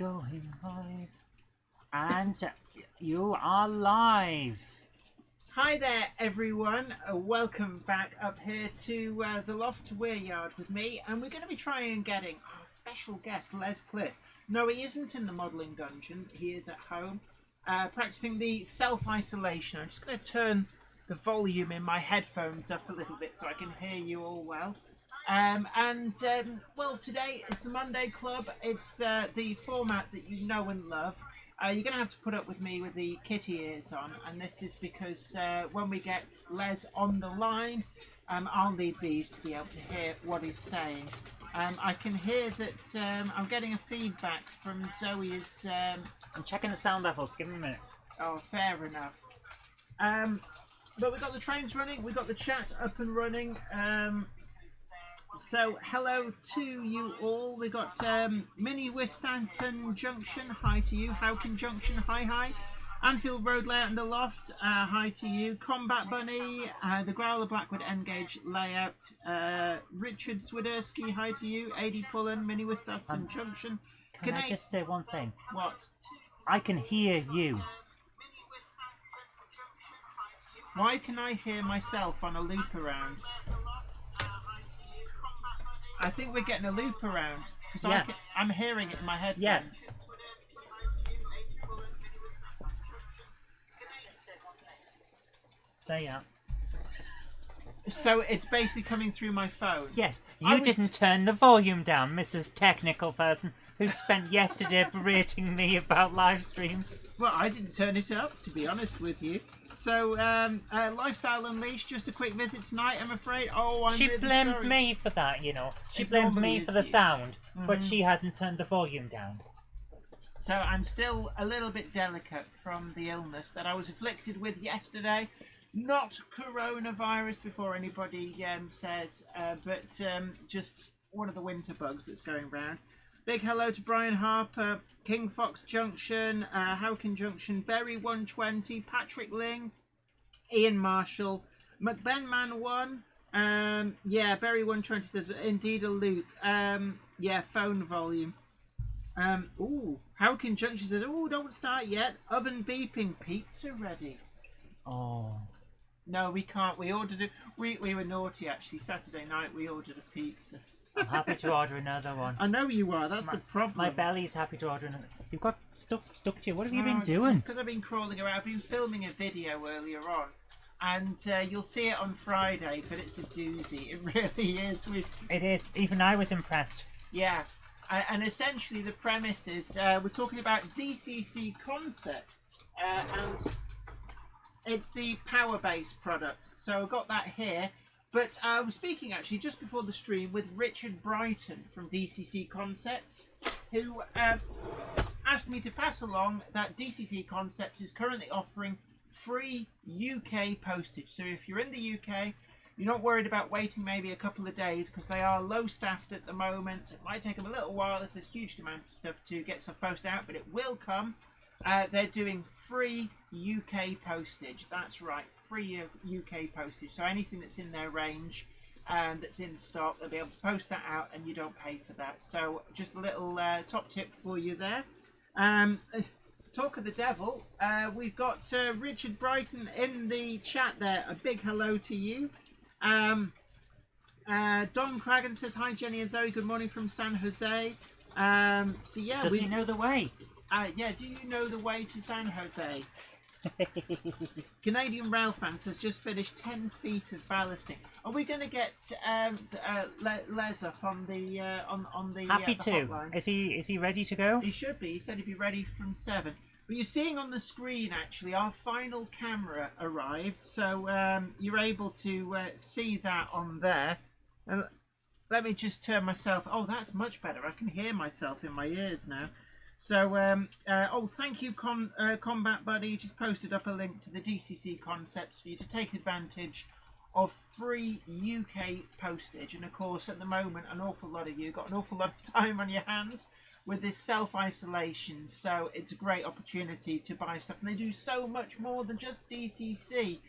going live. And you are live. Hi there, everyone. Welcome back up here to the Loft to Weir Yard with me. And we're going to be trying and getting our special guest, Les Cliff. No, he isn't in the modelling dungeon. He is at home practicing the self-isolation. I'm just going to turn the volume in my headphones up a little bit so I can hear you all well. Well, today is the Monday Club. It's the format that you know and love. You're going to have to put up with me with the kitty ears on, and this is because when we get Les on the line, I'll need these to be able to hear what he's saying. I can hear that I'm getting a feedback from Zoe is... I'm checking the sound levels, give me a minute. Oh, fair enough. But we've got the trains running, we've got the chat up and running. So, hello to you all. We've got Mini Wistanton Junction, hi to you. Howkin Junction, hi. Anfield Road Layout in the Loft, hi to you. Combat Bunny, the Growler Blackwood Engage Layout. Richard Swiderski, hi to you. AD Pullen, Mini Wistanton Junction. Can I just say one thing? What? I can hear you. Why can I hear myself on a loop around? I think we're getting a loop around because yeah. I'm hearing it in my headphones. Yeah. There you are. So it's basically coming through my phone. Yes, you didn't turn the volume down, Mrs. Technical Person, who spent yesterday berating me about live streams. Well, I didn't turn it up, to be honest with you. So, Lifestyle Unleashed, just a quick visit tonight, I'm afraid. Oh, I'm She really blamed sorry. me for that, you know. She It blamed normally me is for the you. sound, but she hadn't turned the volume down. So I'm still a little bit delicate from the illness that I was afflicted with yesterday. Not coronavirus before anybody says, but just one of the winter bugs that's going round. Big hello to Brian Harper, King Fox Junction, Howkin Junction, Berry 120, Patrick Ling, Ian Marshall, McBenman1. Yeah, Berry 120 says indeed a loop. Yeah, phone volume. Ooh, Howkin Junction says, oh, don't start yet. Oven beeping, pizza ready. Oh. No, we can't. We ordered it. We were naughty actually. Saturday night we ordered a pizza. I'm happy to order another one. I know you are. That's the problem. My belly's happy to order another. You've got stuff stuck to you. What have you been doing? It's because I've been crawling around. I've been filming a video earlier on, and you'll see it on Friday. But it's a doozy. It really is. It is. Even I was impressed. Yeah, and essentially the premise is we're talking about DCC concepts, and it's the power base product. So I've got that here. But I was speaking actually just before the stream with Richard Brighton from DCC Concepts, who asked me to pass along that DCC Concepts is currently offering free UK postage. So if you're in the UK, you're not worried about waiting maybe a couple of days because they are low staffed at the moment. It might take them a little while if there's huge demand for stuff to get stuff posted out, but it will come. They're doing free UK postage. That's right, free UK postage. So anything that's in their range that's in stock, they'll be able to post that out and you don't pay for that. So just a little top tip for you there. Talk of the devil, we've got Richard Brighton in the chat there. A big hello to you. Don Cragen says, hi Jenny and Zoe, good morning from San Jose. So yeah, Does he know the way? Yeah, do you know the way to San Jose? Canadian Rail Fan says just finished 10 feet of ballasting. Are we going to get Les up on the Happy the to. hotline? Is he ready to go? He should be. He said he'd be ready from 7. But you're seeing on the screen actually our final camera arrived, so you're able to see that on there. Let me just turn myself. Oh, that's much better. I can hear myself in my ears now. So, oh, thank you, Combat Buddy. Just posted up a link to the DCC concepts for you to take advantage of free UK postage. And of course, at the moment, an awful lot of you got an awful lot of time on your hands with this self-isolation. So it's a great opportunity to buy stuff. And they do so much more than just DCC.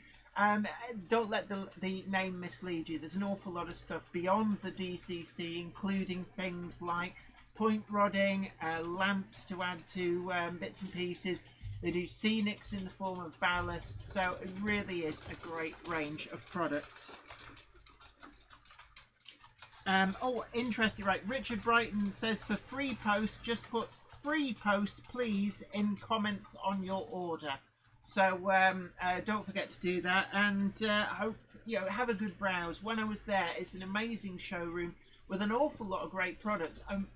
Don't let the name mislead you. There's an awful lot of stuff beyond the DCC, including things like point rodding, lamps to add to bits and pieces. They do scenics in the form of ballast, so it really is a great range of products. Oh, interesting, right. Richard Brighton says for free post, just put free post, please, in comments on your order. So don't forget to do that, and hope have a good browse. When I was there, it's an amazing showroom with an awful lot of great products, and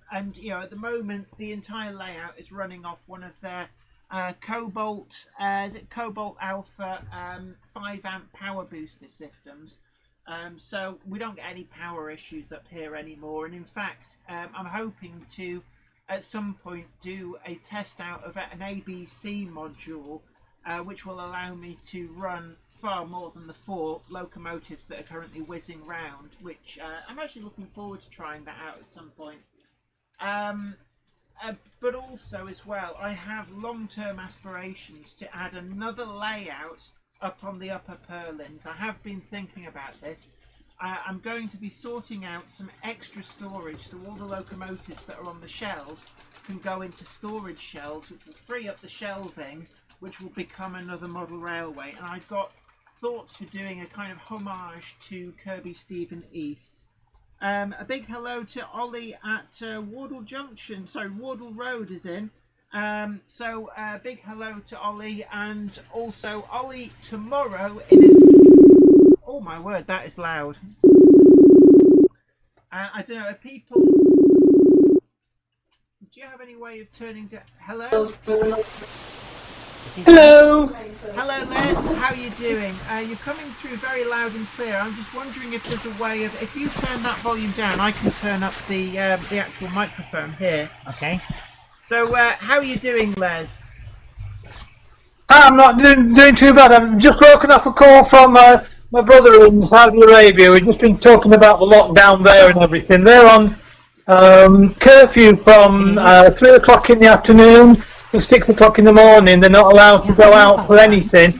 at the moment the entire layout is running off one of their Cobalt, is it Cobalt Alpha 5 amp power booster systems. So we don't get any power issues up here anymore, and in fact I'm hoping to at some point do a test out of an ABC module which will allow me to run far more than the 4 locomotives that are currently whizzing round, which I'm actually looking forward to trying that out at some point. But also as well, I have long-term aspirations to add another layout up on the upper purlins. I have been thinking about this. I'm going to be sorting out some extra storage, so all the locomotives that are on the shelves can go into storage shelves, which will free up the shelving, which will become another model railway. And I've got thoughts for doing a kind of homage to Kirby Stephen East. A big hello to Ollie at Wardle Junction. Sorry, Wardle Road is in. So big hello to Ollie, and also Ollie tomorrow in his... Oh my word, that is loud. I don't know, are people... Do you have any way of turning down... Hello? Hello! Hello Les, how are you doing? You're coming through very loud and clear. I'm just wondering if there's a way of... If you turn that volume down, I can turn up the actual microphone here. Okay. So, how are you doing, Les? I'm not doing too bad. I've just woken up a call from my brother in Saudi Arabia. We've just been talking about the lockdown there and everything. They're on curfew from 3 o'clock in the afternoon to 6 o'clock in the morning. They're not allowed to go out for anything.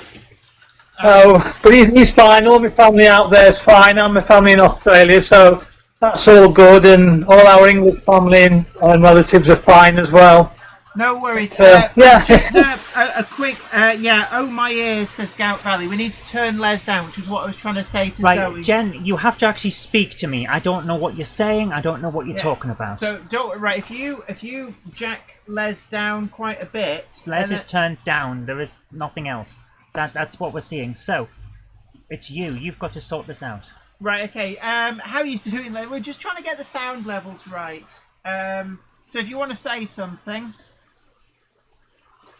But he's fine. All my family out there is fine. And my family in Australia, so that's all good. And all our English family and relatives are fine as well. No worries. Yeah. Just a quick, oh my ears, says Scout Valley. We need to turn Les down, which is what I was trying to say to Zoe. Right, Jen, you have to actually speak to me. I don't know what you're saying. I don't know what you're talking about. So if you jack Les down quite a bit, Les is turned down. There is nothing else. That's what we're seeing. So it's you. You've got to sort this out. Right. Okay. How are you doing, Les? We're just trying to get the sound levels right. So if you want to say something.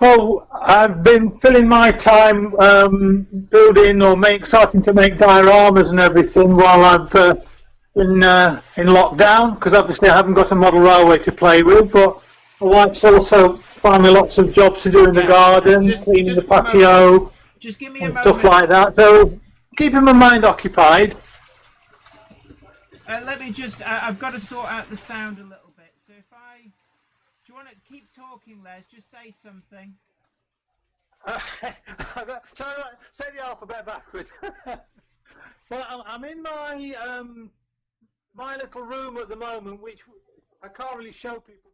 Well, I've been filling my time building or starting to make dioramas and everything while I've been in lockdown, because obviously I haven't got a model railway to play with, but my wife's also finding lots of jobs to do in the garden, cleaning the patio, just give me and stuff like that. So keeping my mind occupied. Let me just, I've got to sort out the sound a little bit. So do you want to keep talking, Les? Just say something. Say the alphabet backwards. Well, I'm in my my little room at the moment, which I can't really show people.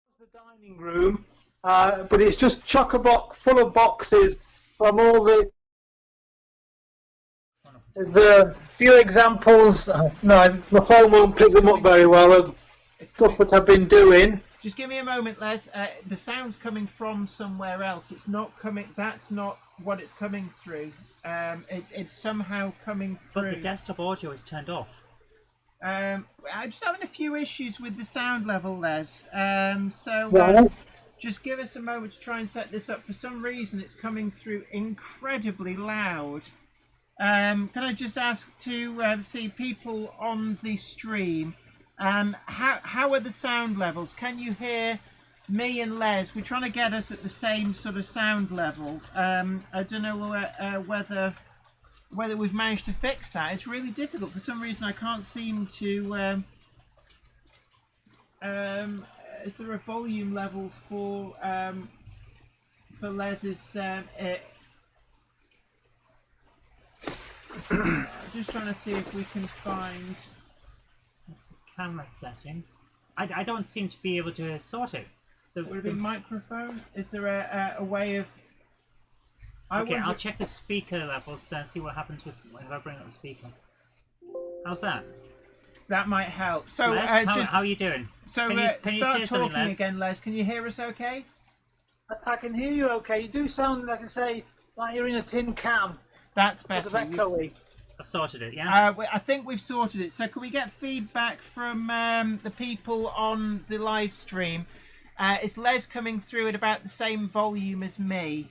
It's the dining room, but it's just chock-a-block full of boxes from all the... There's a few examples. No, my phone won't pick them up very well of stuff that I've been doing. Just give me a moment, Les. The sound's coming from somewhere else. It's not coming. That's not what it's coming through. It's somehow coming through. But the desktop audio is turned off. I'm just having a few issues with the sound level, Les. Just give us a moment to try and set this up. For some reason, it's coming through incredibly loud. Can I just ask to see people on the stream? How are the sound levels? Can you hear me and Les? We're trying to get us at the same sort of sound level. I don't know whether we've managed to fix that. It's really difficult. For some reason, I can't seem to... is there a volume level for Les's... just trying to see if we can find... Camera settings. I don't seem to be able to sort it. Would it be microphone? Is there a way of... Okay, I'll check the speaker levels and see what happens with if I bring up the speaker. How's that? That might help. So, Les, how are you doing? So, can you start say something, talking Les? again, Les. Can you hear us okay? I can hear you okay. You do sound, like I say, like you're in a tin can. That's Sort of better. echoey. I've sorted it, yeah? I think we've sorted it. So, can we get feedback from the people on the live stream? Is Les coming through at about the same volume as me?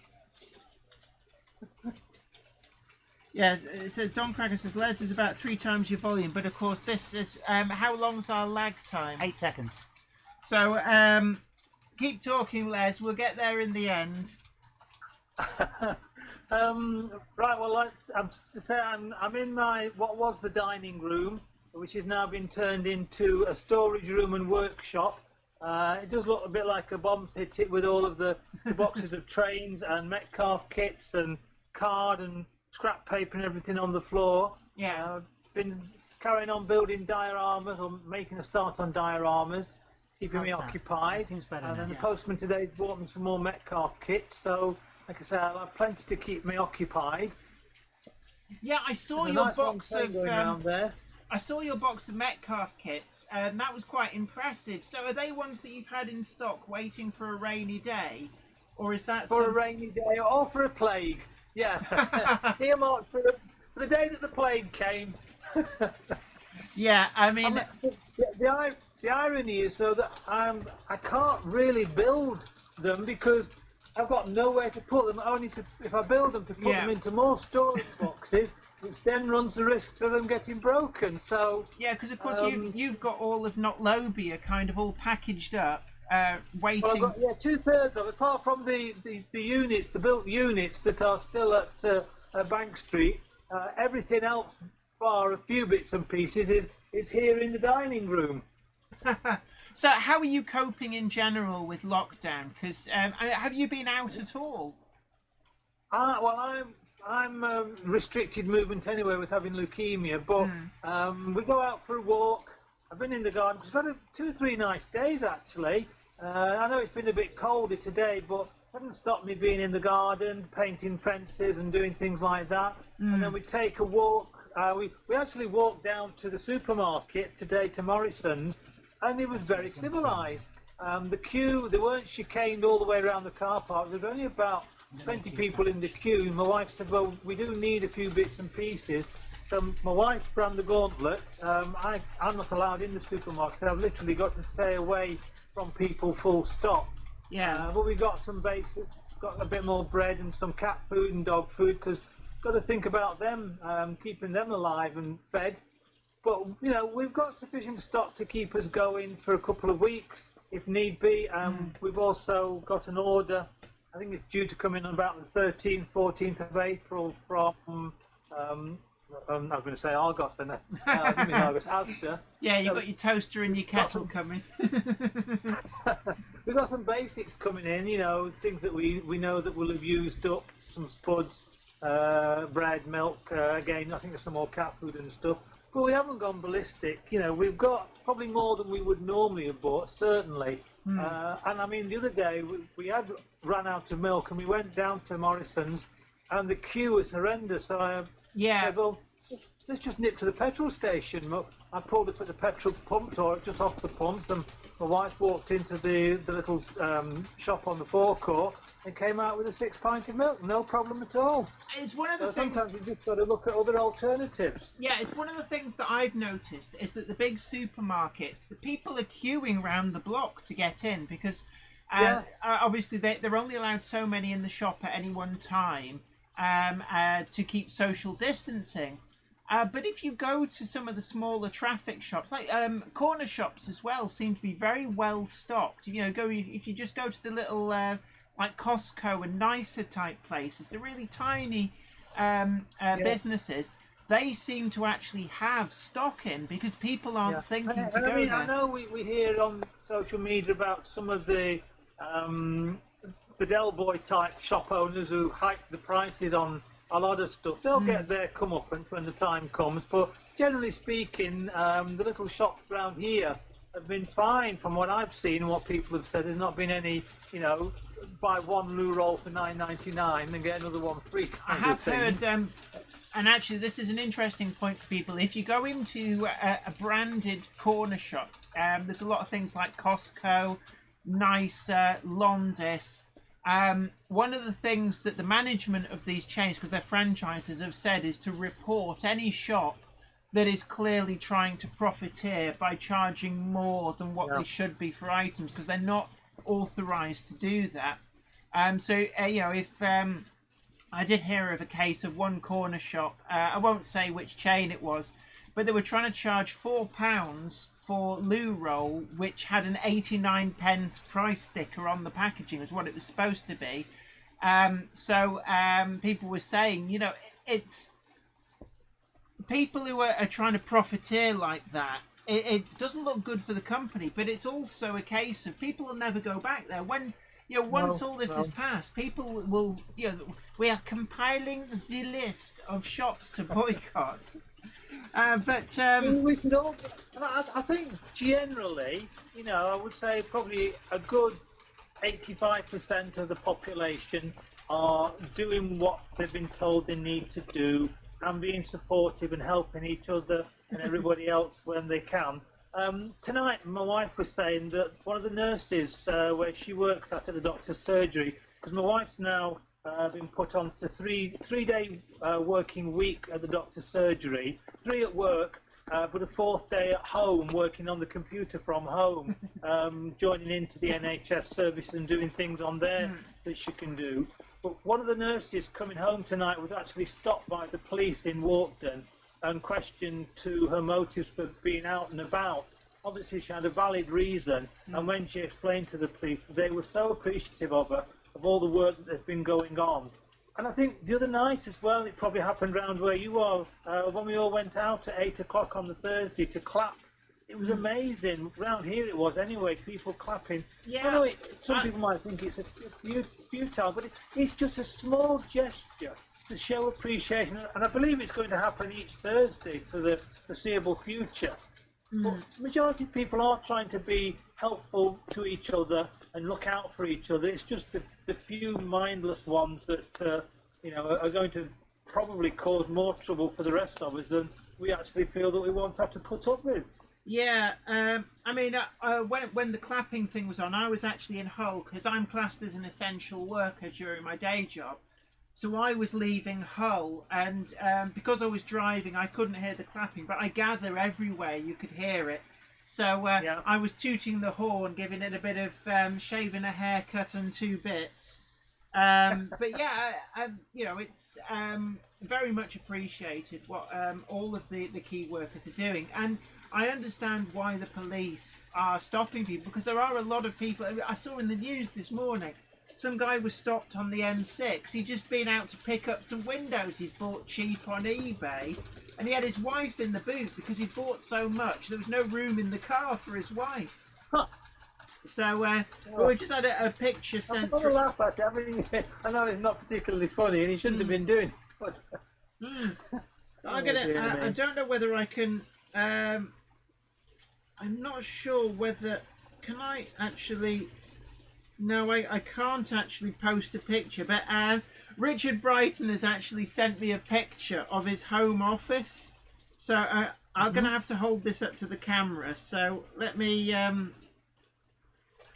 Yes, so Don Cracker says Les is about 3 times your volume, but of course this is how long's our lag time? 8 seconds. So keep talking, Les. We'll get there in the end. Right. Well, I'm in my what was the dining room, which has now been turned into a storage room and workshop. It does look a bit like a bomb's hit it with all of the boxes of trains and Metcalf kits and card and scrap paper and everything on the floor. Yeah. Been carrying on building dioramas or making a start on dioramas, keeping me occupied. That seems better And now, then the yeah. postman today bought me some more Metcalf kits, so like I say, I'll have plenty to keep me occupied. Yeah, I saw There's a your nice box long of train going around there. I saw your box of Metcalf kits, and that was quite impressive. So, are they ones that you've had in stock, waiting for a rainy day, or is that For a rainy day or for a plague? Yeah, earmarked for the day that the plague came. Yeah, I mean, The irony is so that I can't really build them because I've got nowhere to put them. I only to if I build them to put them into more storage boxes, which then runs the risk of them getting broken. So yeah, because of course you've got all of Notlobia kind of all packaged up, waiting. well, I've got 2/3 of it, apart from the units, the built units that are still at Bank Street. Everything else, bar a few bits and pieces, is here in the dining room. So, how are you coping in general with lockdown? Because have you been out at all? Well, I'm restricted movement anyway with having leukemia, but we go out for a walk. I've been in the garden because we've had 2 or 3 nice days actually. I know it's been a bit colder today, but it hasn't stopped me being in the garden, painting fences and doing things like that. And then we take a walk. We actually walked down to the supermarket today to Morrison's, and it was very civilised. The queue, they weren't chicaned all the way around the car park. There were only about 20 people in the queue. My wife said, well, we do need a few bits and pieces. So my wife ran the gauntlet. I'm not allowed in the supermarket. I've literally got to stay away from people full stop. Yeah. But we got some basics, got a bit more bread and some cat food and dog food because got to think about them, keeping them alive and fed. But, we've got sufficient stock to keep us going for a couple of weeks, if need be. We've also got an order, I think it's due to come in on about the 13th, 14th of April from, I'm going to say Argos then. I didn't mean Argos, Asda. Yeah, you've got your toaster and your kettle coming. We've got some basics coming in, things that we know that we'll have used up, some spuds, bread, milk, again, I think there's some more cat food and stuff. But we haven't gone ballistic. We've got probably more than we would normally have bought, certainly. And I mean, the other day we had run out of milk, and we went down to Morrison's, and the queue was horrendous. So I said, well, let's just nip to the petrol station. I pulled up at the petrol pumps, or just off the pumps, and my wife walked into the little shop on the forecourt and came out with a 6 pint of milk, no problem at all. It's one of the things. Sometimes you've just got to look at other alternatives. Yeah, it's one of the things that I've noticed is that the big supermarkets, the people are queuing round the block to get in because obviously they're only allowed so many in the shop at any one time to keep social distancing. But if you go to some of the smaller traffic shops, like corner shops as well, seem to be very well stocked. If you just go to the little like Costco and nicer type places, the really tiny businesses, they seem to actually have stock in because people aren't thinking to go there. I know we hear on social media about some of the Del Boy type shop owners who hike the prices on a lot of stuff. They'll get their comeuppance when the time comes, but generally speaking, the little shops around here have been fine from what I've seen and what people have said. There's not been any, buy one loo roll for $9.99 and get another one free I kind have of thing. heard, and actually this is an interesting point for people. If you go into a branded corner shop, there's a lot of things like Costco, Nicer, Londis. One of the things that the management of these chains, because they're franchises, have said is to report any shop that is clearly trying to profiteer by charging more than what they should be for items, because they're not authorized to do that. If I did hear of a case of one corner shop, I won't say which chain it was, but they were trying to charge £4 for loo roll, which had an 89p price sticker on the packaging, is what it was supposed to be. People were saying, it's people who are trying to profiteer like that. It doesn't look good for the company, but it's also a case of people will never go back there. When once all this is passed, people will. We are compiling the list of shops to boycott. We should all. I think generally, I would say probably a good 85% of the population are doing what they've been told they need to do and being supportive and helping each other and everybody else when they can. Tonight, my wife was saying that one of the nurses where she works at the doctor's surgery, because my wife's now been put on to three-day working week at the doctor's surgery, 3 at work, but a 4th day at home working on the computer from home, joining into the NHS services and doing things on there that she can do. But one of the nurses coming home tonight was actually stopped by the police in Walkden and questioned to her motives for being out and about. Obviously, she had a valid reason, and when she explained to the police, they were so appreciative of her, of all the work that had been going on. And I think the other night as well, it probably happened round where you are, when we all went out at 8 o'clock on the Thursday to clap. It was amazing. Round here it was anyway, people clapping. Yeah. I know some people might think it's futile, but it's just a small gesture to show appreciation. And I believe it's going to happen each Thursday for the foreseeable future. But the majority of people are trying to be helpful to each other and look out for each other. It's just the few mindless ones that are going to probably cause more trouble for the rest of us than we actually feel that we won't have to put up with. Yeah, when the clapping thing was on, I was actually in Hull because I'm classed as an essential worker during my day job. So I was leaving Hull, and because I was driving, I couldn't hear the clapping, but I gather everywhere you could hear it. So I was tooting the horn, giving it a bit of shaving a haircut and 2 bits. But yeah, it's very much appreciated what all of the key workers are doing. And I understand why the police are stopping people, because there are a lot of people. I saw in the news this morning, some guy was stopped on the M6. He'd just been out to pick up some windows he'd bought cheap on eBay, and he had his wife in the boot because he'd bought so much. There was no room in the car for his wife. Huh. So we just had a picture sent through. I'm laugh at it. I know it's not particularly funny, and he shouldn't have been doing it. But I don't know whether I can. I'm not sure whether can I actually. No, I can't actually post a picture, but Richard Brighton has actually sent me a picture of his home office. So I'm going to have to hold this up to the camera. So let me...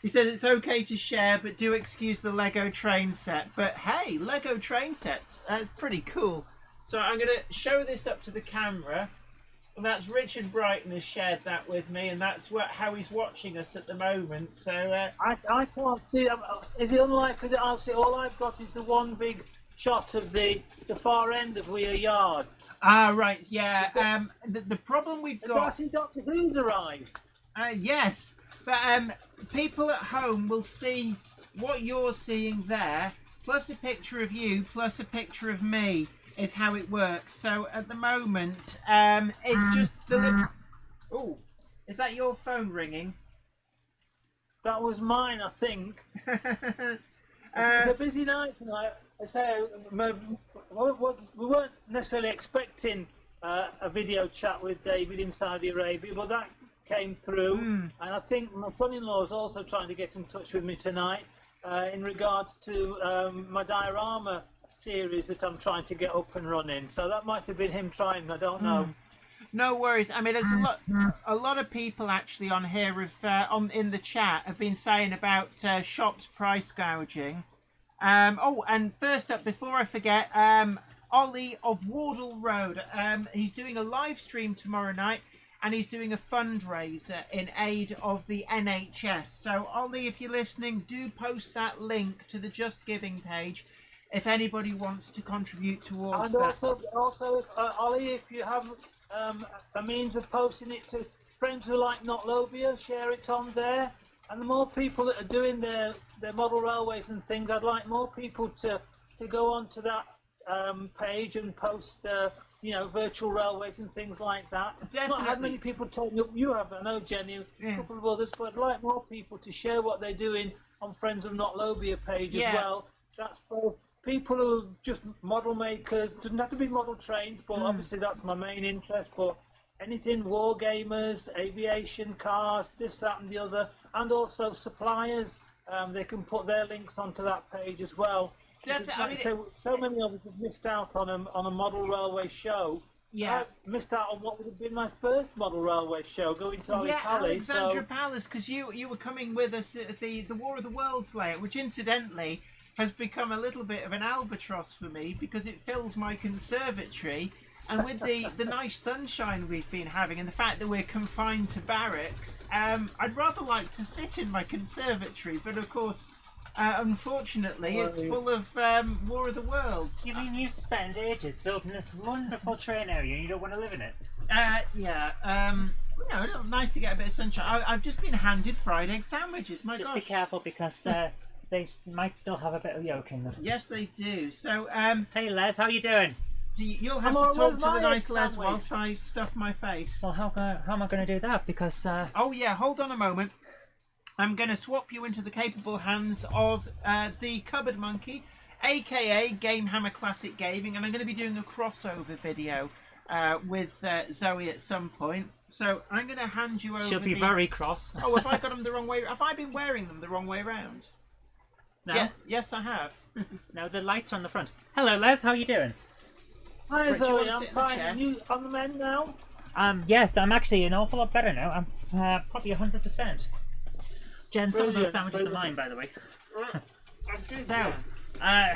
He says it's okay to share, but do excuse the Lego train set. But hey, Lego train sets, that's pretty cool. So I'm going to show this up to the camera. And that's Richard Brighton has shared that with me, and that's how he's watching us at the moment. So I can't see. Is it unlikely that I'll see? All I've got is the one big shot of the far end of Weir Yard. Ah, right, yeah. The problem we've got. I see Doctor Who's arrived. Yes, but people at home will see what you're seeing there, plus a picture of you, plus a picture of me. Is how it works. So at the moment, it's just the little... Oh, is that your phone ringing? That was mine, I think. It's a busy night tonight. So we weren't necessarily expecting a video chat with David in Saudi Arabia, but that came through, and I think my son-in-law is also trying to get in touch with me tonight in regards to my diorama series that I'm trying to get up and running. So that might have been him trying. I don't know. No worries. I mean, there's a lot of people actually on here in the chat have been saying about shops price gouging. And first up, before I forget, Ollie of Wardle Road. He's doing a live stream tomorrow night, and he's doing a fundraiser in aid of the NHS. So, Ollie, if you're listening, do post that link to the Just Giving page if anybody wants to contribute towards that. And also, Ollie, if you have a means of posting it to friends who like Not Lobia, share it on there. And the more people that are doing their model railways and things, I'd like more people to go onto that page and post virtual railways and things like that. Definitely. Not had many people told me, you have, I know, Jenny, a couple of others, but I'd like more people to share what they're doing on Friends of Not Lobia page as well. That's both people who are just model makers, doesn't have to be model trains, but obviously that's my main interest, but anything war gamers, aviation, cars, this, that and the other, and also suppliers, they can put their links onto that page as well. Definitely. So many of us have missed out on a model railway show. Yeah. I missed out on what would have been my first model railway show, going to Ali Palace. Alexandra Palace, because you were coming with us at the War of the Worlds layout, which incidentally has become a little bit of an albatross for me because it fills my conservatory. And with the nice sunshine we've been having and the fact that we're confined to barracks, I'd rather like to sit in my conservatory, but of course, unfortunately, it's full of War of the Worlds. You mean you spend ages building this wonderful train area and you don't want to live in it? Nice to get a bit of sunshine. I've just been handed fried egg sandwiches, my gosh. Just be careful because they might still have a bit of yolk in them. Yes, they do. So, hey Les, how you doing? So you'll have to talk to the nice Les whilst I stuff my face. Well, how am I going to do that? Because oh yeah, hold on a moment. I'm going to swap you into the capable hands of the Cupboard Monkey, aka Game Hammer Classic Gaming, and I'm going to be doing a crossover video with Zoe at some point. So I'm going to hand you over. She'll be very cross. Oh, have I got them the wrong way? Have I been wearing them the wrong way around? No. Yeah, yes, I have. No, the lights are on the front. Hello, Les. How you doing? Hi, Zoe. I'm fine. Are you on the mend now? Yes, I'm actually an awful lot better now. I'm probably 100%. Jen, some of those sandwiches are mine, by the way. So,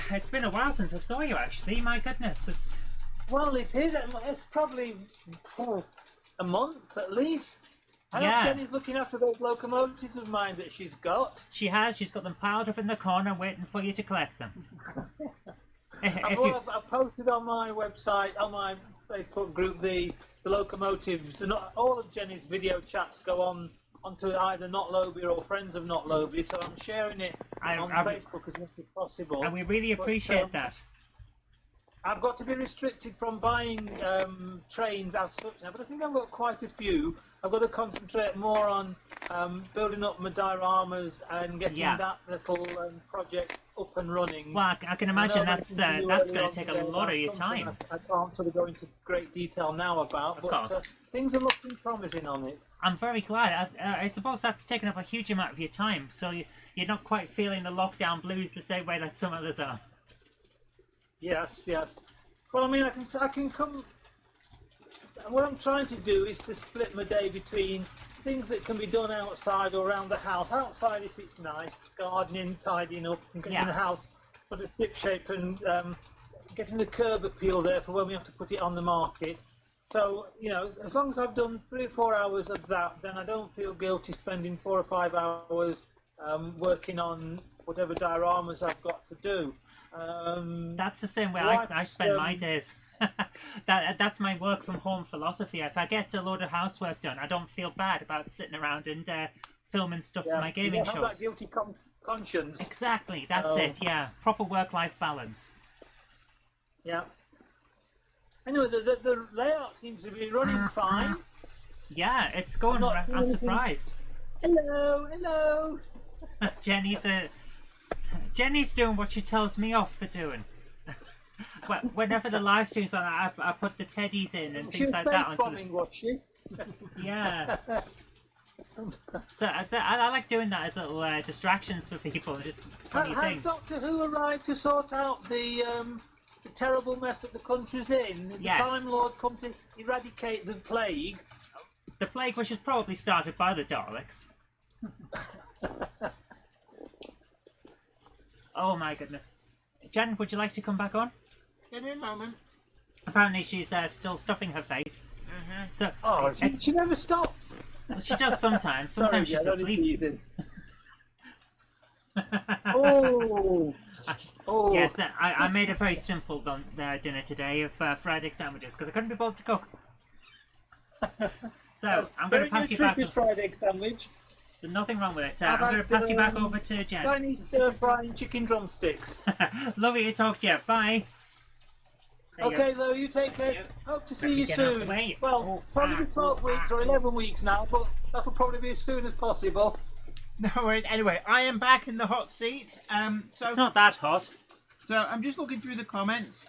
it's been a while since I saw you, actually. My goodness, Well, it is. It's probably a month at least. I know Jenny's looking after those locomotives of mine that she's got. She has. She's got them piled up in the corner waiting for you to collect them. I've posted on my website, on my Facebook group, the locomotives. And all of Jenny's video chats go onto either Not Lobia or Friends of Not Lobia, so I'm sharing it on Facebook as much as possible. And we really appreciate that. I've got to be restricted from buying trains as such now, but I think I've got quite a few. I've got to concentrate more on building up my dioramas and getting that little project up and running. Well, I can imagine that's going to take a lot of your time. I can't sort of go into great detail now about, but things are looking promising on it. I'm very glad. I suppose that's taken up a huge amount of your time, so you're not quite feeling the lockdown blues the same way that some others are. Yes. Well, I mean, I can come. What I'm trying to do is to split my day between things that can be done outside or around the house. Outside, if it's nice, gardening, tidying up, and getting the house put a ship shape and getting the curb appeal there for when we have to put it on the market. So, as long as I've done 3 or 4 hours of that, then I don't feel guilty spending 4 or 5 hours working on whatever dioramas I've got to do. That's the same way I spend my days. That's my work from home philosophy. If I get a load of housework done, I don't feel bad about sitting around and filming stuff for my gaming shows. That guilty conscience. Exactly, that's it. Yeah, proper work-life balance. Yeah. Anyway, the layout seems to be running fine. Yeah, it's going. I'm surprised. Hello. Jenny's doing what she tells me off for doing. Whenever the live stream's on, I put the teddies in and things like that. Bombing, was she? Yeah. I like doing that as little distractions for people, just funny Has things. Doctor Who arrived to sort out the terrible mess that the country's in? Did Yes. the Time Lord come to eradicate the plague? The plague, which is probably started by the Daleks. Oh my goodness. Jen, would you like to come back on? In a moment. Apparently she's still stuffing her face. So Oh, she never stops. she does sometimes. Sometimes she's asleep. Oh. Yes, I made a very simple dinner today of fried egg sandwiches because I couldn't be bothered to cook. So I'm going to pass you back. Very nutritious fried egg sandwich. There's nothing wrong with it. I'm going to pass you back over to Jen. Chinese stir-frying chicken drumsticks. Lovely to talk to you. Bye. Okay, Lou, you take care. Hope to see you Get out the soon. way. Well, probably 12 weeks or 11 weeks now, but that'll probably be as soon as possible. No worries. Anyway, I am back in the hot seat. So It's not that hot. So I'm just looking through the comments.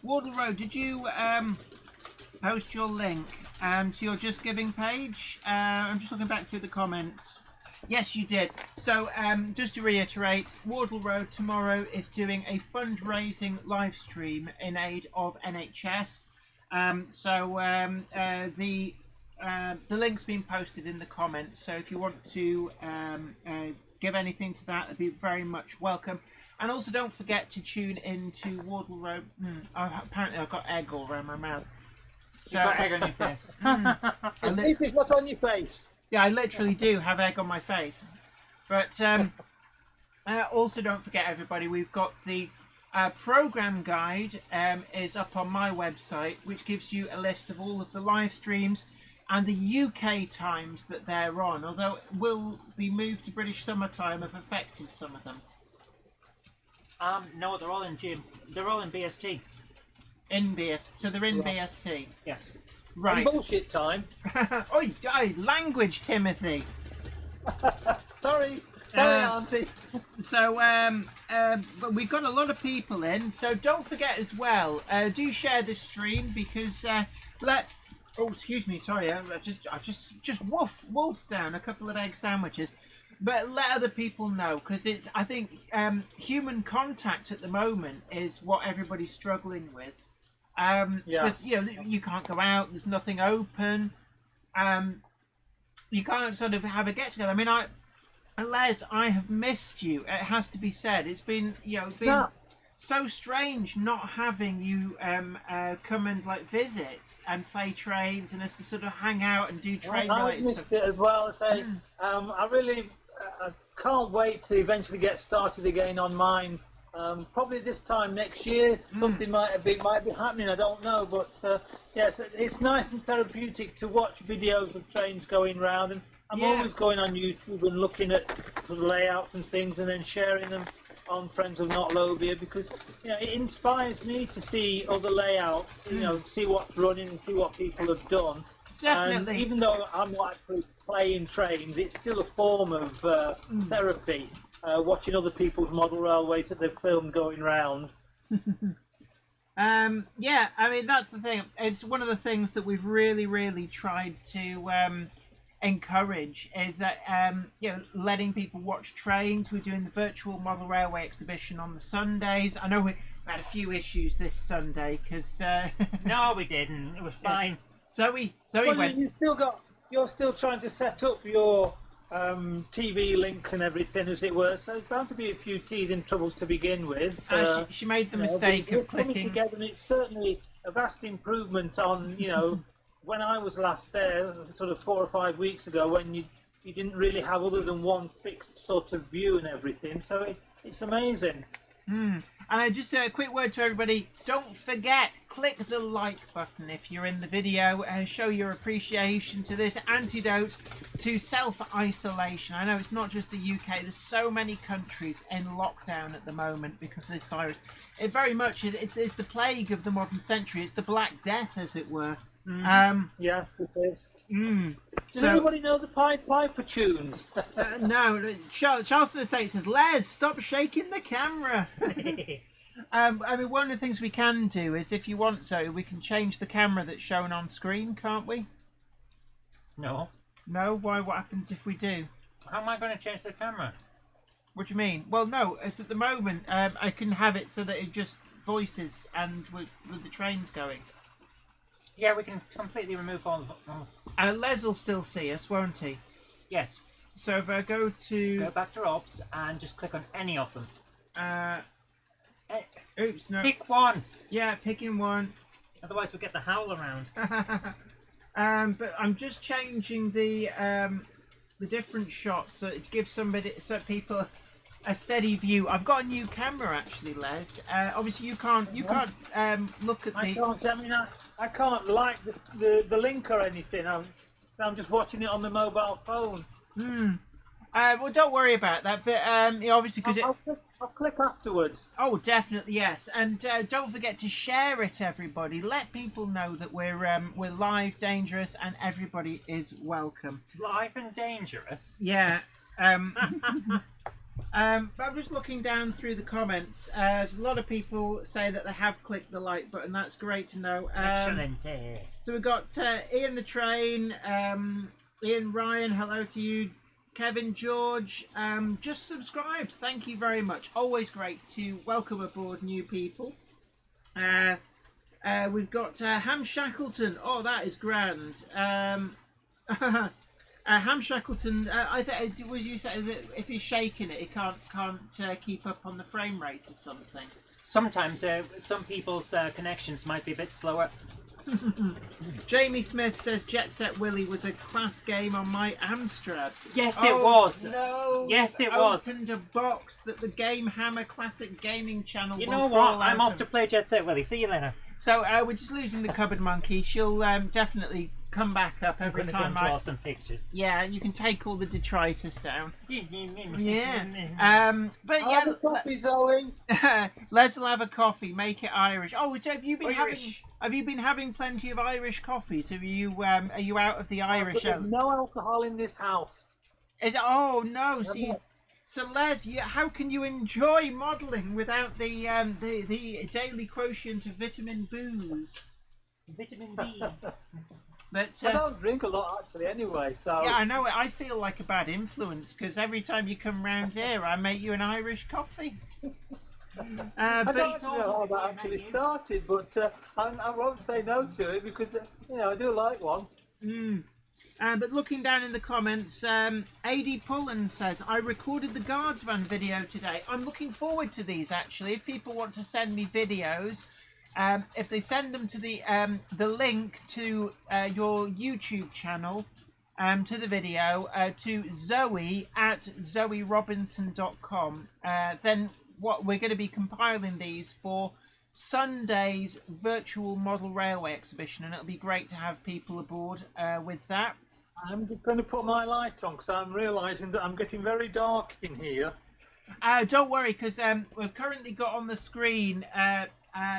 Wardle Road, did you post your link to your Just Giving page? I'm just looking back through the comments. Yes, you did. So just to reiterate, Wardle Road tomorrow is doing a fundraising live stream in aid of NHS. The link's been posted in the comments. So if you want to give anything to that, it'd be very much welcome. And also don't forget to tune in to Wardle Road. Apparently I've got egg all around my mouth. You've got egg on your face. This is not on your face. Yeah, I literally do have egg on my face. But also don't forget, everybody, we've got the program guide is up on my website, which gives you a list of all of the live streams and the UK times that they're on. Although will the move to British summertime have affected some of them? No, they're all in June. They're all in BST. In BST, so they're in BST. Yes. Right. Bullshit time. Oi, language, Timothy. Sorry, Auntie. So, but we've got a lot of people in. So don't forget as well. Do share this stream because oh, excuse me. Sorry, I've just wolfed down a couple of egg sandwiches. But let other people know because it's. I think human contact at the moment is what everybody's struggling with. Because you can't go out. There's nothing open. You can't sort of have a get together. I mean, Les, I have missed you. It has to be said. It's been so strange not having you come and like visit and play trains and us to sort of hang out and do train related I missed stuff. it as well. I really can't wait to eventually get started again on mine. Probably this time next year, something might be happening. I don't know, but it's nice and therapeutic to watch videos of trains going round, and I'm always going on YouTube and looking at the layouts and things, and then sharing them on Friends of Not Lobia because it inspires me to see other layouts, see what's running and see what people have done. Definitely. And even though I'm not actually playing trains, it's still a form of therapy. Watching other people's model railways that they've filmed going round. I mean that's the thing. It's one of the things that we've really tried to encourage is that letting people watch trains. We're doing the virtual model railway exhibition on the Sundays. I know we had a few issues this Sunday because No, we didn't. It was fine. You're still trying to set up your TV link and everything, as it were. So there's bound to be a few teething troubles to begin with. She made the mistake of coming clicking together, and it's certainly a vast improvement on when I was last there, sort of 4 or 5 weeks ago, when you didn't really have other than one fixed sort of view and everything. So it's amazing. And just a quick word to everybody, don't forget, click the like button if you're in the video, show your appreciation to this antidote to self-isolation. I know it's not just the UK, there's so many countries in lockdown at the moment because of this virus. It very much, it's the plague of the modern century, it's the Black Death as it were. Yes, it is. Does So- anybody know the Pied Piper tunes? No, Charleston Estate says, Les, stop shaking the camera. I mean, one of the things we can do is, if you want so, we can change the camera that's shown on screen, can't we? No. No? Why? What happens if we do? How am I going to change the camera? What do you mean? Well, no. It's at the moment I can have it so that it just voices and with the trains going. Yeah, we can completely remove all of Les will still see us, won't he? Yes. So if I go to... Go back to Rob's and just click on any of them. Oops, no. Pick one! Yeah, picking one. Otherwise we get the howl around. But I'm just changing the different shots so it gives people a steady view. I've got a new camera actually, Les. Obviously you can't look at I can't. I mean, I can't like the link or anything. I'm just watching it on the mobile phone. Well, don't worry about that. But obviously, because I'll click afterwards. Oh, definitely yes. And don't forget to share it, everybody. Let people know that we're live, dangerous, and everybody is welcome. Live and dangerous. Yeah. But I'm just looking down through the comments. There's a lot of people say that they have clicked the like button. That's great to know. Excellent. So we've got Ian the Train, Ian Ryan, hello to you. Kevin George, just subscribed. Thank you very much. Always great to welcome aboard new people. We've got Ham Shackleton. Oh, that is grand. Ham Shackleton, would you say that if you're shaking it, it can't keep up on the frame rate or something? Sometimes some people's connections might be a bit slower. Jamie Smith says Jet Set Willy was a class game on my Amstrad. Yes, it was. No. Yes, it was. Opened a box that the Game Hammer Classic Gaming Channel. You know what? I'm off to play Jet Set Willy. See you later. So we're just losing the cupboard monkey. She'll definitely come back up every time. I draw some pictures. Yeah, you can take all the detritus down. Yeah. But I'll have a coffee, Zoe. Les will have a coffee. Make it Irish. Oh, so have you been Irish. Have you been having plenty of Irish coffees? Are you out of the Irish? There's no alcohol in this house. Is it? Oh no. So Les, how can you enjoy modelling without the daily quotient of vitamin booze? Vitamin B. But I don't drink a lot actually anyway, so... Yeah, I know it. I feel like a bad influence because every time you come round here, I make you an Irish coffee. I don't actually know how that actually started, but I won't say no to it because, I do like one. But looking down in the comments, AD Pullen says, I recorded the Guards Van video today. I'm looking forward to these, actually. If people want to send me videos, if they send them to the link to your YouTube channel, to the video, to Zoe at zoerobinson.com, then what we're going to be compiling these for Sunday's virtual model railway exhibition, and it'll be great to have people aboard with that. I'm going to put my light on because I'm realising that I'm getting very dark in here. Don't worry, because we've currently got on the screen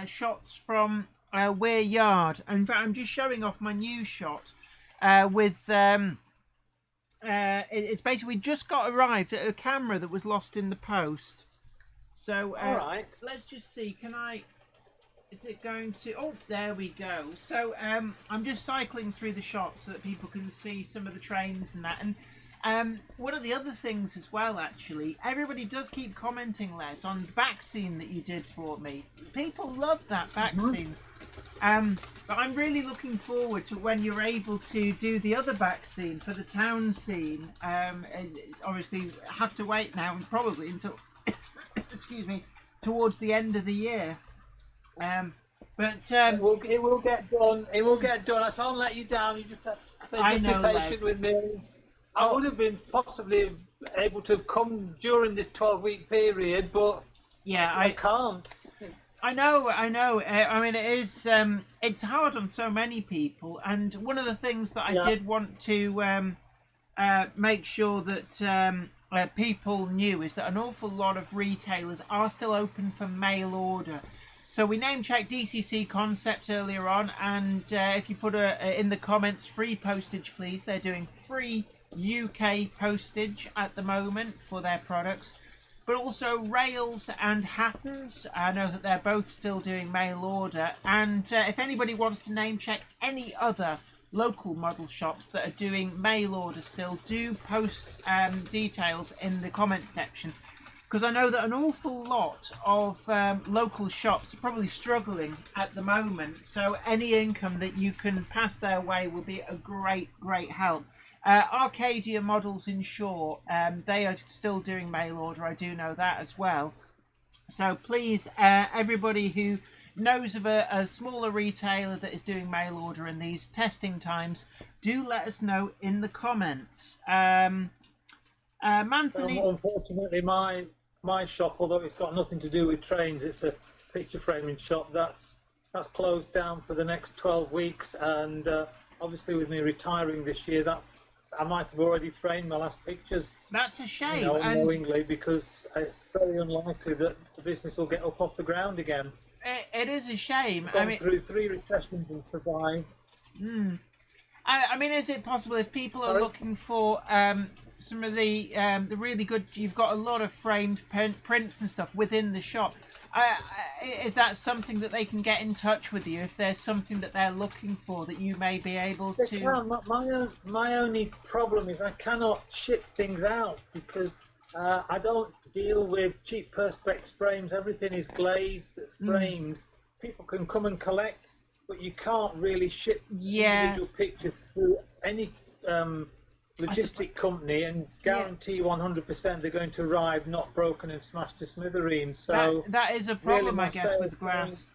shots from Weir Yard. In fact, I'm just showing off my new shot with... it's basically just arrived at a camera that was lost in the post. So all right. Let's just see. Is it going to... Oh, there we go. So I'm just cycling through the shots so that people can see some of the trains and that. And one of the other things as well, actually, everybody does keep commenting, Les, on the back scene that you did for me. People love that back scene. But I'm really looking forward to when you're able to do the other back scene for the town scene. It's obviously have to wait now and probably until... excuse me, towards the end of the year. It will get done. It will get done. I can't let you down. You just have to be patient with me. I would have been possibly able to have come during this 12-week period, but yeah, I can't. I know. I mean, it is. It's hard on so many people, and one of the things that I did want to make sure that people knew is that an awful lot of retailers are still open for mail order. So we name-checked DCC Concepts earlier on, and if you put in the comments, free postage, please. They're doing free UK postage at the moment for their products. But also Rails and Hattons. I know that they're both still doing mail order. And if anybody wants to name-check any other local model shops that are doing mail order still, do post details in the comment section, because I know that an awful lot of local shops are probably struggling at the moment. So any income that you can pass their way will be a great help. Arcadia Models in short, they are still doing mail order. I do know that as well. So please, everybody who knows of a smaller retailer that is doing mail order in these testing times, do let us know in the comments. Manthony, unfortunately, my shop, although it's got nothing to do with trains, it's a picture framing shop, that's closed down for the next 12 weeks, and obviously with me retiring this year, that I might have already framed my last pictures. That's a shame. Unknowingly, because it's very unlikely that the business will get up off the ground again. It is a shame. I've gone through 3 recessions and survived. I mean, is it possible if people are looking for some of the really good, you've got a lot of framed prints and stuff within the shop, is that something that they can get in touch with you if there's something that they're looking for that you may be able to? They can. My only problem is I cannot ship things out because I don't deal with cheap perspex frames. Everything is glazed, that's framed. People can come and collect, but you can't really ship individual pictures through any logistic company and guarantee 100% they're going to arrive not broken and smashed to smithereens. So that is a problem, really, I guess, with glass.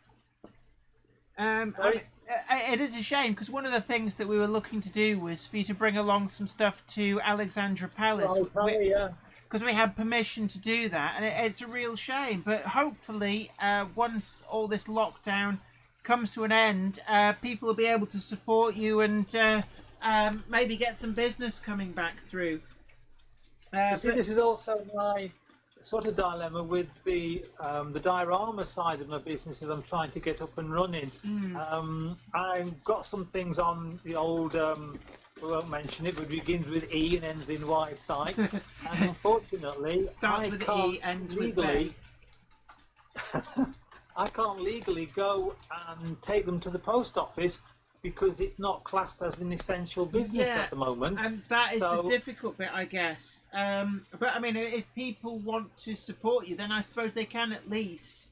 It is a shame, because one of the things that we were looking to do was for you to bring along some stuff to Alexandra Palace. Because we had permission to do that, and it's a real shame. But hopefully, once all this lockdown comes to an end, people will be able to support you and maybe get some business coming back through. See, this is also my sort of dilemma with the diorama side of my business that I'm trying to get up and running. I've got some things on the old, we won't mention it, but begins with E and ends in Y site. And unfortunately, starts with E, ends with B. I can't legally go and take them to the post office because it's not classed as an essential business at the moment. And that is the difficult bit, I guess. But I mean, if people want to support you, then I suppose they can at least.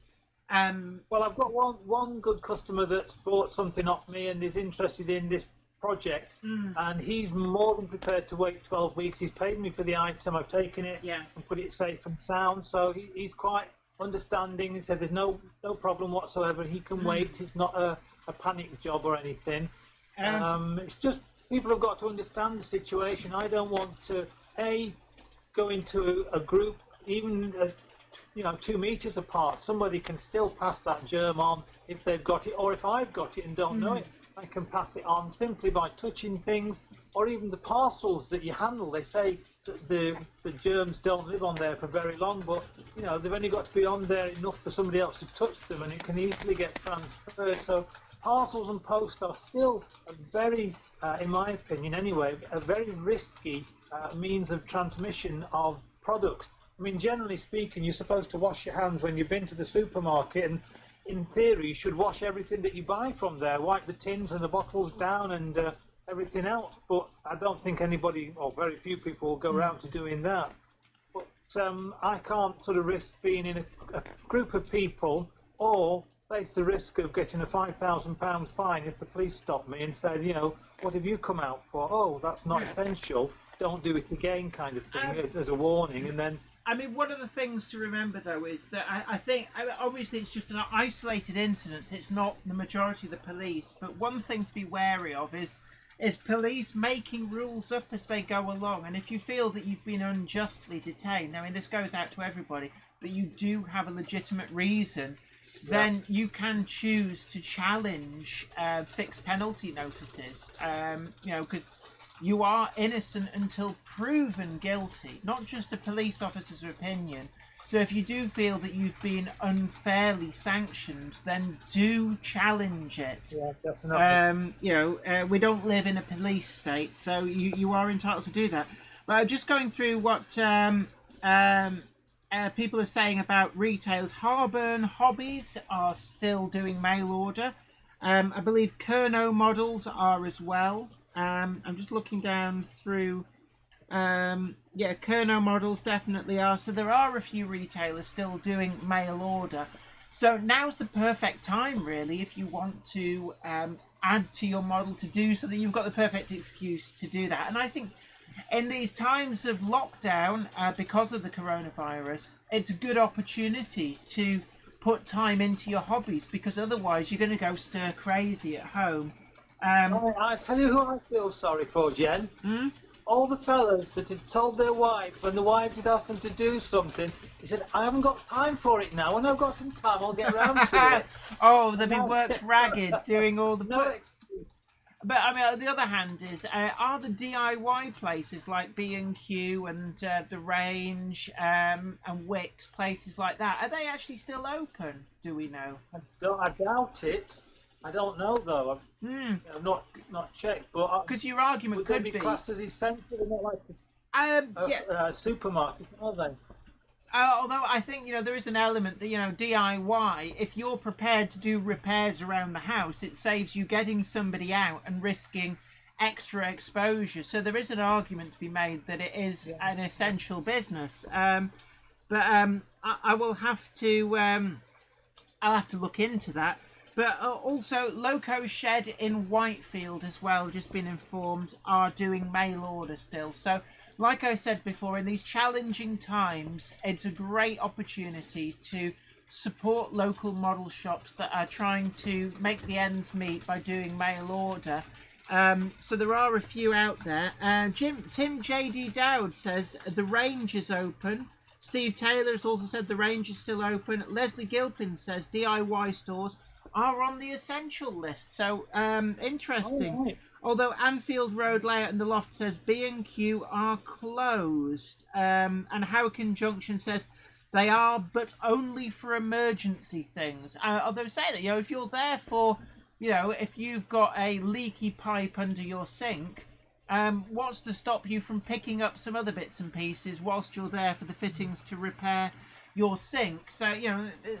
Well, I've got one good customer that's bought something off me and is interested in this project, and he's more than prepared to wait 12 weeks. He's paid me for the item. I've taken it and put it safe and sound. So he's quite understanding. He said there's no problem whatsoever. He can wait. It's not a panic job or anything. It's just people have got to understand the situation. I don't want to go into a group even 2 meters apart. Somebody can still pass that germ on if they've got it, or if I've got it and don't know it, I can pass it on simply by touching things, or even the parcels that you handle. They say that the germs don't live on there for very long, but they've only got to be on there enough for somebody else to touch them, and it can easily get transferred. So parcels and post are still a very, in my opinion anyway, a very risky means of transmission of products. I mean, generally speaking, you're supposed to wash your hands when you've been to the supermarket, and in theory you should wash everything that you buy from there, wipe the tins and the bottles down and everything else, but I don't think anybody, or very few people, will go around to doing that. But I can't sort of risk being in a group of people or face the risk of getting a £5,000 fine if the police stop me and said, what have you come out for? Oh, that's not essential, don't do it again, kind of thing, as a warning. And then I mean, one of the things to remember, though, is that I think, obviously, it's just an isolated incident. It's not the majority of the police. But one thing to be wary of is police making rules up as they go along. And if you feel that you've been unjustly detained, I mean, this goes out to everybody, that you do have a legitimate reason, then you can choose to challenge fixed penalty notices, because you are innocent until proven guilty, not just a police officer's opinion. So if you do feel that you've been unfairly sanctioned, then do challenge it. Yeah, definitely. We don't live in a police state, so you are entitled to do that. But just going through what people are saying about retailers, Harburn Hobbies are still doing mail order. I believe Kerno models are as well. I'm just looking down through. Yeah, Kerno models definitely are. So there are a few retailers still doing mail order. So now's the perfect time, really, if you want to add to your model to do something. You've got the perfect excuse to do that. And I think in these times of lockdown, because of the coronavirus, it's a good opportunity to put time into your hobbies, because otherwise you're going to go stir crazy at home. I tell you who I feel sorry for, Jen. All the fellas that had told their wife when the wife had asked them to do something, he said, I haven't got time for it now. When I've got some time, I'll get around to it. Oh, they'll be worked ragged doing all the... No excuse. But I mean, on the other hand, are the DIY places like B&Q and the Range and Wix, places like that, are they actually still open? Do we know? I doubt it. I don't know though. I've not checked, but because your argument would could they be classed as essential? They're not like a supermarket, are they? Although I think there is an element that DIY. If you're prepared to do repairs around the house, it saves you getting somebody out and risking extra exposure. So there is an argument to be made that it is an essential business. I will have to. I'll have to look into that. But also, Loco Shed in Whitefield as well, just been informed, are doing mail order still. So, like I said before, in these challenging times, it's a great opportunity to support local model shops that are trying to make the ends meet by doing mail order. So there are a few out there. Tim JD Dowd says the Range is open. Steve Taylor has also said the Range is still open. Leslie Gilpin says DIY stores are on the essential list. So interesting. Oh, right. Although Anfield Road Layout in the Loft says B&Q are closed. And Howkin Junction says they are, but only for emergency things. Although say that, if you're there for, if you've got a leaky pipe under your sink, what's to stop you from picking up some other bits and pieces whilst you're there for the fittings to repair your sink? So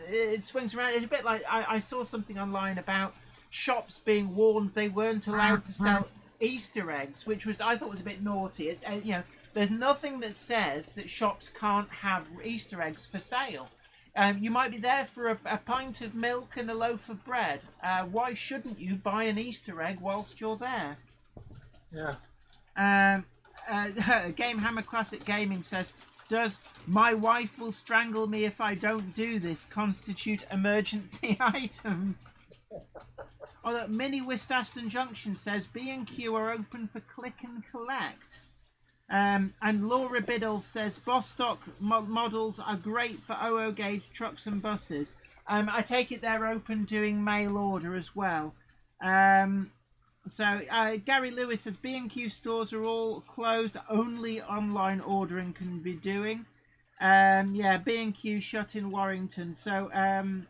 it swings around. It's a bit like I saw something online about shops being warned they weren't allowed to sell Easter eggs, which I thought was a bit naughty. It's there's nothing that says that shops can't have Easter eggs for sale. You might be there for a pint of milk and a loaf of bread. Why shouldn't you buy an Easter egg whilst you're there? Yeah. Game Hammer Classic Gaming says, does "my wife will strangle me if I don't do this" constitute emergency items? Although Minnie West Aston Junction says B&Q are open for click and collect. And Laura Biddle says Bostock models are great for 00 gauge trucks and buses. I take it they're open doing mail order as well. So Gary Lewis says B&Q stores are all closed, only online ordering can be doing. Yeah, B&Q shut in Warrington. So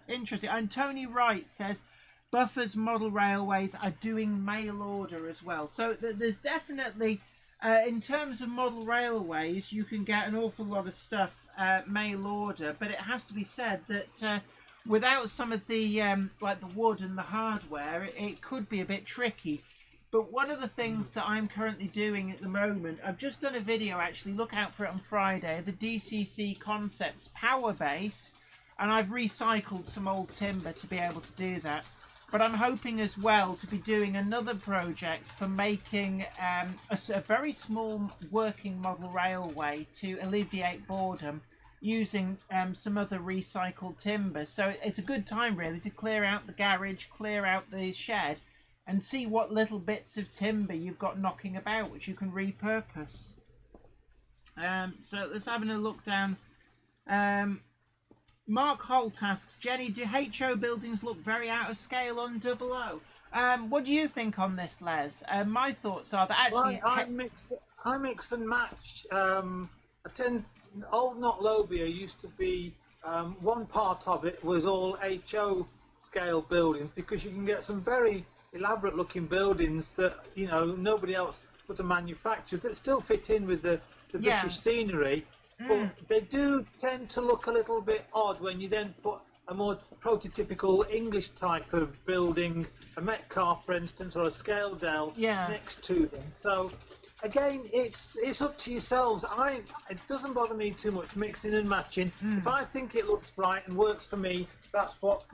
interesting. And Tony Wright says Buffers Model Railways are doing mail order as well. So there's definitely, in terms of model railways, you can get an awful lot of stuff mail order. But it has to be said that without some of the like the wood and the hardware, it could be a bit tricky. But one of the things that I'm currently doing at the moment, I've just done a video actually, look out for it on Friday, the DCC Concepts Power Base, and I've recycled some old timber to be able to do that. But I'm hoping as well to be doing another project for making a very small working model railway to alleviate boredom, using some other recycled timber. So it's a good time really to clear out the garage, clear out the shed, and see what little bits of timber you've got knocking about which you can repurpose. So let's have a look down. Mark Holt asks, Jenny, do HO buildings look very out of scale on 00? What do you think on this, Les? My thoughts are that actually... Well, I mix and match. Old Not Lobia used to be, one part of it was all HO scale buildings, because you can get some very elaborate looking buildings that nobody else but a manufacturer that still fit in with the British scenery. But they do tend to look a little bit odd when you then put a more prototypical English type of building, a Metcalfe, for instance, or a Scaledale next to them. So again, it's up to yourselves. It doesn't bother me too much mixing and matching. If I think it looks right and works for me, that's what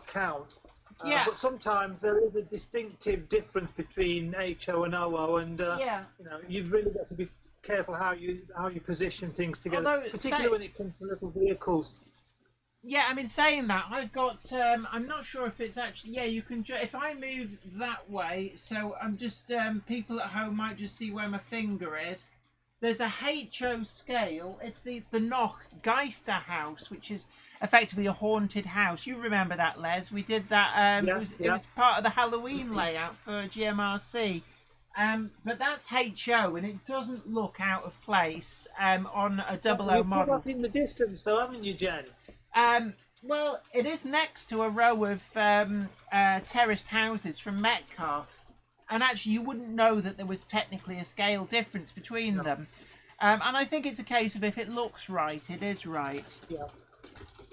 counts. But sometimes there is a distinctive difference between HO and OO, and you know, you've really got to be careful how you position things together, particularly when it comes to little vehicles. Yeah, I mean, saying that, I've got, I'm not sure if it's actually, you can, if I move that way, so I'm just, people at home might just see where my finger is. There's a HO scale. It's the Noch Geister House, which is effectively a haunted house. You remember that, Les? We did that, it was part of the Halloween layout for GMRC. But that's HO, and it doesn't look out of place on a 00 model. You've put that in the distance, though, haven't you, Jen? Well, it is next to a row of terraced houses from Metcalfe, and actually you wouldn't know that there was technically a scale difference between them. And I think it's a case of if it looks right, it is right. Yeah.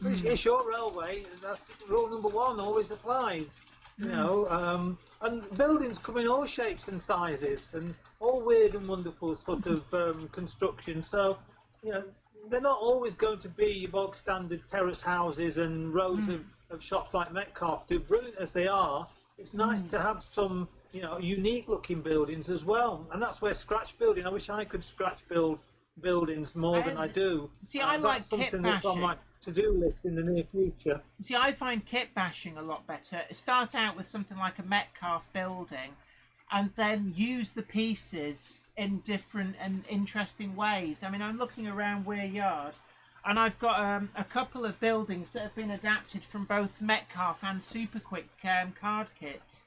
It's your railway. That's rule number 1. Always applies. You know, and buildings come in all shapes and sizes, and all weird and wonderful sort of construction. So, you know, they're not always going to be your bog standard terrace houses and rows of shops like Metcalfe do. Brilliant as they are, it's nice to have some, you know, unique looking buildings as well. And that's where scratch building. I wish I could scratch build buildings more than I do. See, I like that's something kit that's bashing. on my to-do list in the near future. See, I find kit bashing a lot better. Start out with something like a Metcalfe building, and then use the pieces in different and interesting ways. I mean, I'm looking around Weir Yard, and I've got a couple of buildings that have been adapted from both Metcalfe and Super Quick card kits,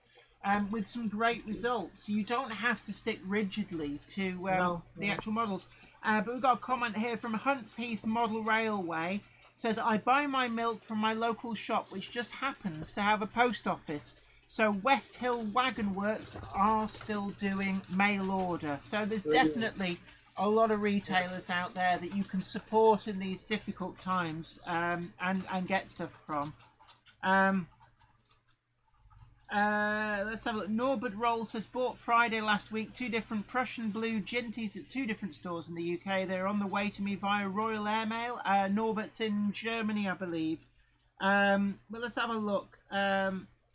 with some great results. You don't have to stick rigidly to the actual models. But we've got a comment here from Hunts Heath Model Railway. It says, I buy my milk from my local shop, which just happens to have a post office. So West Hill Wagon Works are still doing mail order. So there's definitely a lot of retailers out there that you can support in these difficult times and get stuff from. Let's have a look. Norbert Roll says, bought Friday last week 2 different Prussian blue Ginties at 2 different stores in the UK. They're on the way to me via Royal Airmail. Norbert's in Germany, I believe. But let's have a look.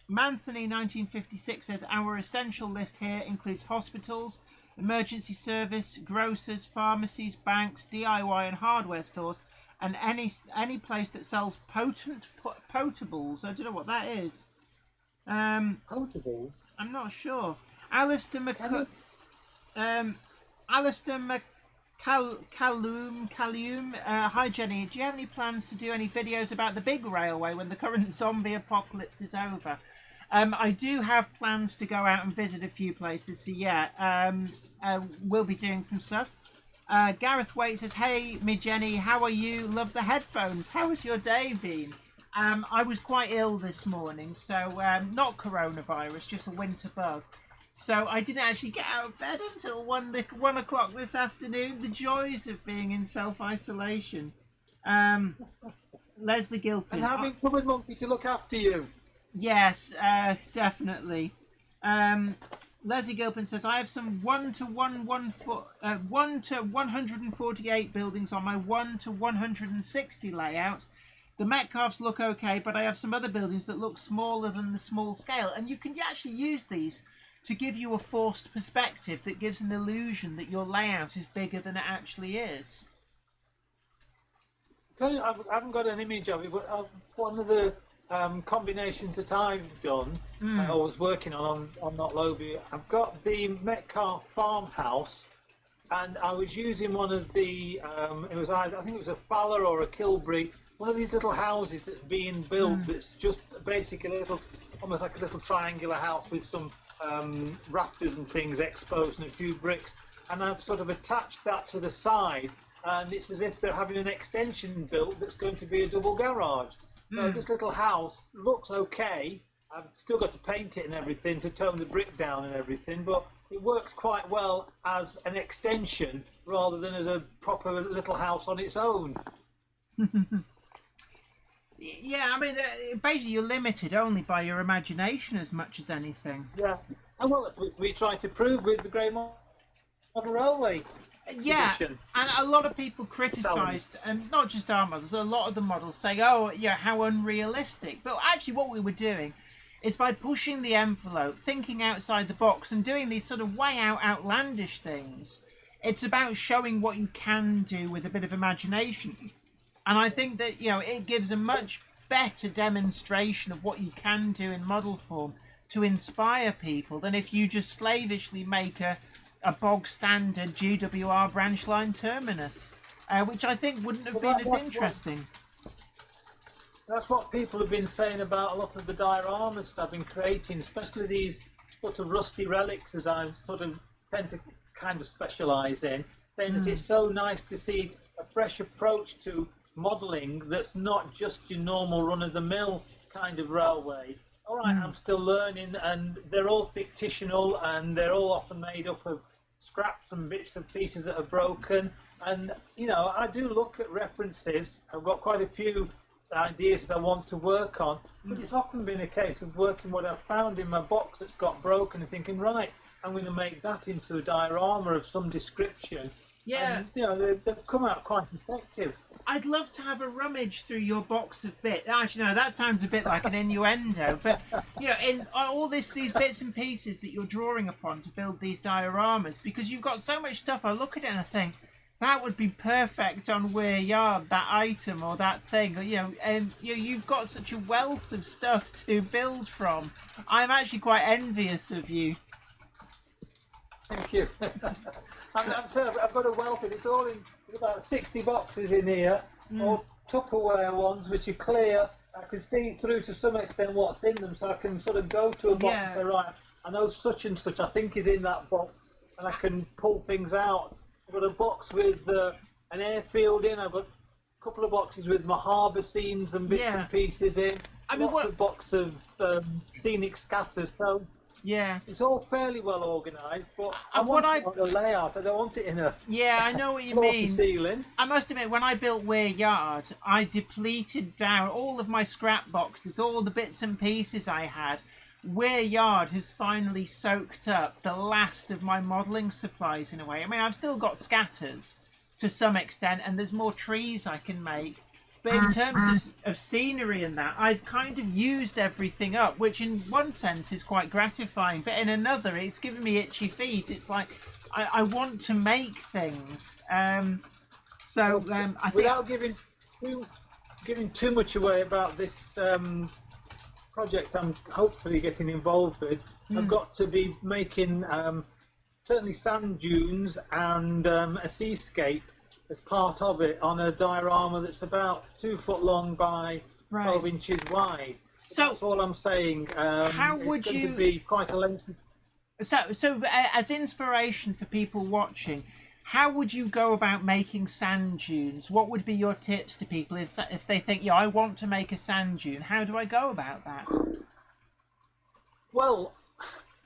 Manthony 1956 says, our essential list here includes hospitals, emergency service, grocers, pharmacies, banks, DIY and hardware stores, and any place that sells potables. I don't know what that is. Potables? I'm not sure. Alistair McCallum. Hi Jenny, do you have any plans to do any videos about the big railway when the current zombie apocalypse is over? I do have plans to go out and visit a few places, so yeah, we'll be doing some stuff. Gareth Waite says, hey me Jenny, how are you? Love the headphones. How has your day been? I was quite ill this morning, so not coronavirus, just a winter bug. So I didn't actually get out of bed until 1 o'clock this afternoon. The joys of being in self-isolation. Leslie Gilpin. And having Covered Monkey to look after you. Yes, definitely. Leslie Gilpin says, I have some 1 to 148 buildings on my 1 to 160 layout. The Metcalfes look okay, but I have some other buildings that look smaller than the small scale. And you can actually use these to give you a forced perspective that gives an illusion that your layout is bigger than it actually is. I haven't got an image of it, but one of the combinations that I've done, I was working on Not Lobby, I've got the Metcalfe farmhouse, and I was using one of the, it was either, I think it was a Faller or a Kilbury, one of these little houses that's being built that's just basically a little, almost like a little triangular house with some rafters and things exposed and a few bricks, and I've sort of attached that to the side, and it's as if they're having an extension built that's going to be a double garage. So this little house looks okay. I've still got to paint it and everything to tone the brick down and everything, but it works quite well as an extension rather than as a proper little house on its own. Yeah, I mean, basically you're limited only by your imagination as much as anything. Yeah, and well, that's what we tried to prove with the Grey Model Railway exhibition. Yeah, and a lot of people criticised, and not just our models, a lot of the models saying, oh, yeah, how unrealistic. But actually what we were doing is by pushing the envelope, thinking outside the box, and doing these sort of way out outlandish things. It's about showing what you can do with a bit of imagination. And I think that, you know, it gives a much better demonstration of what you can do in model form to inspire people than if you just slavishly make a bog standard GWR branch line terminus, which I think wouldn't have been as interesting. That's what people have been saying about a lot of the dioramas that I've been creating, especially these sort of rusty relics, as I sort of tend to kind of specialise in, saying that it's so nice to see a fresh approach to modelling that's not just your normal run-of-the-mill kind of railway. All right, I'm still learning, and they're all fictional, and they're all often made up of scraps and bits and pieces that are broken. And, you know, I do look at references. I've got quite a few ideas that I want to work on, but it's often been a case of working what I've found in my box that's got broken and thinking, right, I'm going to make that into a diorama of some description. Yeah. And, you know, they've come out quite effective. I'd love to have a rummage through your box of bits. Actually, no, that sounds a bit like an innuendo. But, you know, in all these bits and pieces that you're drawing upon to build these dioramas, because you've got so much stuff, I look at it and I think, that would be perfect on Weir Yard, that item or that thing. You know, and you've got such a wealth of stuff to build from. I'm actually quite envious of you. Thank you. I've got a wealth of it. It's all in about 60 boxes in here, all Tupperware ones, which are clear. I can see through to some extent what's in them, so I can sort of go to a box and say, right, I know such and such I think is in that box, and I can pull things out. I've got a box with an airfield in. I've got a couple of boxes with my harbour scenes and bits and pieces in. I mean, lots of boxes of scenic scatters. So yeah, it's all fairly well organised, but I want it on the layout. I don't want it in a I know what you mean. Ceiling. I must admit, when I built Weir Yard, I depleted down all of my scrap boxes, all the bits and pieces I had. Weir Yard has finally soaked up the last of my modelling supplies in a way. I mean, I've still got scatters to some extent, and there's more trees I can make. But in terms of scenery and that, I've kind of used everything up, which in one sense is quite gratifying. But in another, it's given me itchy feet. It's like, I want to make things. I think... Without giving too much away about this project I'm hopefully getting involved with, I've got to be making certainly sand dunes and a seascape as part of it on a diorama that's about 2 foot long by 12 inches wide. So that's all I'm saying. How would it's going you... to be quite a lengthy... So as inspiration for people watching, how would you go about making sand dunes? What would be your tips to people if they think, yeah, I want to make a sand dune? How do I go about that? Well,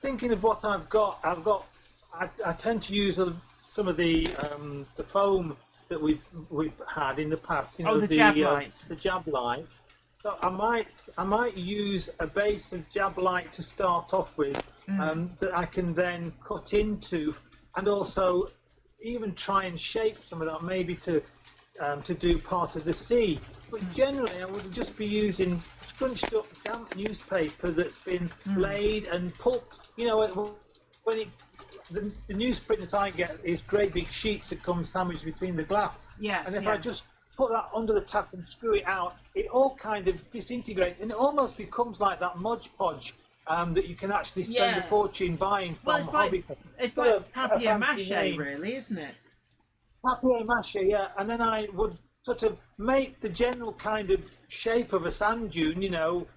thinking of what I've got, I tend to use some of the foam that we've had in the past. You know, the jab light. The jab light. So I might use a base of jab light to start off with, that I can then cut into, and also even try and shape some of that, maybe to do part of the sea. But generally, I would just be using scrunched up damp newspaper that's been laid and pulped. You know, when the newsprint that I get is great big sheets that come sandwiched between the glass. Yes, and if I just put that under the tap and screw it out, it all kind of disintegrates, and it almost becomes like that Mod Podge that you can actually spend a fortune buying from Hobbyist. It's like papier-mâché, really, isn't it? Papier-mâché, yeah. And then I would sort of make the general kind of shape of a sand dune, you know,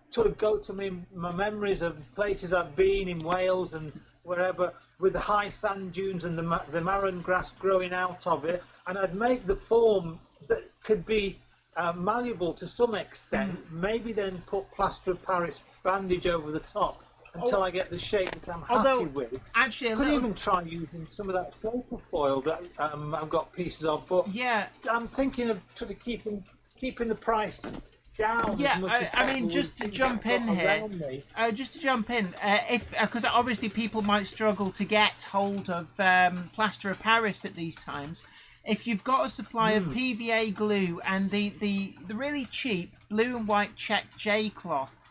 sort of go to my memories of places I've been in Wales and wherever, with the high sand dunes and the marron grass growing out of it, and I'd make the form that could be malleable to some extent, maybe then put plaster of Paris bandage over the top until I get the shape that I'm happy with. Actually, I could even try using some of that paper foil that I've got pieces of, but I'm thinking of sort of keeping the price down. Yeah, as much as I mean, possible just with to things jump I've in got here, around me. if because obviously people might struggle to get hold of plaster of Paris at these times. If you've got a supply of PVA glue and the really cheap blue and white check J cloth,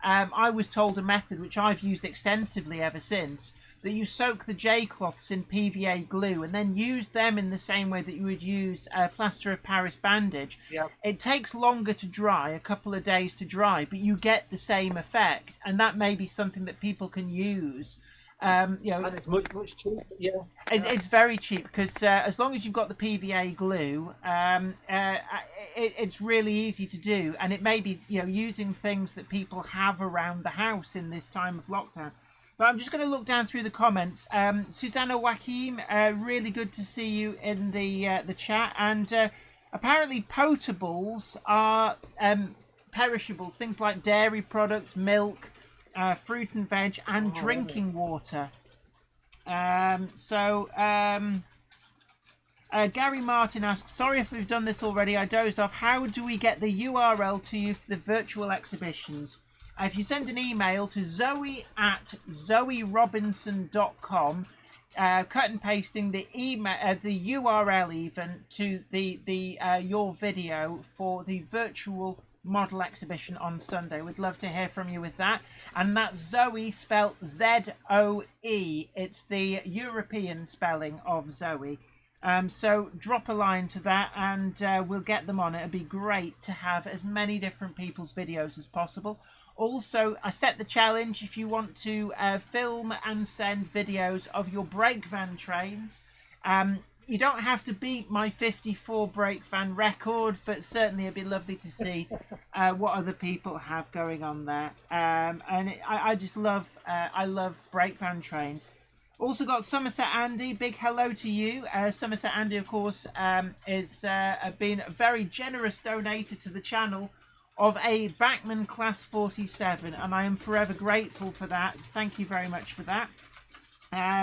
I was told a method which I've used extensively ever since, that you soak the J cloths in PVA glue and then use them in the same way that you would use plaster of Paris bandage. Yep. It takes longer to dry, a couple of days to dry, but you get the same effect, and that may be something that people can use. And it's much cheaper. Yeah. It's very cheap because as long as you've got the PVA glue, it's really easy to do, and it may be using things that people have around the house in this time of lockdown. But I'm just going to look down through the comments. Susanna Joachim, really good to see you in the chat, and apparently potables are perishables, things like dairy products, milk, fruit and veg, and drinking water. Gary Martin asks, sorry if we've done this already, I dozed off. How do we get the URL to you for the virtual exhibitions? If you send an email to zoe@zoerobinson.com, cut and pasting the email, the URL even to the your video for the virtual model exhibition on Sunday. We'd love to hear from you with that. And that's Zoe, spelled Z-O-E. It's the European spelling of Zoe. So drop a line to that and we'll get them on. It'd be great to have as many different people's videos as possible. Also, I set the challenge, if you want to film and send videos of your brake van trains. You don't have to beat my 54 brake van record, but certainly it'd be lovely to see what other people have going on there. I just love, I love brake van trains. Also got Somerset Andy, big hello to you. Somerset Andy, of course, is been a very generous donator to the channel of a Bachmann Class 47, and I am forever grateful for that. Thank you very much for that.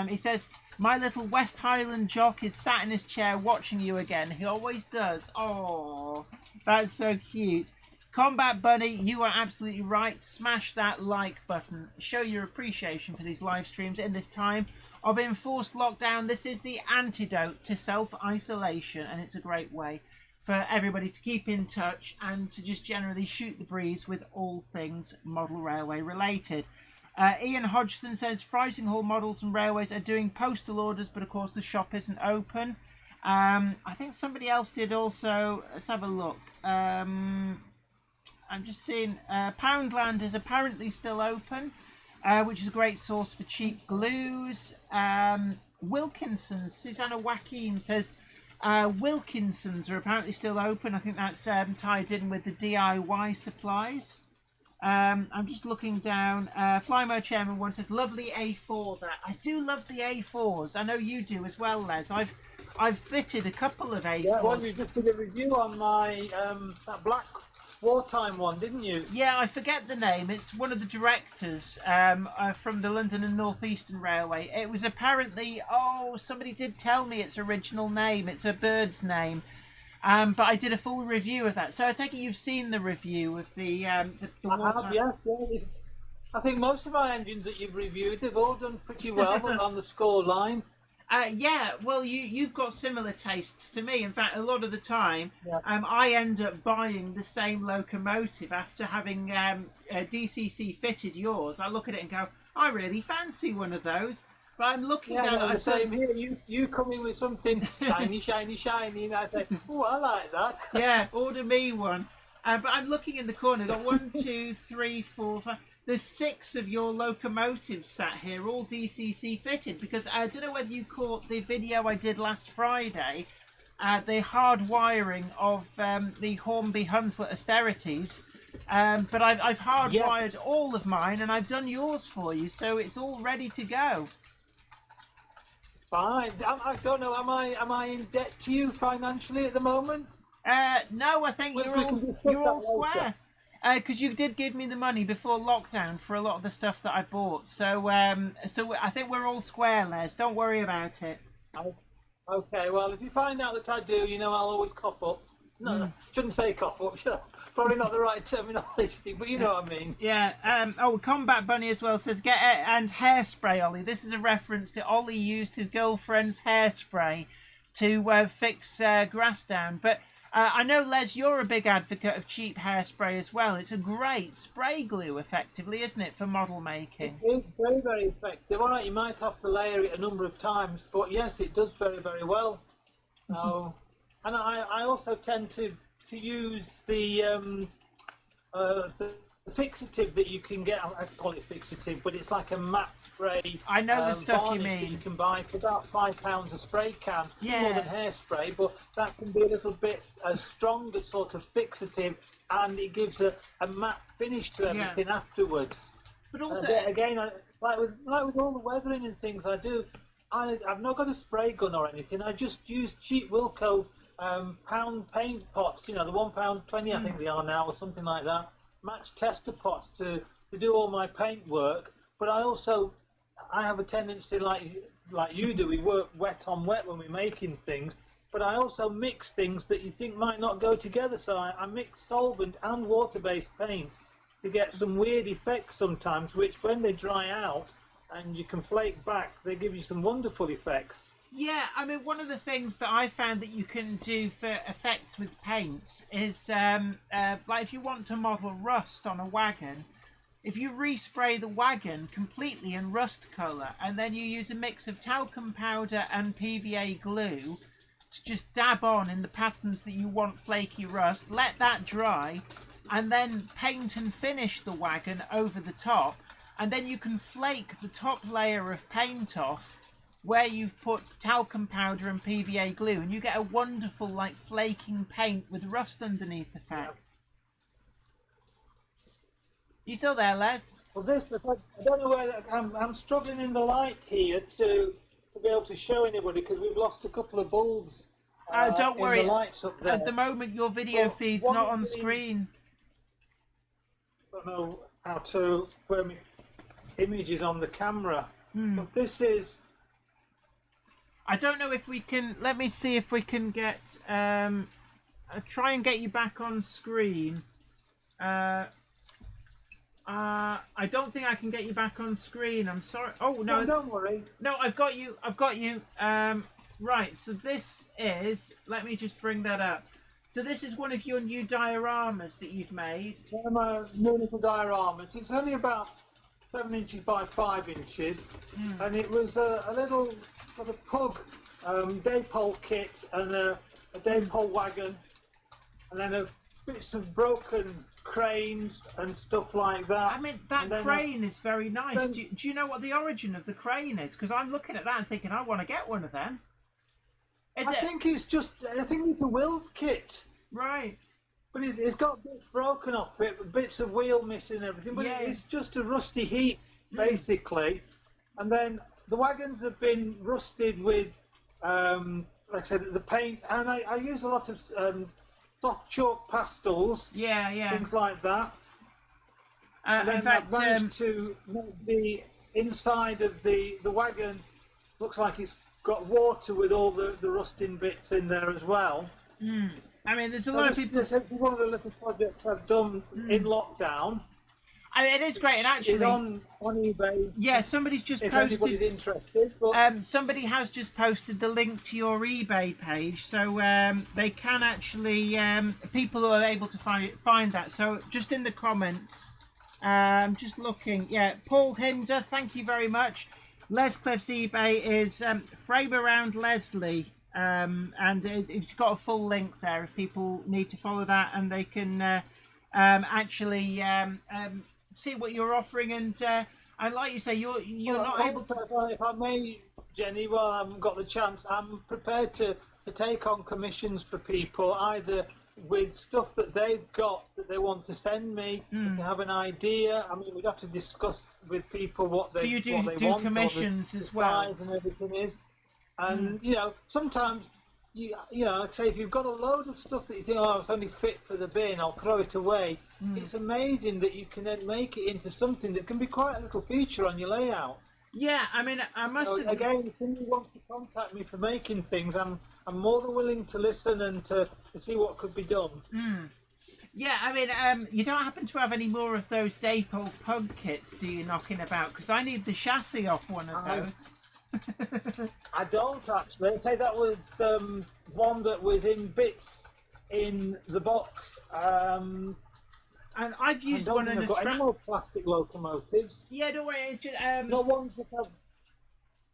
He says, my little West Highland jock is sat in his chair watching you again. He always does. Oh, that's so cute. Combat Bunny, you are absolutely right. Smash that like button. Show your appreciation for these live streams in this time of enforced lockdown. This is the antidote to self-isolation, and it's a great way for everybody to keep in touch and to just generally shoot the breeze with all things model railway related. Ian Hodgson says Freising Hall Models and Railways are doing postal orders, but of course the shop isn't open. I think somebody else did also. Let's have a look. I'm just seeing Poundland is apparently still open, which is a great source for cheap glues. Wilkinson's, Susanna Joachim says Wilkinson's are apparently still open. I think that's tied in with the DIY supplies. I'm just looking down. Flymo Chairman one says, lovely A4 that. I do love the A4s. I know you do as well, Les. I've fitted a couple of A4s. Yeah, well, you just did a review on my that black wartime one, didn't you? Yeah, I forget the name. It's one of the directors from the London and North Eastern Railway. It was apparently, somebody did tell me its original name. It's a bird's name. But I did a full review of that. So I take it you've seen the review of the wartime. Yes. I think most of our engines that you've reviewed, they've all done pretty well on the score line. Yeah, well, you've got similar tastes to me. In fact, a lot of the time, I end up buying the same locomotive after having DCC fitted yours. I look at it and go, I really fancy one of those. But I'm looking down at the same here. You come in with something shiny, and I think, oh, I like that. Yeah, order me one. But I'm looking in the corner. I've got 1, 2, 3, 4, 5. There's 6 of your locomotives sat here, all DCC fitted. Because I don't know whether you caught the video I did last Friday, the hard wiring of the Hornby Hunslet Austerities. But I've hardwired all of mine, and I've done yours for you, so it's all ready to go. Fine. I don't know. Am I in debt to you financially at the moment? No, I think you're all square. Because you did give me the money before lockdown for a lot of the stuff that I bought. So I think we're all square, Les. Don't worry about it. Okay. Well, if you find out that I do, I'll always cough up. No, shouldn't say cough up. Probably not the right terminology, but you know what I mean. Yeah. Combat Bunny as well says and hairspray, Ollie. This is a reference to Ollie used his girlfriend's hairspray to fix grass down. But I know, Les, you're a big advocate of cheap hairspray as well. It's a great spray glue, effectively, isn't it, for model making? It is very, very effective. All right, you might have to layer it a number of times, but yes, it does very, very well. And I also tend to use the fixative that you can get. I call it fixative, but it's like a matte spray. I know the stuff you mean. That you can buy for about £5 a spray can. Yeah. More than hairspray, but that can be a little bit a stronger sort of fixative, and it gives a matte finish to everything afterwards. But also, again, like with all the weathering and things I do, I've not got a spray gun or anything. I just use cheap Wilko pound paint pots, the £1.20 I think they are now, or something like that. Match tester pots to do all my paint work. But I have a tendency, like you do, we work wet on wet when we're making things. But I also mix things that you think might not go together. So I mix solvent and water-based paints to get some weird effects sometimes, which when they dry out and you can flake back, they give you some wonderful effects. Yeah, I mean, one of the things that I found that you can do for effects with paints is, like if you want to model rust on a wagon, if you respray the wagon completely in rust colour, and then you use a mix of talcum powder and PVA glue to just dab on in the patterns that you want flaky rust, let that dry, and then paint and finish the wagon over the top, and then you can flake the top layer of paint off where you've put talcum powder and PVA glue, and you get a wonderful like flaking paint with rust underneath effect. You still there, Les? Well, I don't know where I'm struggling in the light here to be able to show anybody because we've lost a couple of bulbs. Don't worry. In the lights up there. At the moment, your video feed's not on screen. I don't know how to where my image is on the camera, but this is. I don't know if we can. Let me see if we can get. Try and get you back on screen. I don't think I can get you back on screen. I'm sorry. Oh no! No, don't worry. No, I've got you. I've got you. Right. So this is. Let me just bring that up. So this is one of your new dioramas that you've made. One of my new little dioramas. It's only about 7 inches by 5 inches, and it was a little sort of pug daypole kit and a daypole wagon, and then bits of broken cranes and stuff like that. I mean, that crane is very nice. Do you know what the origin of the crane is? Because I'm looking at that and thinking, I want to get one of them. I think it's a Wills kit. Right. But it's got bits broken off it, bits of wheel missing and everything, but it's just a rusty heap, basically. And then the wagons have been rusted with, like I said, the paint, and I use a lot of soft chalk pastels, things like that. And then in fact, I've managed to make the inside of the wagon looks like it's got water with all the rusting bits in there as well. I mean, there's a lot of people. This is one of the little projects I've done in lockdown. I mean, it is great, and actually, it's on eBay. Yeah, somebody's just if posted. Anybody's interested, but somebody has just posted the link to your eBay page, so they can actually people are able to find that. So just in the comments, just looking. Yeah, Paul Hinder, thank you very much. Les Cliff's eBay is Frame Around Leslie. And it's got a full link there if people need to follow that, and they can actually see what you're offering. And like you say, you're not able to. If I may, Jenny, while I haven't got the chance, I'm prepared to take on commissions for people, either with stuff that they've got that they want to send me, if they have an idea. I mean, we'd have to discuss with people what they, so you do want, commissions or the as well, size and everything is. And sometimes like say if you've got a load of stuff that you think, it's only fit for the bin, I'll throw it away. It's amazing that you can then make it into something that can be quite a little feature on your layout. Yeah, I mean, I must So, admit, again, if somebody wants to contact me for making things, I'm more than willing to listen and to see what could be done. yeah, I mean, you don't happen to have any more of those Daypole Pug kits, do you, knocking about? Because I need the chassis off one of those. I don't actually. Say that was one that was in bits in the box. And I've I used don't one think in I've a got any scrap. more plastic locomotives. Yeah, don't worry. It's just, Not ones that have.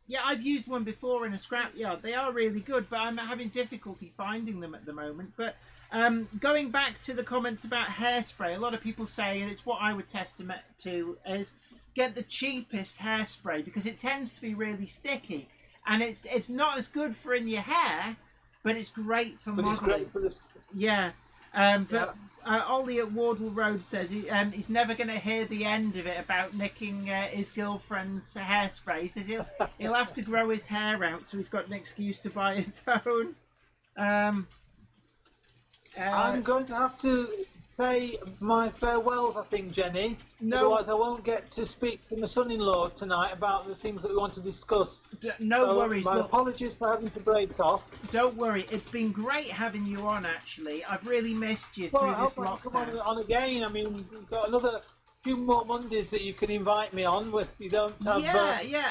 yeah, I've used one before in a scrapyard. They are really good, but I'm having difficulty finding them at the moment. But going back to the comments about hairspray, a lot of people say, and it's what I would testament to, is get the cheapest hairspray because it tends to be really sticky, and it's not as good for in your hair, but it's great for But modelling. it's great for this. Yeah, but Ollie at Wardle Road says he's never going to hear the end of it about nicking his girlfriend's hairspray. He says he'll have to grow his hair out, so he's got an excuse to buy his own. I'm going to have to say my farewells, I think, Jenny. No. Otherwise, I won't get to speak to my son-in-law tonight about the things that we want to discuss. No So, worries. My Look, apologies for having to break off. don't worry. It's been great having you on, actually. I've really missed you Well, I through this hope I can come lockdown. on again. I mean, we've got another few more Mondays that you can invite me on if you don't have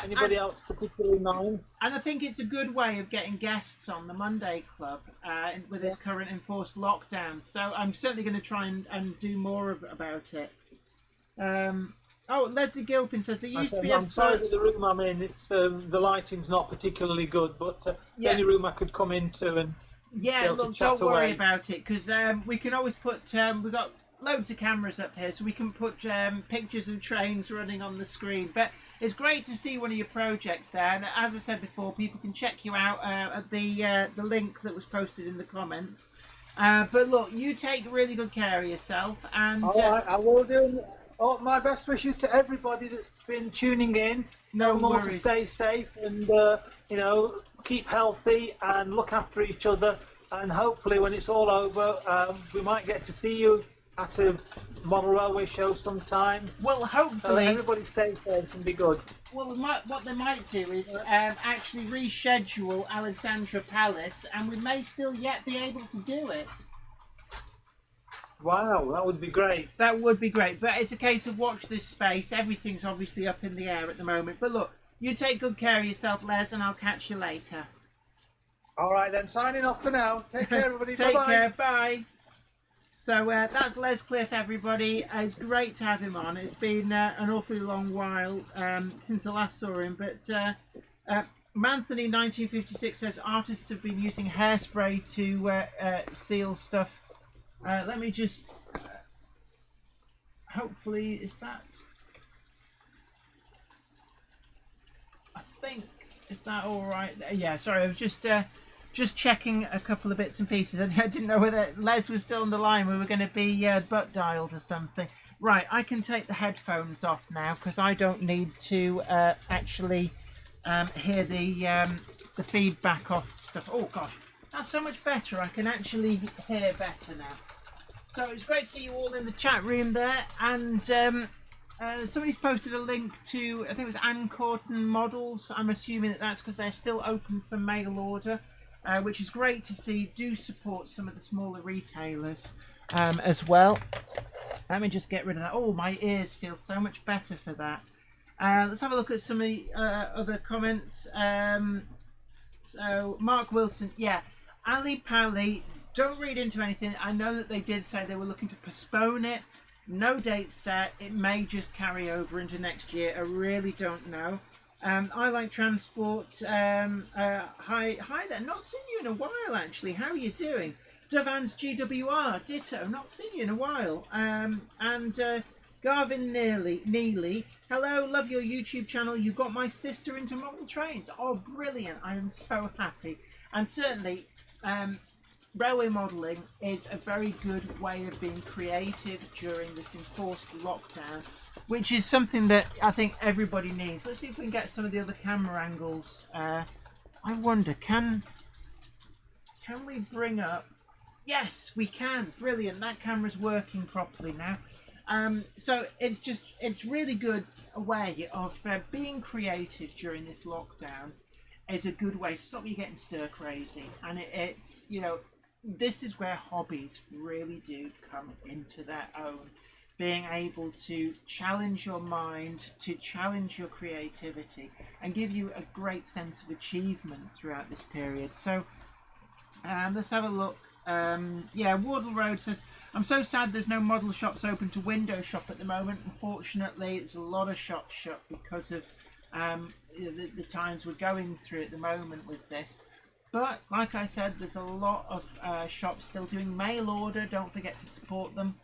anybody else particularly in mind. And I think it's a good way of getting guests on the Monday Club with this current enforced lockdown. So I'm certainly going to try and do more about it. Leslie Gilpin says there used to be I'm sorry that the room I'm in, it's the lighting's not particularly good, but it's the only room I could come into and be able look, to chat don't worry away. about it because we can always put we've got loads of cameras up here, so we can put pictures of trains running on the screen. But it's great to see one of your projects there, and as I said before, people can check you out at the link that was posted in the comments. But look, you take really good care of yourself, and All right, I will do. Oh, my best wishes to everybody that's been tuning in. No more worries. to stay safe and keep healthy and look after each other. And hopefully, when it's all over, we might get to see you at a model railway show sometime. Well, hopefully, everybody stay safe and be good. Well, what they might do is actually reschedule Alexandra Palace, and we may still yet be able to do it. Wow, that would be great. That would be great, but it's a case of watch this space. Everything's obviously up in the air at the moment. But look, you take good care of yourself, Les, and I'll catch you later. All right, then, signing off for now. Take care, everybody. Take Bye-bye. care, bye. So that's Les Cliff, everybody. It's great to have him on. It's been an awfully long while since I last saw him. But Manthony 1956 says artists have been using hairspray to seal stuff. Let me just. Hopefully, is that? I think is that all right? Yeah. Sorry, I was just checking a couple of bits and pieces. I didn't know whether Les was still on the line. We were going to be butt dialed or something. Right, I can take the headphones off now because I don't need to actually hear the feedback off stuff. Oh gosh, that's so much better. I can actually hear better now. So it's great to see you all in the chat room there. And somebody's posted a link to, I think it was Ann Corton Models. I'm assuming that's because they're still open for mail order. Which is great to see. Do support some of the smaller retailers as well. Let me just get rid of that. Oh, my ears feel so much better for that. Let's have a look at some of the other comments. So, Mark Wilson, yeah. Ali Pally, don't read into anything. I know that they did say they were looking to postpone it. No date set. It may just carry over into next year. I really don't know. I like transport. Hi there. Not seen you in a while, actually. How are you doing? Devans GWR, ditto. Not seen you in a while. And Garvin Neely. Hello, love your YouTube channel. You got my sister into model trains. Oh, brilliant. I am so happy. And certainly, railway modelling is a very good way of being creative during this enforced lockdown, which is something that I think everybody needs. Let's see if we can get some of the other camera angles. I wonder, can we bring up... Yes, we can. Brilliant. That camera's working properly now. So it's really good a way of being creative during this lockdown. Is a good way to stop you getting stir crazy, and it's this is where hobbies really do come into their own. Being able to challenge your mind, to challenge your creativity, and give you a great sense of achievement throughout this period. So let's have a look. Wardle Road says, I'm so sad there's no model shops open to window shop at the moment. Unfortunately, it's a lot of shops shut because of the times we're going through at the moment with this. But like I said, there's a lot of shops still doing mail order. Don't forget to support them.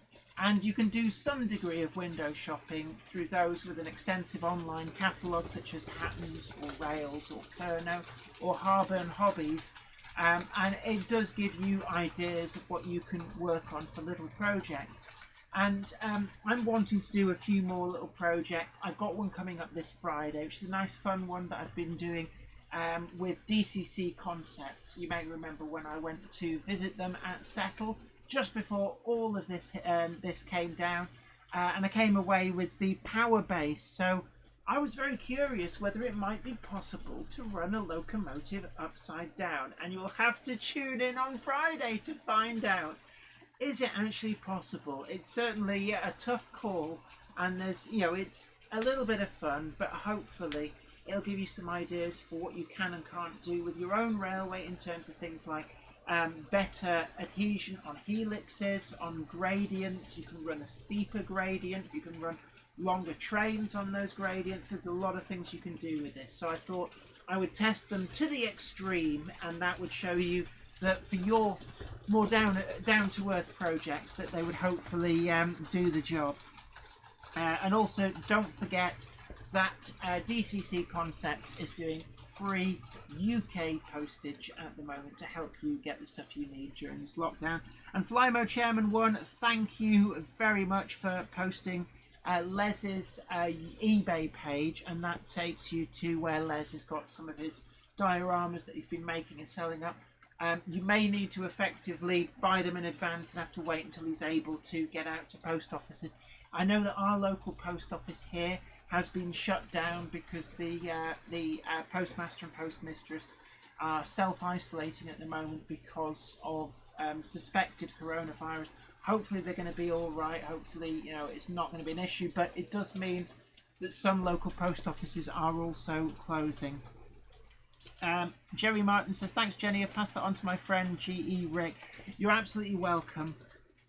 And you can do some degree of window shopping through those with an extensive online catalogue such as Hattons or Rails or Kerno or Harbour and Hobbies. And it does give you ideas of what you can work on for little projects. And I'm wanting to do a few more little projects. I've got one coming up this Friday, which is a nice fun one that I've been doing with DCC Concepts. You may remember when I went to visit them at Settle just before all of this this came down, and I came away with the power base. So I was very curious whether it might be possible to run a locomotive upside down, and you'll have to tune in on Friday to find out. Is it actually possible? It's certainly a tough call, and there's it's a little bit of fun, but hopefully it'll give you some ideas for what you can and can't do with your own railway in terms of things like better adhesion on helixes, on gradients. You can run a steeper gradient, you can run longer trains on those gradients. There's a lot of things you can do with this. So I thought I would test them to the extreme, and that would show you that for your more down to earth projects that they would hopefully do the job. And also don't forget that DCC Concepts is doing free UK postage at the moment to help you get the stuff you need during this lockdown. And Flymo Chairman 1, thank you very much for posting Les's eBay page, and that takes you to where Les has got some of his dioramas that he's been making and selling up. You may need to effectively buy them in advance and have to wait until he's able to get out to post offices. I know that our local post office here has been shut down because the postmaster and postmistress are self-isolating at the moment because of suspected coronavirus. Hopefully they're going to be all right. Hopefully it's not going to be an issue, but it does mean that some local post offices are also closing. Jerry Martin says, thanks Jenny, I've passed that on to my friend G.E. Rick. You're absolutely welcome.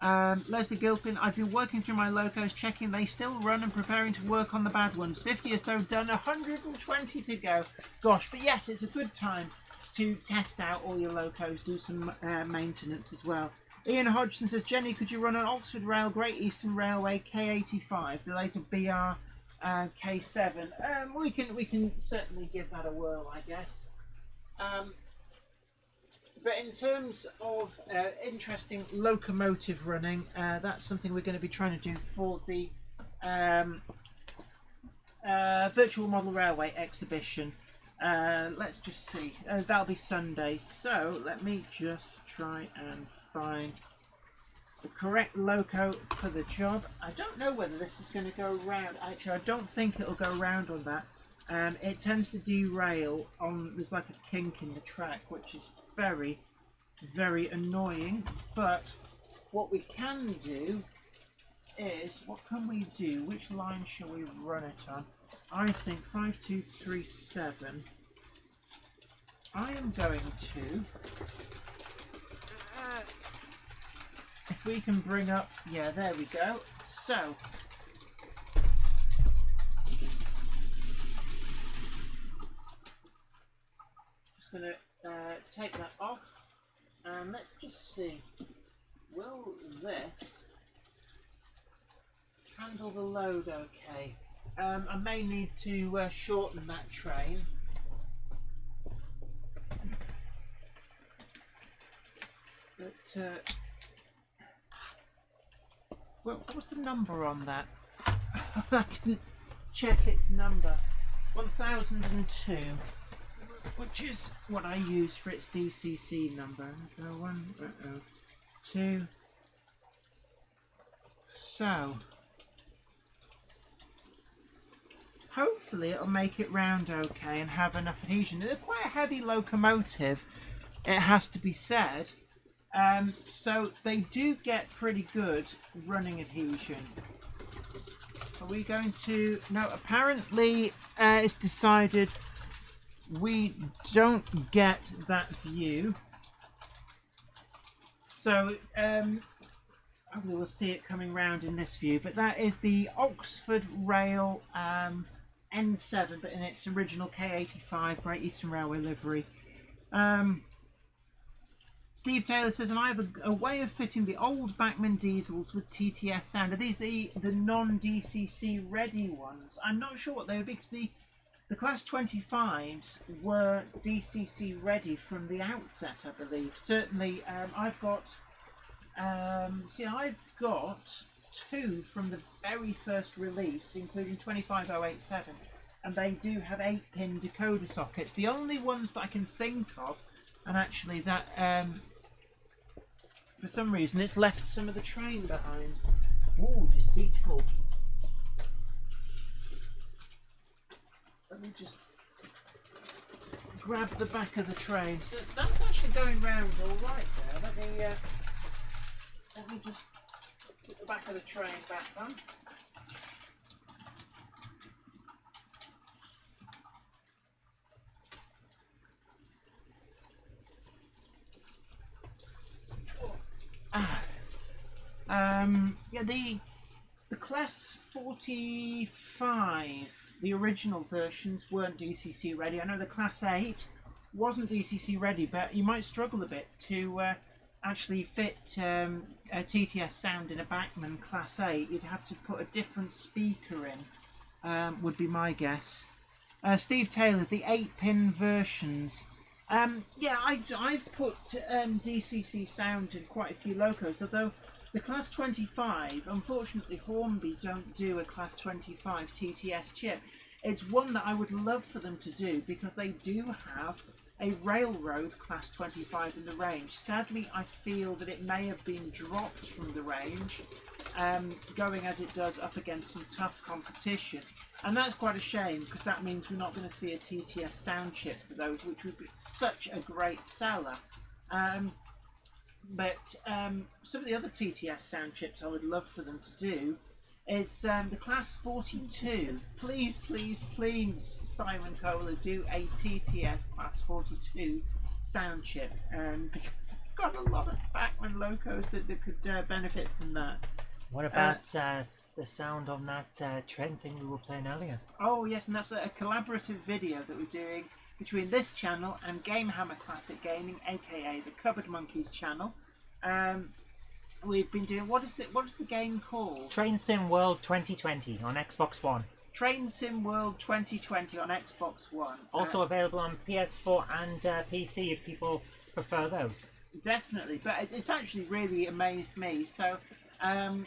Leslie Gilpin, I've been working through my locos, checking they still run and preparing to work on the bad ones. 50 or so done, 120 to go. Gosh, but yes, it's a good time to test out all your locos, do some maintenance as well. Ian Hodgson says, Jenny, could you run an Oxford Rail Great Eastern Railway K85, the later BR K7? We can certainly give that a whirl, I guess. But in terms of interesting locomotive running, that's something we're going to be trying to do for the Virtual Model Railway exhibition. Let's just see. That'll be Sunday. So let me just try and find the correct loco for the job. I don't know whether this is going to go round. Actually, I don't think it'll go round on that. It tends to derail on, there's like a kink in the track, which is very, very annoying. But what we can do is, what can we do? Which line shall we run it on? I think 5237. I am going to, if we can bring up, yeah, there we go. So, just going to take that off, and let's just see, will this handle the load okay? I may need to shorten that train. But, what was the number on that? I didn't check its number. 1002, which is what I use for its DCC number. 1, 2. So, hopefully it'll make it round okay and have enough adhesion. They're quite a heavy locomotive, it has to be said. So they do get pretty good running adhesion. Are we going to... No, apparently it's decided we don't get that view. So, hopefully we'll see it coming round in this view. But that is the Oxford Rail N7, but in its original K85 Great Eastern Railway livery. Steve Taylor says, and I have a way of fitting the old Bachmann diesels with TTS sound. Are these the non-DCC ready ones? I'm not sure what they would be, because the Class 25s were DCC ready from the outset, I believe. Certainly, I've got two from the very first release, including 25087, and they do have 8-pin decoder sockets. The only ones that I can think of, and actually that for some reason it's left some of the train behind. Ooh, deceitful. Let me just grab the back of the train. So that's actually going round all right there. Let me just put the back of the train back on. Yeah, the Class 45, the original versions weren't DCC ready. I know the Class 8 wasn't DCC ready, but you might struggle a bit to actually fit a TTS sound in a Bachmann Class 8. You'd have to put a different speaker in, would be my guess. Steve Taylor, the 8-pin versions. Yeah, I've put DCC sound in quite a few locos, although the Class 25, unfortunately Hornby don't do a Class 25 TTS chip. It's one that I would love for them to do, because they do have a railroad Class 25 in the range. Sadly, I feel that it may have been dropped from the range, going as it does up against some tough competition. And that's quite a shame, because that means we're not going to see a TTS sound chip for those, which would be such a great seller. But some of the other TTS sound chips I would love for them to do is the Class 42. Please, please, please, Simon Kohler, do a TTS Class 42 sound chip, because I've got a lot of Bachmann locos that could benefit from that. What about the sound on that train thing we were playing earlier? Oh yes, and that's a collaborative video that we're doing between this channel and Gamehammer Classic Gaming, aka the Cupboard Monkeys channel. We've been doing, what is the game called? Train Sim World 2020 on Xbox One. Train Sim World 2020 on Xbox One. Also available on PS4 and PC if people prefer those. Definitely, but it's actually really amazed me. So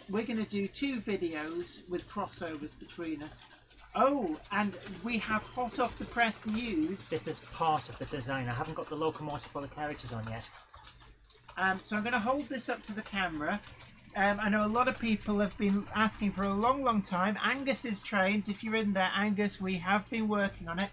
we're going to do 2 videos with crossovers between us. Oh, and we have hot off the press news. This is part of the design. I haven't got the locomotive or the carriages on yet. So I'm going to hold this up to the camera. I know a lot of people have been asking for a long, long time. Angus's trains, if you're in there, Angus, we have been working on it.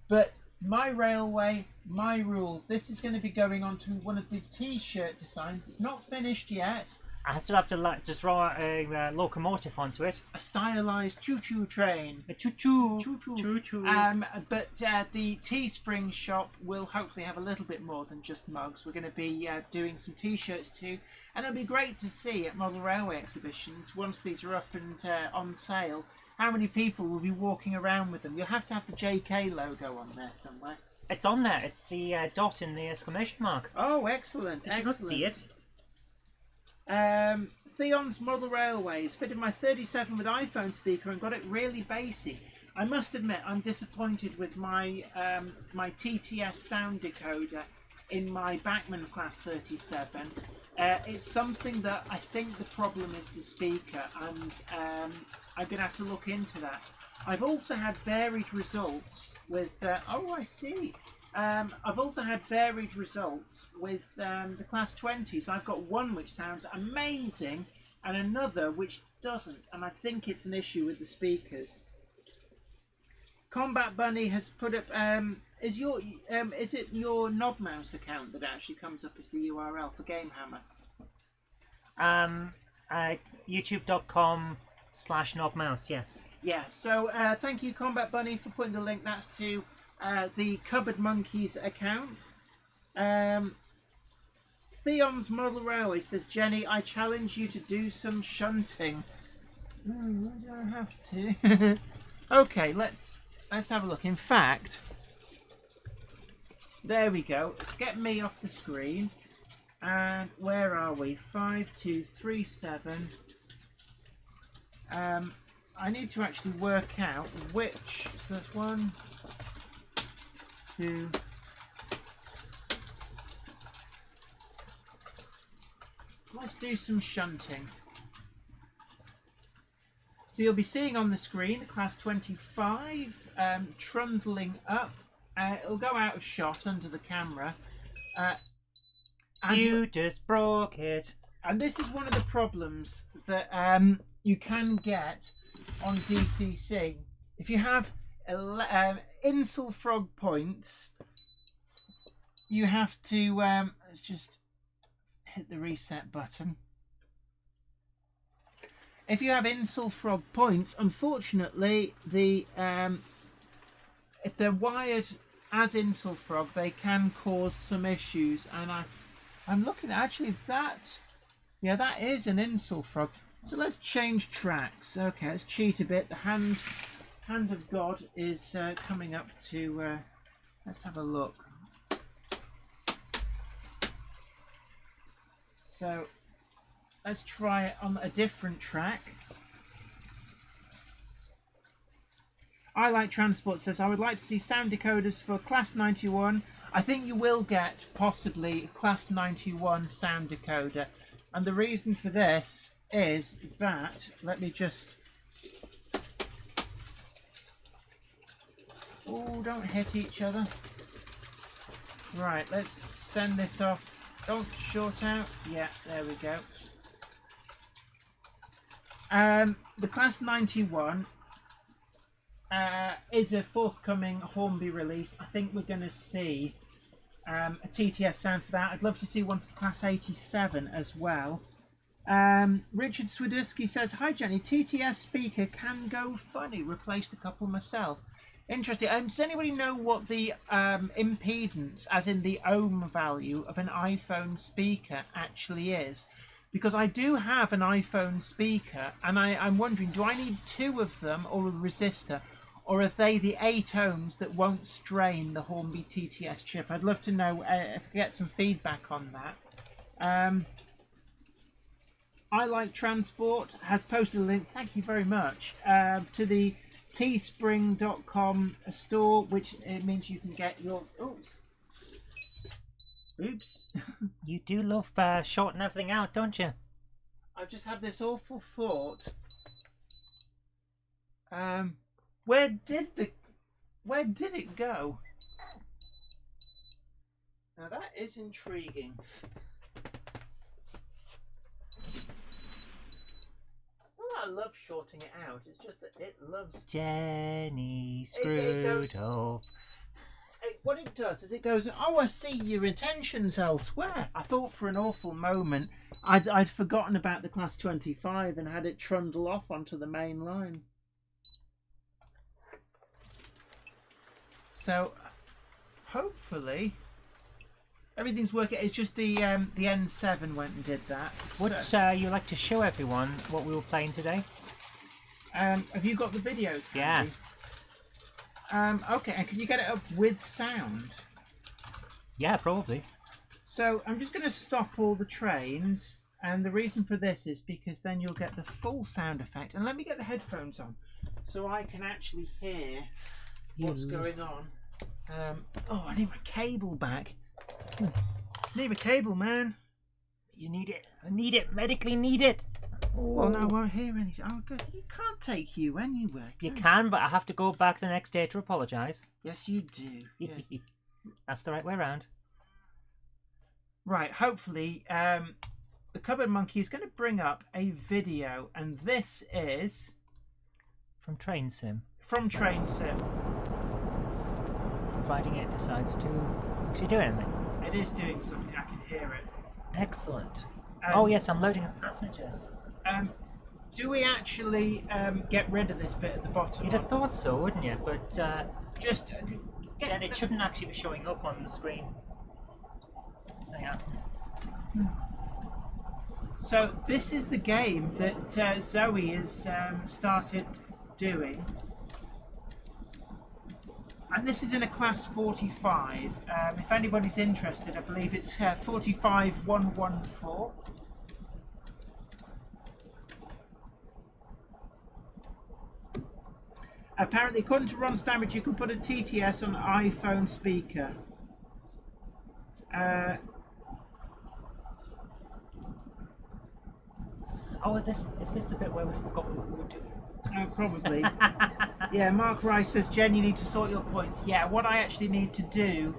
But my railway, my rules. This is going to be going on to one of the t-shirt designs. It's not finished yet. I still have to just draw a locomotive onto it. A stylized choo-choo train. A choo-choo. Choo-choo. Choo-choo. But the Teespring shop will hopefully have a little bit more than just mugs. We're going to be doing some t-shirts too. And it'll be great to see at model railway exhibitions, once these are up and on sale, how many people will be walking around with them. You'll have to have the JK logo on there somewhere. It's on there. It's the dot in the exclamation mark. Oh, excellent. Did you not see it? Theon's Model Railways fitted my 37 with iPhone speaker and got it really bassy. I must admit I'm disappointed with my my TTS sound decoder in my Bachmann Class 37. It's something that I think the problem is the speaker, and I'm going to have to look into that. I've also had varied results with... oh, I see. I've also had varied results with the Class 20s. I've got one which sounds amazing and another which doesn't, and I think it's an issue with the speakers. Combat Bunny has put up. Is it your Knob Mouse account that actually comes up as the URL for Game Hammer? YouTube.com/knobmouse. Yes. Yeah. So thank you, Combat Bunny, for putting the link. That's to the Cupboard Monkeys account. Theon's Model Railway says, Jenny, I challenge you to do some shunting. Why do I have to? Okay, let's have a look. In fact, there we go. Let's get me off the screen. And where are we? 5, 2, 3, 7. I need to actually work out which. So that's 1, 2. Let's do some shunting. So you'll be seeing on the screen class 25 trundling up. It'll go out of shot under the camera. You just broke it. And this is one of the problems that you can get on DCC. If you have Insel Frog points, you have to let's just hit the reset button. If you have Insel Frog points, unfortunately, the if they're wired as Insel Frog, they can cause some issues. And I'm looking at actually that. Yeah, that is an Insel Frog. So let's change tracks. Okay, let's cheat a bit. The hand of God is coming up to. Let's have a look. So let's try it on a different track. I Like Transport says, I would like to see sound decoders for Class 91. I think you will get possibly Class 91 sound decoder. And the reason for this is that, let me just... Oh, don't hit each other. Right, let's send this off. Don't short out. Yeah, there we go. The Class 91 is a forthcoming Hornby release. I think we're going to see a TTS sound for that. I'd love to see one for the Class 87 as well. Richard Swiderski says, hi Jenny, TTS speaker can go funny. Replaced a couple myself. Interesting. Does anybody know what the impedance, as in the ohm value of an iPhone speaker actually is? Because I do have an iPhone speaker, and I'm wondering, do I need 2 of them or a resistor? Or are they the 8 ohms that won't strain the Hornby TTS chip? I'd love to know if I get some feedback on that. I Like Transport has posted a link, thank you very much, to the teespring.com store, which it means you can get yours. Oops. You do love shorting everything out, don't you? I just have this awful thought. Where did it go? Now that is intriguing. I love shorting it out. It's just that it loves... Jenny screwed up. What it does is it goes, oh, I see your intentions elsewhere. I thought for an awful moment I'd forgotten about the Class 25 and had it trundle off onto the main line. So, hopefully... everything's working. It's just the N7 went and did that. Would you like to show everyone what we were playing today? Have you got the videos handy? Yeah. Okay, and can you get it up with sound? Yeah, probably. So I'm just going to stop all the trains, and the reason for this is because then you'll get the full sound effect. And let me get the headphones on so I can actually hear what's going on. Oh, I need my cable back. Need a cable, man. You need it. I need it. Medically need it. Well, no, I won't hear anything. Oh, God. You can't take you anywhere. You can, but I have to go back the next day to apologise. Yes, you do. Yeah. That's the right way around. Right, hopefully, the Cupboard Monkey is going to bring up a video, and this is... From Train Sim. From Train Sim. providing it decides to actually do anything. It is doing something. I can hear it. Excellent. Oh yes, I'm loading up passengers. Do we actually get rid of this bit at the bottom? You'd have thought so, wouldn't you? But just Jen, it shouldn't actually be showing up on the screen. Hang on. So this is the game that Zoe has started doing, and this is in a class 45. If anybody's interested, I believe it's 45114. Apparently, according to Ron Stamage, you can put a TTS on an iPhone speaker. Oh, is this the bit where we forgot what we were doing? Probably. Yeah, Mark Rice says, Jen, you need to sort your points. Yeah, what I actually need to do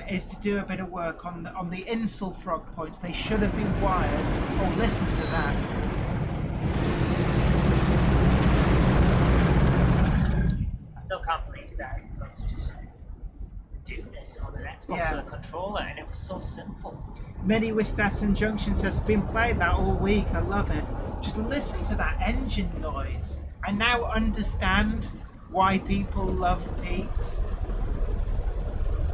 is to do a bit of work on the Insel frog points. They should have been wired. Oh, listen to that. I still can't believe that I've got to just do this on an Xbox with a controller, and it was so simple. Many Wisconsin Junction says, I've been playing that all week. I love it. Just listen to that engine noise. I now understand why people love Peaks.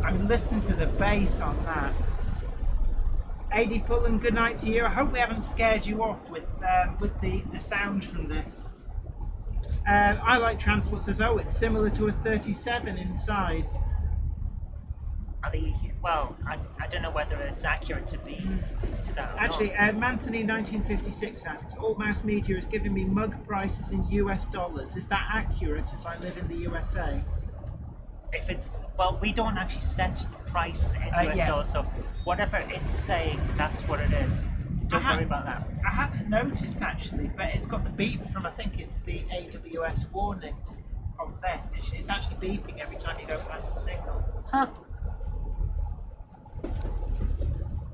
I mean, listen to the bass on that. AD Pullen, good night to you. I hope we haven't scared you off with the sound from this. I Like Transport says, oh, it's similar to a 37 inside. Well, I don't know whether it's accurate to be to that. Actually, Manthony1956 asks, All Mouse Media is giving me mug prices in US dollars. Is that accurate as I live in the USA? If it's, well, we don't actually set the price in US dollars, so whatever it's saying, that's what it is. Don't worry about that. I hadn't noticed actually, but it's got the beep from, I think it's the AWS warning on this. It's actually beeping every time you go past a signal. Huh.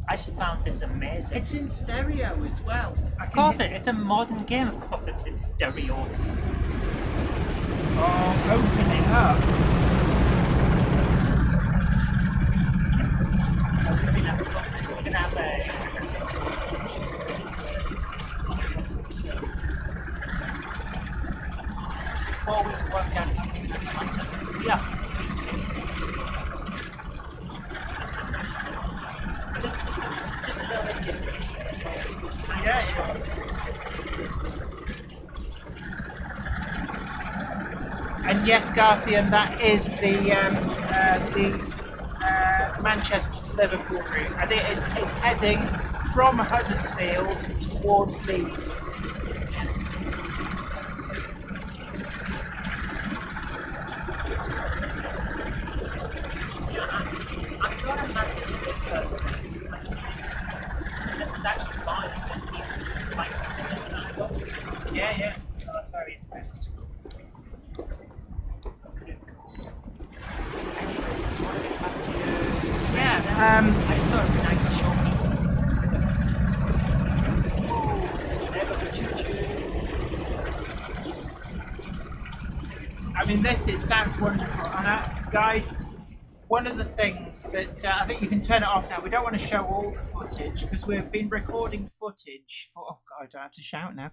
I just found this amazing. It's in stereo as well. Of course it's a modern game, of course it's in stereo. Oh, opening up. So we're going to have a... This is before we worked out how to turn the content. Yeah. This is just a little bit different. Yeah. And yes, Garthian, that is the Manchester to Liverpool route. I think it's heading from Huddersfield towards Leeds. I'm not a massive kid person. This is actually mine, so you find something that I love. Yeah. So I was very impressed. How could it go? Anyway, do you want to get back to your... Yeah, I just thought it'd be nice to show people. Oh, there goes a choo-choo. I mean, it sounds wonderful. And guys, one of the things that I think you can turn it off now. We don't want to show all the footage because we've been recording footage for. Oh God, I don't have to shout now.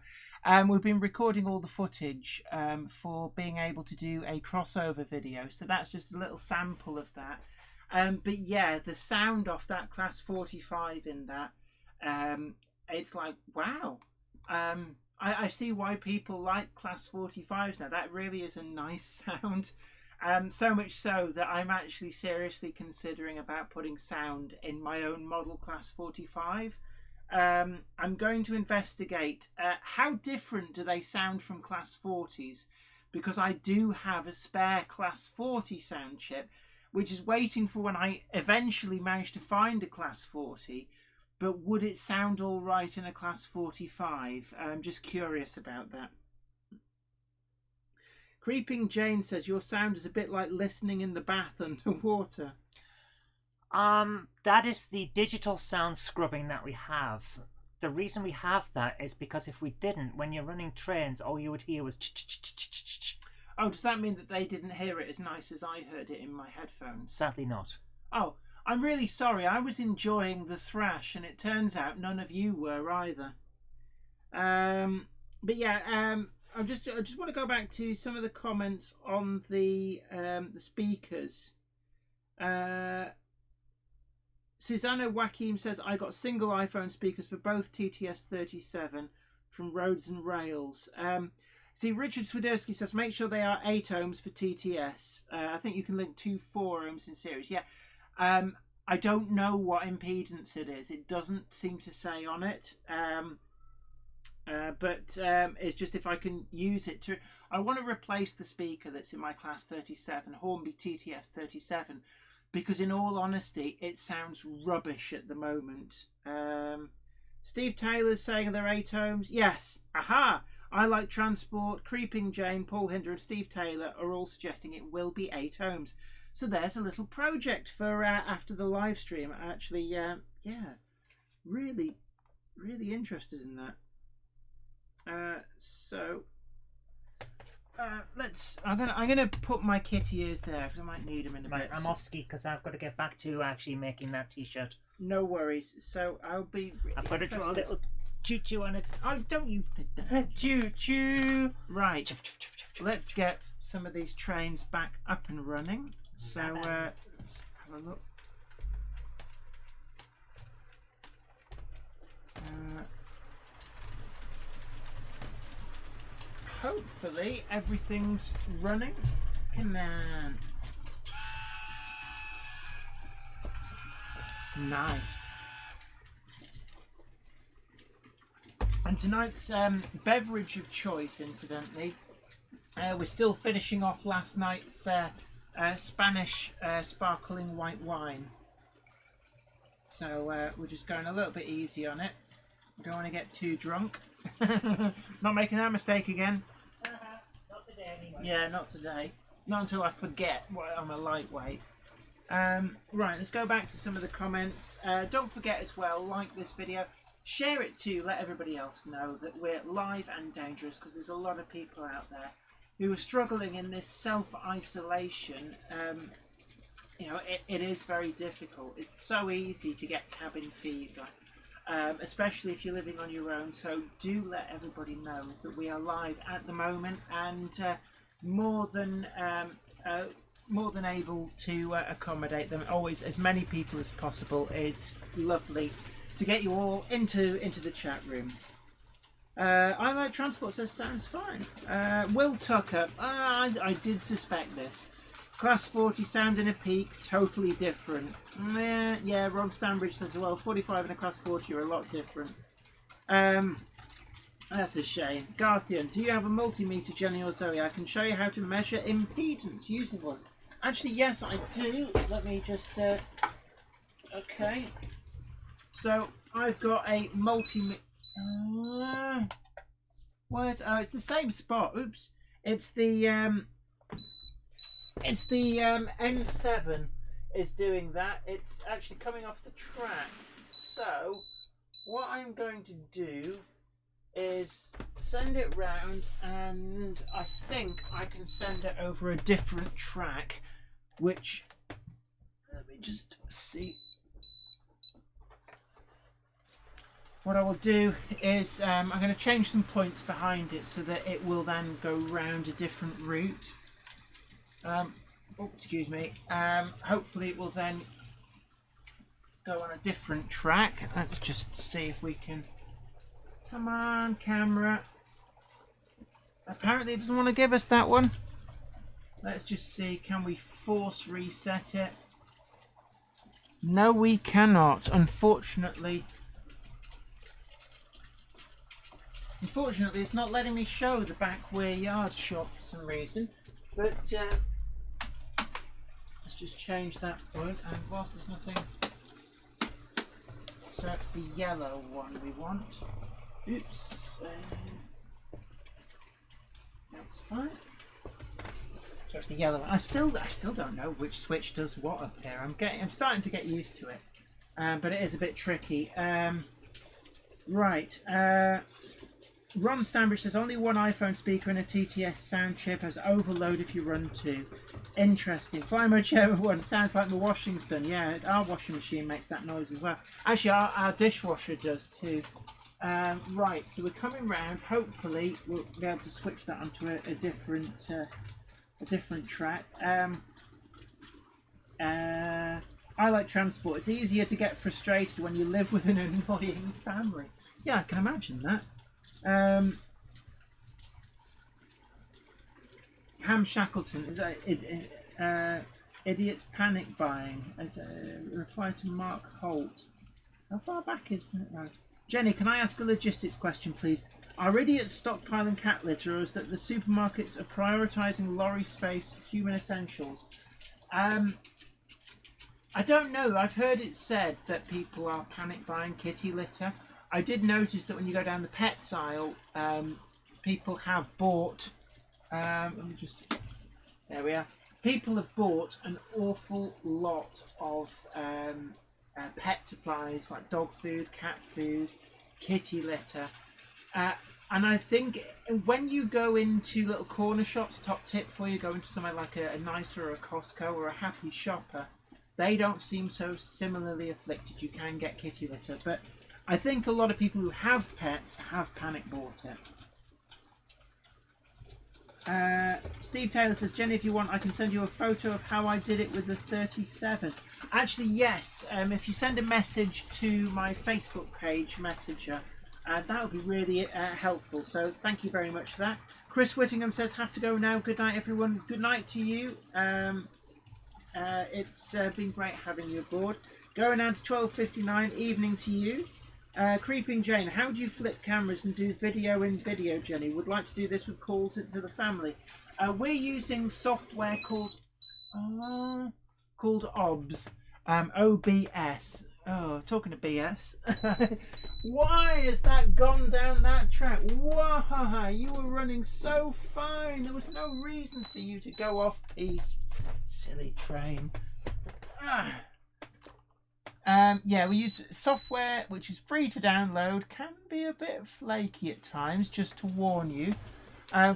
We've been recording all the footage for being able to do a crossover video. So that's just a little sample of that. But yeah, the sound off that Class 45 in that, it's like wow. I see why people like Class 45s now. That really is a nice sound. So much so that I'm actually seriously considering about putting sound in my own model Class 45. I'm going to investigate how different do they sound from Class 40s, because I do have a spare Class 40 sound chip, which is waiting for when I eventually manage to find a Class 40. But would it sound all right in a Class 45? I'm just curious about that. Creeping Jane says, your sound is a bit like listening in the bath underwater. That is the digital sound scrubbing that we have. The reason we have that is because if we didn't, when you're running trains, all you would hear was ch-ch-ch-ch-ch-ch. Oh, does that mean that they didn't hear it as nice as I heard it in my headphones? Sadly not. Oh, I'm really sorry. I was enjoying the thrash, and it turns out none of you were either. But yeah, I just want to go back to some of the comments on the speakers. Susanna Wakim says, I got single iPhone speakers for both TTS 37 from Roads and Rails. See, Richard Swiderski says, make sure they are 8 ohms for TTS. I think you can link 2 4 ohms in series. Yeah. I don't know what impedance it is. It doesn't seem to say on it. But it's just if I can use it to... I want to replace the speaker that's in my class 37, Hornby TTS 37, because in all honesty, it sounds rubbish at the moment. Steve Taylor's saying they're 8 ohms. Yes. Aha! I Like Transport, Creeping Jane, Paul Hinder and Steve Taylor are all suggesting it will be 8 ohms. So there's a little project for after the live stream. Actually, yeah, really interested in that. I'm gonna put my kitty ears there because I might need them in a bit. I'm off ski because I've got to get back to actually making that t-shirt. No worries. So I'll be. I've got to draw a little choo-choo on it. Oh, don't you think that? Choo-choo. Right. Let's get some of these trains back up and running. So let's have a look. Hopefully everything's running. Come on. Nice. And tonight's beverage of choice, incidentally, we're still finishing off last night's Spanish sparkling white wine. So we're just going a little bit easy on it. We don't want to get too drunk. Not making that mistake again. Not today anyway. Yeah, not today. Not until I forget I'm a lightweight. Right, let's go back to some of the comments. Don't forget as well, like this video. Share it too, let everybody else know that we're live and dangerous, because there's a lot of people out there who are struggling in this self-isolation. You know, it is very difficult. It's so easy to get cabin fever, especially if you're living on your own. So do let everybody know that we are live at the moment, and more than able to accommodate them. Always as many people as possible. It's lovely to get you all into the chat room. I Like Transport says sounds fine. Will Tucker, I did suspect this. Class 40 sound in a peak, totally different. Yeah, Ron Stanbridge says, well, 45 and a class 40 are a lot different. That's a shame. Garthian, do you have a multimeter, Jenny or Zoe? I can show you how to measure impedance using one. Actually, yes, I do. Let me just... okay. So, I've got a multimeter... what? Oh, it's the same spot. Oops. It's the N7 is doing that. It's actually coming off the track. So, what I'm going to do is send it round, and I think I can send it over a different track, which, let me just see. What I will do is I'm going to change some points behind it so that it will then go round a different route. Oh, excuse me. Hopefully it will then go on a different track. Let's just see if we can... Come on, camera. Apparently it doesn't want to give us that one. Let's just see, can we force reset it? No, we cannot, unfortunately. Unfortunately, it's not letting me show the back rear yard shot for some reason. But let's just change that point, and whilst there's nothing... So it's the yellow one we want. Oops. That's fine. So it's the yellow one. I still don't know which switch does what up here. I'm starting to get used to it, but it is a bit tricky. Right. Ron Stanbridge says only one iPhone speaker and a TTS sound chip, has overload if you run two. Interesting. Flymo Chairman 1 sounds like my washing's done. Yeah, our washing machine makes that noise as well. Actually, our dishwasher does too. Right, so we're coming round. Hopefully, we'll be able to switch that onto a different track. I like transport. It's easier to get frustrated when you live with an annoying family. Yeah, I can imagine that. Ham Shackleton is idiots panic buying as a reply to Mark Holt. How far back is that? Right. Jenny, can I ask a logistics question, please? Are idiots stockpiling cat litter, or is that the supermarkets are prioritising lorry space for human essentials? I don't know. I've heard it said that people are panic buying kitty litter. I did notice that when you go down the pets aisle, people have bought. Let me just. There we are. People have bought an awful lot of pet supplies like dog food, cat food, kitty litter, and I think when you go into little corner shops, top tip for you, go into somewhere like a Nicer or a Costco or a Happy Shopper, they don't seem so similarly afflicted. You can get kitty litter, but I think a lot of people who have pets have panic bought it. Steve Taylor says, Jenny, if you want, I can send you a photo of how I did it with the 37. Actually, yes. If you send a message to my Facebook page, Messenger, that would be really helpful. So thank you very much for that. Chris Whittingham says, have to go now. Good night, everyone. Good night to you. It's been great having you aboard. Going on to 12:59. Evening to you. Creeping Jane, how do you flip cameras and do video in video, Jenny? Would like to do this with calls into the family. We're using software called OBS. OBS. Oh, talking to BS. Why has that gone down that track? Why? You were running so fine. There was no reason for you to go off piste. Silly train. Yeah, we use software which is free to download, can be a bit flaky at times, just to warn you,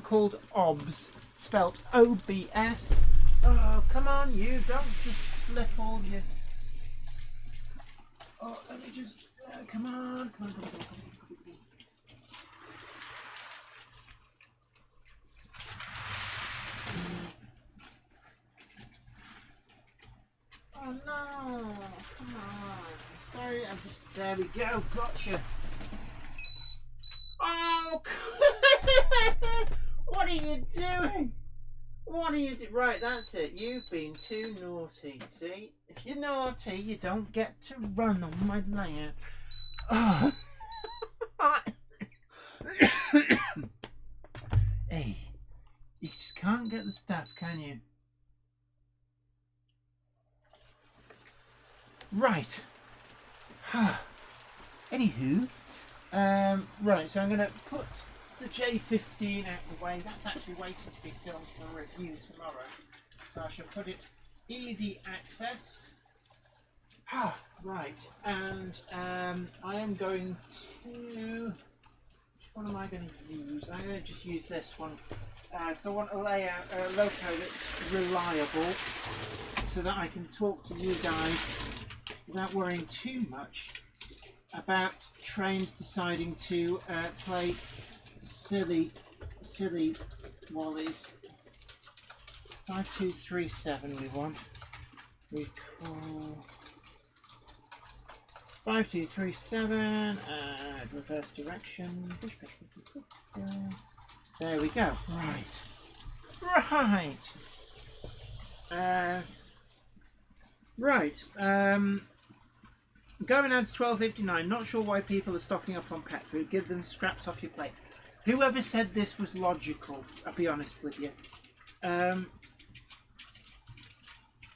called OBS, spelt OBS. Oh, come on, you, don't just slip all your... Oh, let me just... come on. Oh no, come on. Sorry, I'm just, there we go, gotcha. Oh, what are you doing? What are you doing? Right, that's it. You've been too naughty. See? If you're naughty, you don't get to run on my layout. Oh. Hey, you just can't get the stuff, can you? Right. Anywho, right, so I'm going to put the J15 out of the way. That's actually waiting to be filmed for review tomorrow. So I shall put it easy access. Right, and I am going to... Which one am I going to use? I'm going to just use this one. Because I want a layout, a loco that's reliable, so that I can talk to you guys without worrying too much about trains deciding to play silly wallies. 5237 we want. We call 5237 reverse direction. There we go. Right. Right. Going on to 12:59. Not sure why people are stocking up on pet food. Give them scraps off your plate. Whoever said this was logical, I'll be honest with you.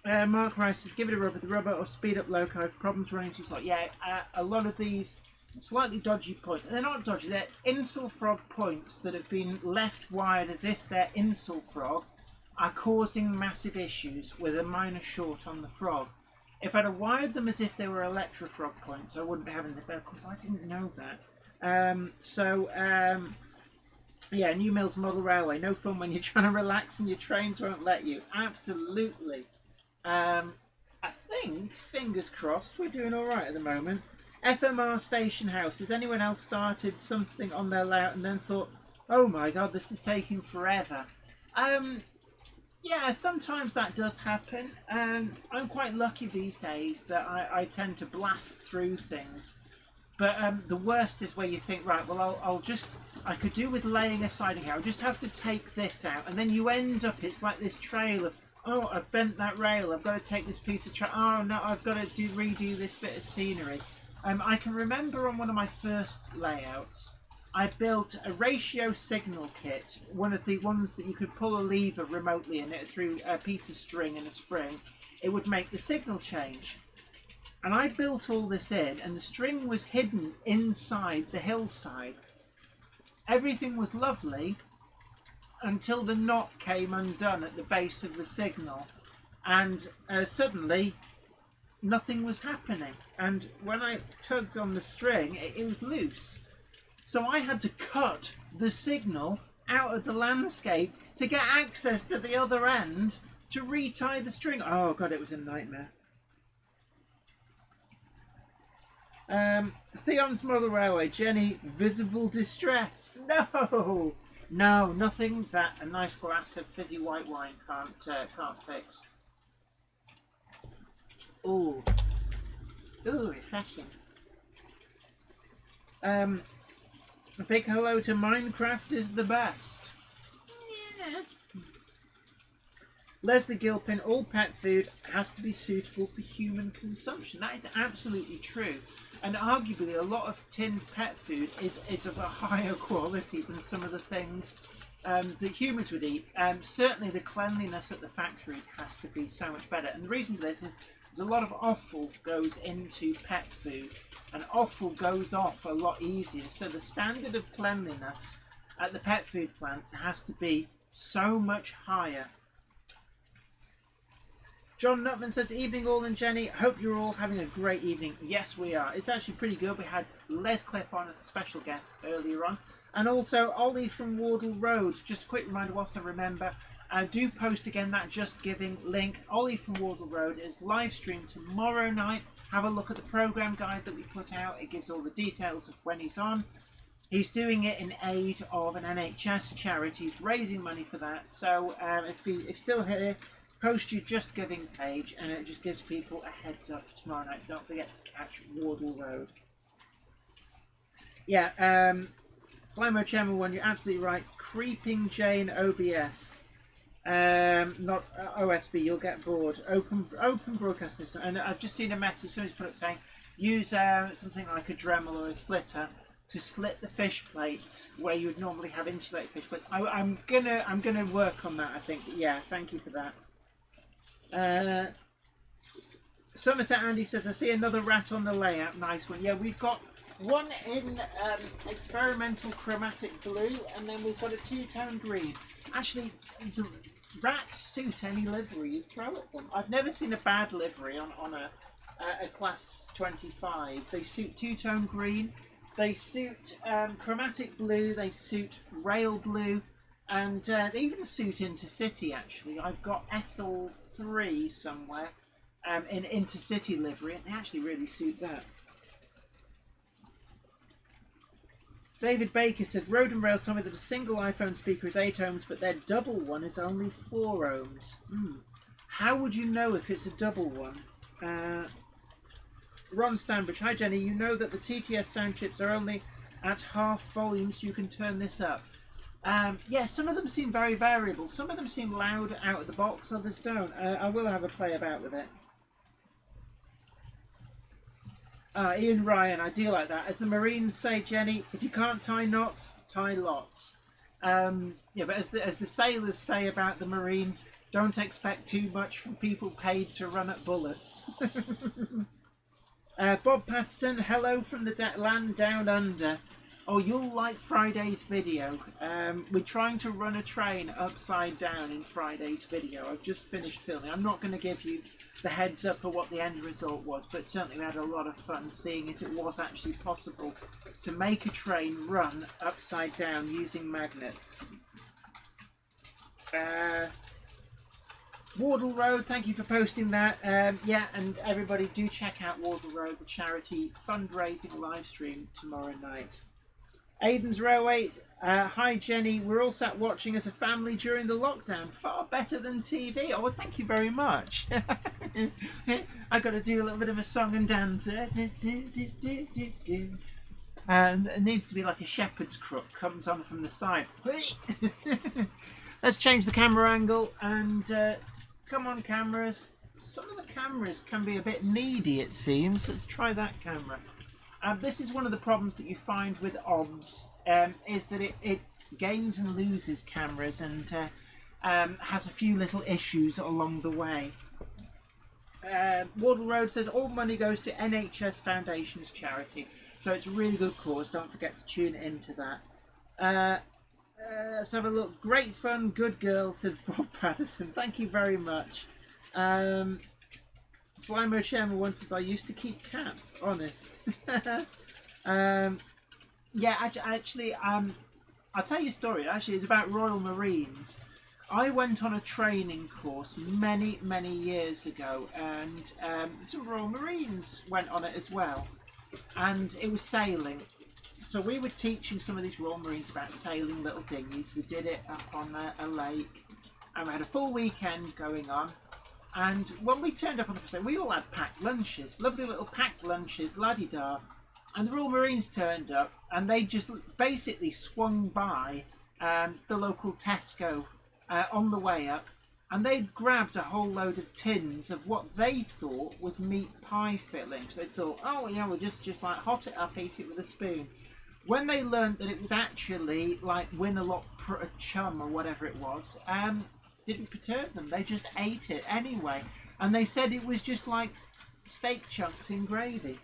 Mark Rice says, give it a rubber. The rubber or speed up loco if problems running too slow. Yeah, a lot of these slightly dodgy points. They're not dodgy, they're insel frog points that have been left wired as if they're insel frog, are causing massive issues with a minor short on the frog. If I'd have wired them as if they were electro frog points, I wouldn't be having the bell, because I didn't know that. Yeah, New Mills Model Railway. No fun when you're trying to relax and your trains won't let you. Absolutely. I think, fingers crossed, we're doing all right at the moment. FMR Station House. Has anyone else started something on their layout and then thought, oh my god, this is taking forever? Yeah, sometimes that does happen. I'm quite lucky these days that I tend to blast through things. But the worst is where you think, right, well, I could do with laying a siding here. I'll just have to take this out. And then you end up, it's like this trail of, oh, I've bent that rail. I've got to take this piece of oh, no, I've got to redo this bit of scenery. I can remember on one of my first layouts, I built a ratio signal kit, one of the ones that you could pull a lever remotely in it through a piece of string and a spring. It would make the signal change. And I built all this in, and the string was hidden inside the hillside. Everything was lovely until the knot came undone at the base of the signal. And suddenly, nothing was happening. And when I tugged on the string, it was loose. So I had to cut the signal out of the landscape to get access to the other end to retie the string. Oh god, it was a nightmare. Theon's Model Railway. Jenny, visible distress. No, nothing that a nice glass of fizzy white wine can't fix. Ooh, refreshing. A big hello to Minecraft is the best. Yeah. Leslie Gilpin, all pet food has to be suitable for human consumption. That is absolutely true. And arguably a lot of tinned pet food is of a higher quality than some of the things that humans would eat. Certainly the cleanliness at the factories has to be so much better. And the reason for this is there's a lot of offal goes into pet food. And offal goes off a lot easier. So the standard of cleanliness at the pet food plants has to be so much higher. John Nutman says, evening all and Jenny, hope you're all having a great evening. Yes, we are. It's actually pretty good. We had Les Cliff on as a special guest earlier on. And also Ollie from Wardle Road. Just a quick reminder whilst I remember, do post again that Just Giving link. Ollie from Wardle Road is live streamed tomorrow night. Have a look at the programme guide that we put out. It gives all the details of when he's on. He's doing it in aid of an NHS charity. He's raising money for that. So if he's still here, post your Just Giving page and it just gives people a heads up for tomorrow night. So don't forget to catch Wardle Road. Yeah, Slimo Chemo 1, you're absolutely right. Creeping Jane OBS. Not OSB, you'll get bored. Open broadcast system. And I've just seen a message somebody's put up saying use something like a Dremel or a slitter to slit the fish plates where you would normally have insulated fish plates. I'm gonna work on that, I think. Yeah, thank you for that. Somerset Andy says, I see another rat on the layout. Nice one. Yeah, we've got one in experimental chromatic blue, and then we've got a two-tone green. Actually, the rats suit any livery you throw at them. I've never seen a bad livery on a class 25. They suit two-tone green, they suit chromatic blue, they suit rail blue, and they even suit Intercity. Actually, I've got Ethel 3 somewhere in Intercity livery, and they actually really suit that. David Baker said, Road and Rails told me that a single iPhone speaker is 8 ohms, but their double one is only 4 ohms. How would you know if it's a double one? Ron Stanbridge, hi Jenny, you know that the TTS sound chips are only at half volume, so you can turn this up. Yeah, some of them seem very variable. Some of them seem loud out of the box, others don't. I will have a play about with it. Ian Ryan, I do like that. As the Marines say, Jenny, if you can't tie knots, tie lots. Yeah, but as the sailors say about the Marines, don't expect too much from people paid to run at bullets. Bob Patterson, hello from the land down under. Oh, you'll like Friday's video. We're trying to run a train upside down in Friday's video. I've just finished filming. I'm not going to give you the heads up of what the end result was, but certainly we had a lot of fun seeing if it was actually possible to make a train run upside down using magnets. Wardle Road, thank you for posting that. Yeah, and everybody do check out Wardle Road, the charity fundraising live stream tomorrow night. Aiden's Railway, hi Jenny, we're all sat watching as a family during the lockdown. Far better than TV. Oh, well, thank you very much. I've got to do a little bit of a song and dance. And it needs to be like a shepherd's crook comes on from the side. Let's change the camera angle and come on cameras. Some of the cameras can be a bit needy, it seems. Let's try that camera. This is one of the problems that you find with OBS, is that it gains and loses cameras and has a few little issues along the way. Wardle Road says all money goes to NHS Foundation's charity, so it's a really good cause. Don't forget to tune into that. Let's have a look. Great fun, good girl, said Bob Patterson. Thank you very much. Flymo Chairman once says, I used to keep cats, honest. Yeah, actually, I'll tell you a story. Actually, it's about Royal Marines. I went on a training course many, many years ago, and some Royal Marines went on it as well. And it was sailing. So we were teaching some of these Royal Marines about sailing little dinghies. We did it up on a lake, and we had a full weekend going on. And when we turned up on the first day, we all had packed lunches, lovely little packed lunches, la-di-da. And the Royal Marines turned up, and they just basically swung by the local Tesco on the way up, and they'd grabbed a whole load of tins of what they thought was meat pie fillings. They thought, oh yeah, we'll just like hot it up, eat it with a spoon. When they learned that it was actually like Win-a-lot chum or whatever it was, didn't perturb them. They just ate it anyway, and they said it was just like steak chunks in gravy.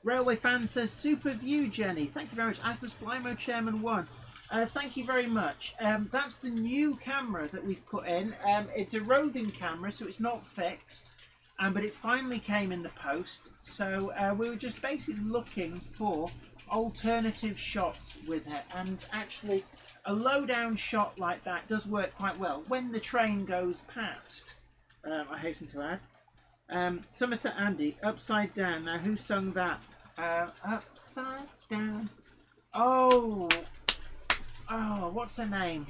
Railway Fan says, super view, Jenny. Thank you very much. As does Flymo Chairman 1. Thank you very much. That's the new camera that we've put in. It's a roving camera, so it's not fixed, but it finally came in the post. So we were just basically looking for alternative shots with it, and actually a low down shot like that does work quite well when the train goes past, I hasten to add. Somerset Andy, Upside Down. Now who sung that? Upside Down. Oh, what's her name?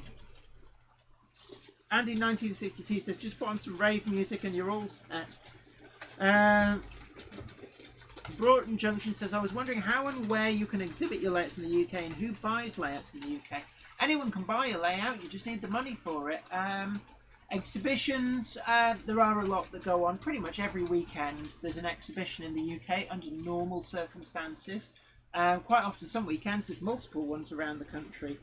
Andy 1962 says, just put on some rave music and you're all set. Broughton Junction says, I was wondering how and where you can exhibit your layouts in the UK and who buys layouts in the UK. Anyone can buy a layout, you just need the money for it. Exhibitions, there are a lot that go on pretty much every weekend. There's an exhibition in the UK under normal circumstances. Quite often some weekends there's multiple ones around the country.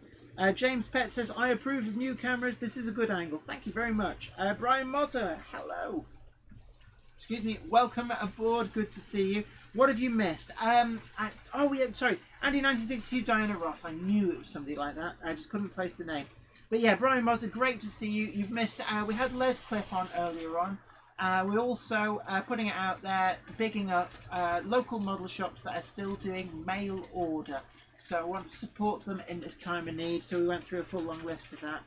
James Pett says, I approve of new cameras, this is a good angle. Thank you very much. Brian Motter, hello. Excuse me, welcome aboard, good to see you. What have you missed? Oh yeah, sorry, Andy 1962, Diana Ross. I knew it was somebody like that, I just couldn't place the name. But yeah, Brian Motter, great to see you. You've missed, we had Les Cliff on earlier on. We're also putting it out there, bigging up local model shops that are still doing mail order. So I want to support them in this time of need. So we went through a full long list of that.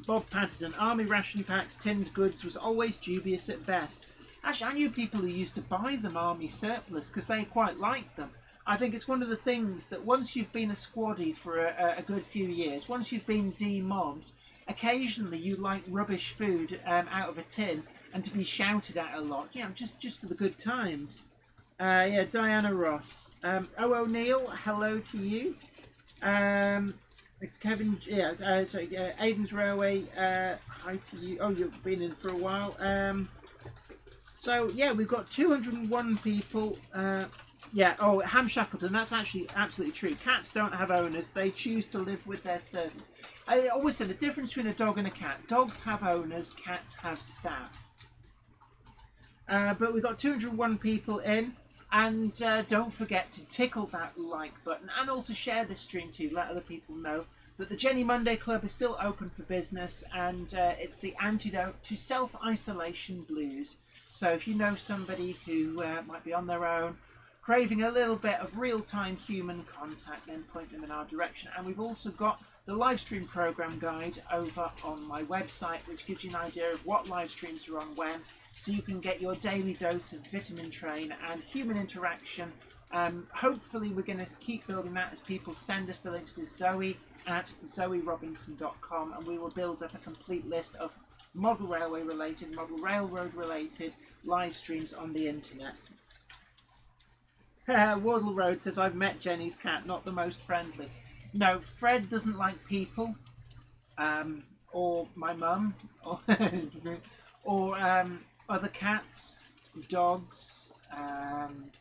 Bob Patterson, army ration packs, tinned goods was always dubious at best. Actually, I knew people who used to buy them army surplus because they quite liked them. I think it's one of the things that once you've been a squaddy for a good few years, once you've been demobbed, occasionally you like rubbish food out of a tin and to be shouted at a lot, you know, just for the good times. Yeah, Diana Ross. O'Neill, hello to you. Kevin, yeah, sorry, Aiden's Railway, hi to you. Oh, you've been in for a while. So, yeah, we've got 201 people. Yeah, oh, Ham Shackleton, that's actually absolutely true. Cats don't have owners, they choose to live with their servants. I always say the difference between a dog and a cat. Dogs have owners, cats have staff. But we've got 201 people in. And don't forget to tickle that like button and also share this stream too. Let other people know that the Jenny Monday Club is still open for business, and it's the antidote to self-isolation blues. So if you know somebody who might be on their own, craving a little bit of real-time human contact, then point them in our direction. And we've also got the live stream program guide over on my website, which gives you an idea of what live streams are on when, so you can get your daily dose of vitamin train and human interaction. Hopefully we're going to keep building that as people send us the links to Zoe at zoerobinson.com, and we will build up a complete list of model railway related, model railroad related live streams on the internet. Wardle Road says, I've met Jenny's cat, not the most friendly. No, Fred doesn't like people, or my mum, or other cats, dogs,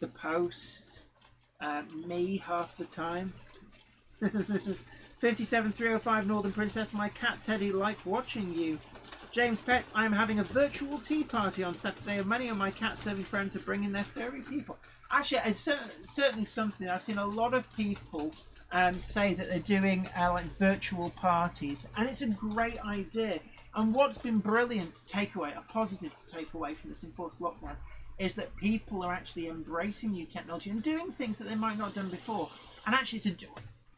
the post, me half the time. 57305 Northern Princess, my cat Teddy liked watching you. James Pets, I am having a virtual tea party on Saturday, and many of my cat-serving friends are bringing their furry people. Actually, it's certainly something. I've seen a lot of people say that they're doing like virtual parties, and it's a great idea. And what's been brilliant to take away, a positive to take away from this enforced lockdown, is that people are actually embracing new technology and doing things that they might not have done before. And actually,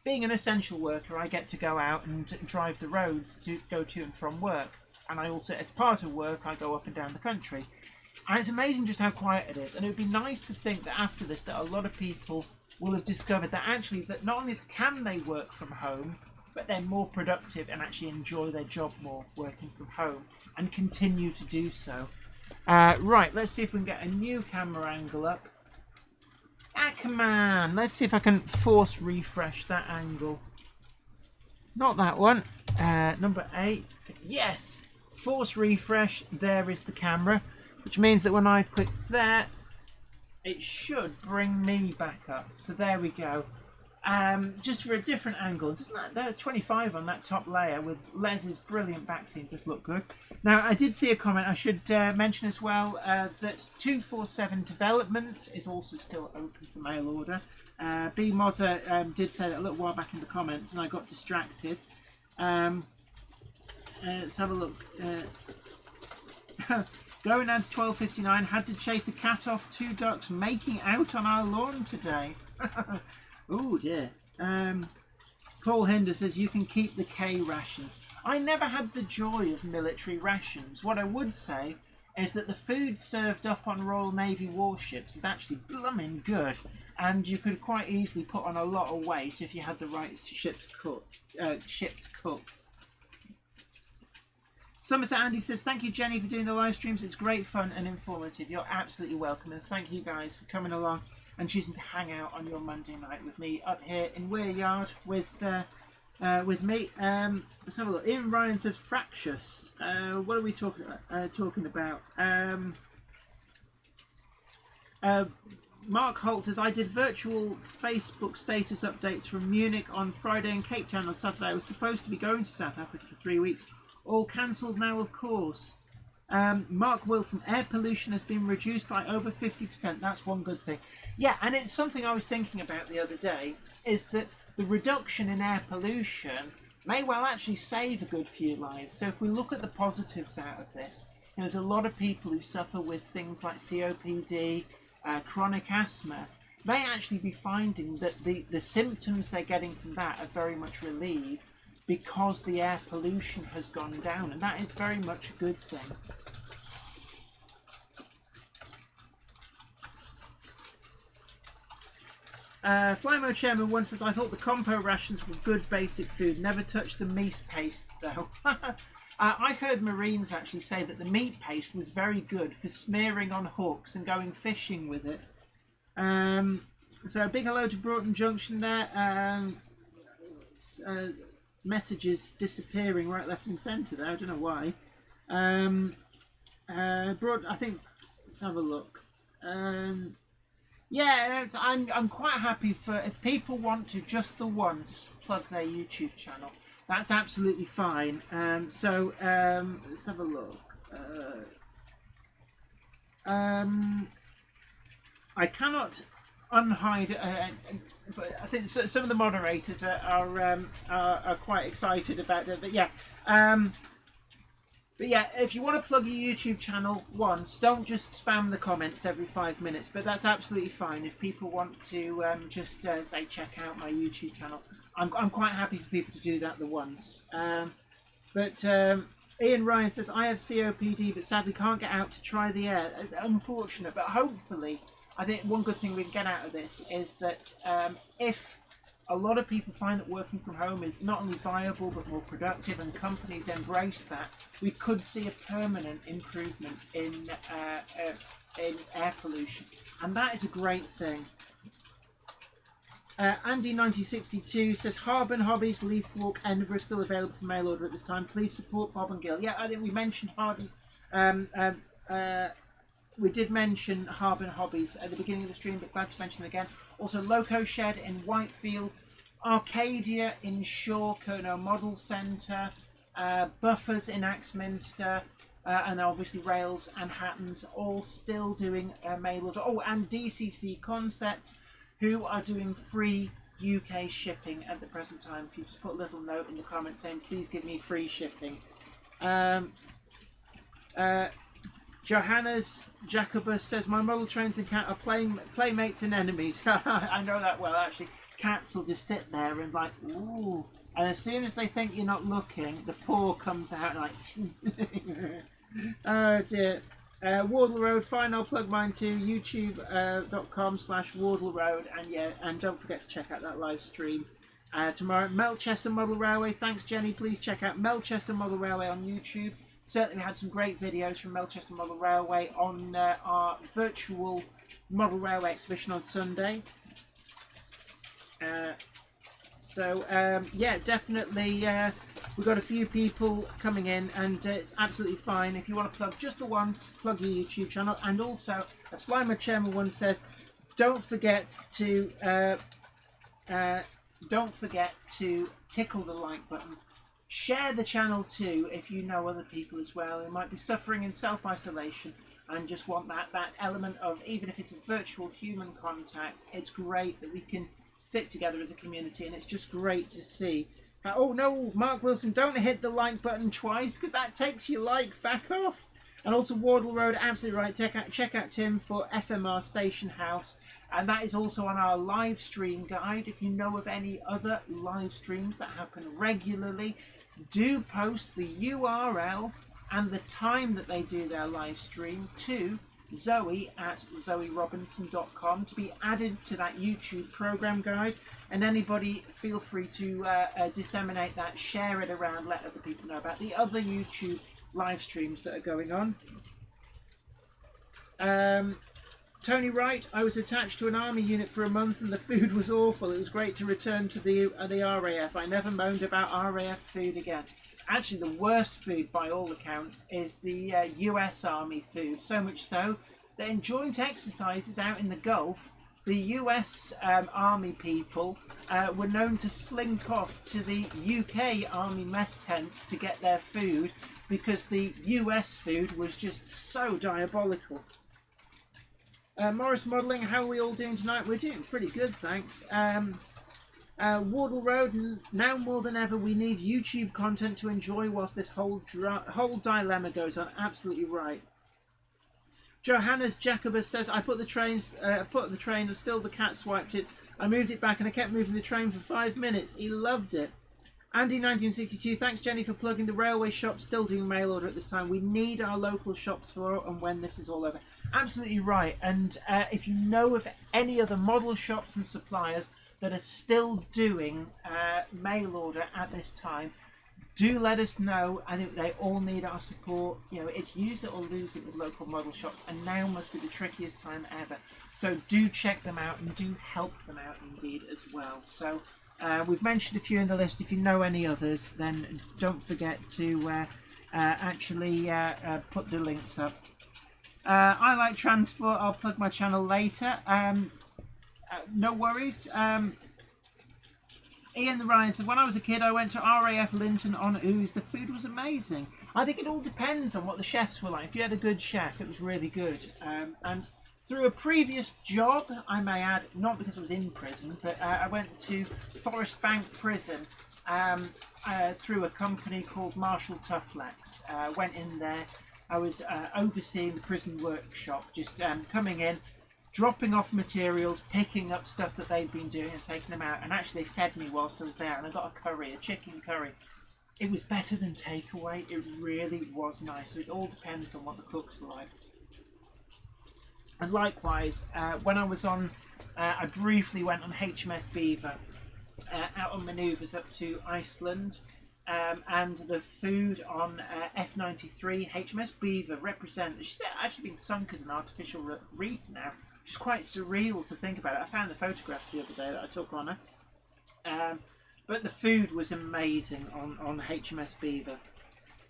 being an essential worker, I get to go out and drive the roads to go to and from work. And I also, as part of work, I go up and down the country. And it's amazing just how quiet it is. And it would be nice to think that after this, that a lot of people will have discovered that actually, that not only can they work from home, but they're more productive and actually enjoy their job more working from home and continue to do so. Right, let's see if we can get a new camera angle up. Ah, come on. Let's see if I can force refresh that angle. Not that one. Number 8. Yes! Force refresh. There is the camera. Which means that when I click there, it should bring me back up. So there we go. Just for a different angle. Doesn't that, there 25 on that top layer with Les's brilliant back scene just look good. Now I did see a comment I should mention as well, that 247 Development is also still open for mail order. B Mozza did say that a little while back in the comments, and I got distracted. Let's have a look. Going down to 12:59, had to chase a cat off 2 ducks making out on our lawn today. Oh dear. Paul Hinder says you can keep the K rations. I never had the joy of military rations. What I would say is that the food served up on Royal Navy warships is actually blooming good, and you could quite easily put on a lot of weight if you had the right ship's cook. Somerset Andy says, thank you Jenny for doing the live streams. It's great fun and informative. You're absolutely welcome, and thank you guys for coming along and choosing to hang out on your Monday night with me up here in Weir Yard with me. Let's have a look. Ian Ryan says fractious. What are we talking about? Mark Holt says, I did virtual Facebook status updates from Munich on Friday and Cape Town on Saturday. I was supposed to be going to South Africa for 3 weeks. All cancelled now, of course. Mark Wilson, air pollution has been reduced by over 50%. That's one good thing. Yeah, and it's something I was thinking about the other day, is that the reduction in air pollution may well actually save a good few lives. So if we look at the positives out of this, there's a lot of people who suffer with things like COPD, chronic asthma, may actually be finding that the symptoms they're getting from that are very much relieved because the air pollution has gone down, and that is very much a good thing. Flymo Chairman once says, I thought the compo rations were good basic food, never touched the meat paste though. I heard Marines actually say that the meat paste was very good for smearing on hooks and going fishing with it. So a big hello to Broughton Junction there. Messages disappearing right, left and centre there. I don't know why. I think, let's have a look. Yeah, I'm quite happy for, if people want to just the once plug their YouTube channel, that's absolutely fine. Let's have a look. I cannot unhide. I think some of the moderators are quite excited about it. But yeah, if you want to plug your YouTube channel once, don't just spam the comments every 5 minutes. But that's absolutely fine if people want to just say check out my YouTube channel. I'm quite happy for people to do that the once. But Ian Ryan says, I have COPD but sadly can't get out to try the air. It's unfortunate, but hopefully, I think one good thing we can get out of this is that if a lot of people find that working from home is not only viable but more productive, and companies embrace that, we could see a permanent improvement in air pollution. And that is a great thing. Andy1962 says, Harbin Hobbies, Leith Walk, Edinburgh still available for mail order at this time. Please support Bob and Gil. Yeah, I think we mentioned we did mention Harbin Hobbies at the beginning of the stream, but glad to mention them again. Also, Loco Shed in Whitefield, Arcadia in Shaw, Kernow Model Centre, Buffers in Axminster, and obviously Rails and Hattons, all still doing mail order. Oh, and DCC Concepts, who are doing free UK shipping at the present time. If you just put a little note in the comments saying, please give me free shipping. Johannes Jacobus says, my model trains and cat are playmates and enemies. I know that well, actually. Cats will just sit there and like, ooh. And as soon as they think you're not looking, the paw comes out like, oh dear. Wardle Road, fine, I'll plug mine to youtube.com/Wardle Road, and yeah, and don't forget to check out that live stream tomorrow. Melchester Model Railway, thanks Jenny, please check out Melchester Model Railway on YouTube. Certainly we had some great videos from Melchester Model Railway on our virtual Model Railway exhibition on Sunday. Yeah, definitely we've got a few people coming in, and it's absolutely fine if you want to plug just the once, plug your YouTube channel. And also, as Flymer Chairman 1 says, don't forget to tickle the like button. Share the channel too if you know other people as well who might be suffering in self-isolation and just want that element of, even if it's a virtual human contact, it's great that we can stick together as a community, and it's just great to see. Oh no, Mark Wilson, don't hit the like button twice because that takes your like back off. And also Wardle Road, absolutely right. Check out Tim for FMR Station House, and that is also on our live stream guide. If you know of any other live streams that happen regularly, do post the URL and the time that they do their live stream to Zoe at zoerobinson.com to be added to that YouTube program guide. And anybody feel free to disseminate that, share it around, let other people know about the other YouTube live streams that are going on. Tony Wright, I was attached to an army unit for a month and the food was awful. It was great to return to the RAF. I never moaned about RAF food again. Actually, the worst food by all accounts is the US Army food. So much so that in joint exercises out in the Gulf, the US Army people were known to slink off to the UK Army mess tents to get their food because the US food was just so diabolical. Morris Modelling, how are we all doing tonight? We're doing pretty good, thanks. Wardle Road, now more than ever we need YouTube content to enjoy whilst this whole dilemma goes on. Absolutely right. Johannes Jacobus says, I put the train and still the cat swiped it. I moved it back and I kept moving the train for 5 minutes. He loved it. Andy1962, thanks Jenny for plugging the railway shop, still doing mail order at this time. We need our local shops for and when this is all over. Absolutely right. And if you know of any other model shops and suppliers that are still doing mail order at this time, do let us know. I think they all need our support. You know, it's use it or lose it with local model shops, and now must be the trickiest time ever. So do check them out and do help them out indeed as well. So we've mentioned a few in the list. If you know any others, then don't forget to actually put the links up. I like transport. I'll plug my channel later. No worries. Ian Ryan said, when I was a kid I went to RAF Linton on Ooze. The food was amazing. I think it all depends on what the chefs were like. If you had a good chef, it was really good. And Through a previous job, I may add, not because I was in prison, but I went to Forest Bank Prison through a company called Marshall Tufflex. Went in there. I was overseeing the prison workshop, just coming in, dropping off materials, picking up stuff that they'd been doing and taking them out. And actually, they fed me whilst I was there, and I got a curry, a chicken curry. It was better than takeaway. It really was nice. So it all depends on what the cooks are like. And likewise, when I was on, I briefly went on HMS Beaver, out on manoeuvres up to Iceland, and the food on F93, HMS Beaver she's actually been sunk as an artificial reef now, which is quite surreal to think about it. I found the photographs the other day that I took on her. But the food was amazing on HMS Beaver.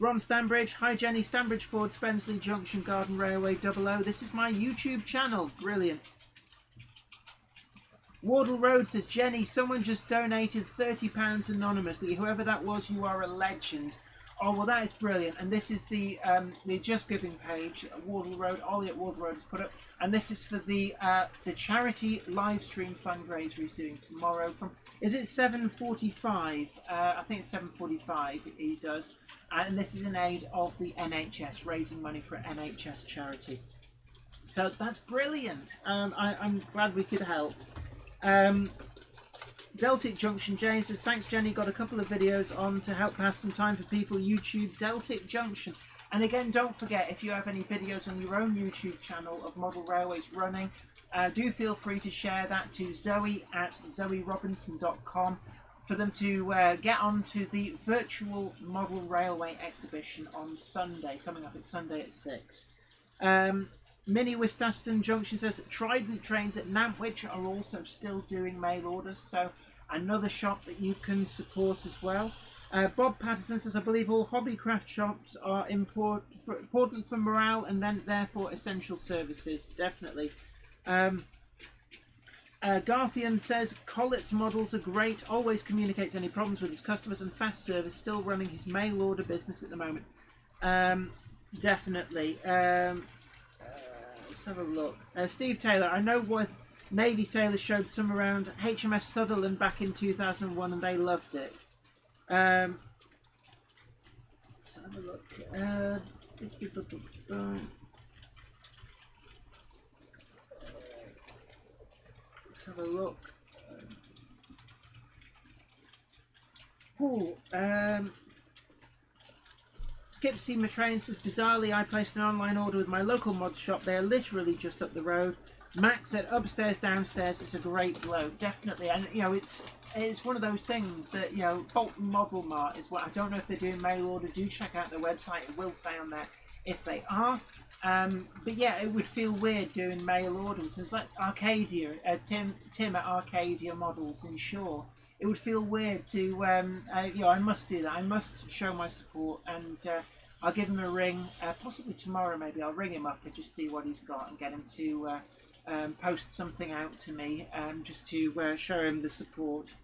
Ron Stanbridge, hi Jenny, Stanbridge Ford, Spensley Junction, Garden Railway 00. This is my YouTube channel, brilliant. Wardle Road says, Jenny, someone just donated £30 anonymously. Whoever that was, you are a legend. Oh, well, that is brilliant. And this is the Just Giving page, Wardle Road. Ollie at Wardle Road has put up. And this is for the charity live stream fundraiser he's doing tomorrow from, is it 7:45? I think it's 7:45 he does. And this is in aid of the NHS, raising money for NHS charity. So that's brilliant. I'm glad we could help. Deltic Junction James says, thanks Jenny, got a couple of videos on to help pass some time for people. YouTube Deltic Junction. And again, don't forget, if you have any videos on your own YouTube channel of model railways running, do feel free to share that to Zoe at zoerobinson.com for them to get onto the virtual model railway exhibition on Sunday, coming up at Sunday at 6. Minnie Wistaston Junction says, Trident trains at Nantwich are also still doing mail orders, so another shop that you can support as well. Bob Patterson says, I believe all hobbycraft shops are important for morale and then therefore essential services. Definitely. Garthian says, Collett's models are great, always communicates any problems with his customers and fast service, still running his mail order business at the moment. Definitely. Let's have a look. Steve Taylor, I know with Navy sailors showed some around HMS Sutherland back in 2001 and they loved it. Let's have a look. Let's have a look. Skip Seamer Train says, bizarrely, I placed an online order with my local mod shop. They are literally just up the road. Max said, upstairs, downstairs. It's a great blow, definitely. And you know, it's one of those things that, you know, Bolton Model Mart is what I don't know if they're doing mail order. Do check out their website. It will say on there if they are. But yeah, it would feel weird doing mail orders. It's like Arcadia, Tim at Arcadia Models in Shaw. It would feel weird to, you know, I must do that. I must show my support, and I'll give him a ring, possibly tomorrow maybe. I'll ring him up and just see what he's got and get him to post something out to me, just to show him the support.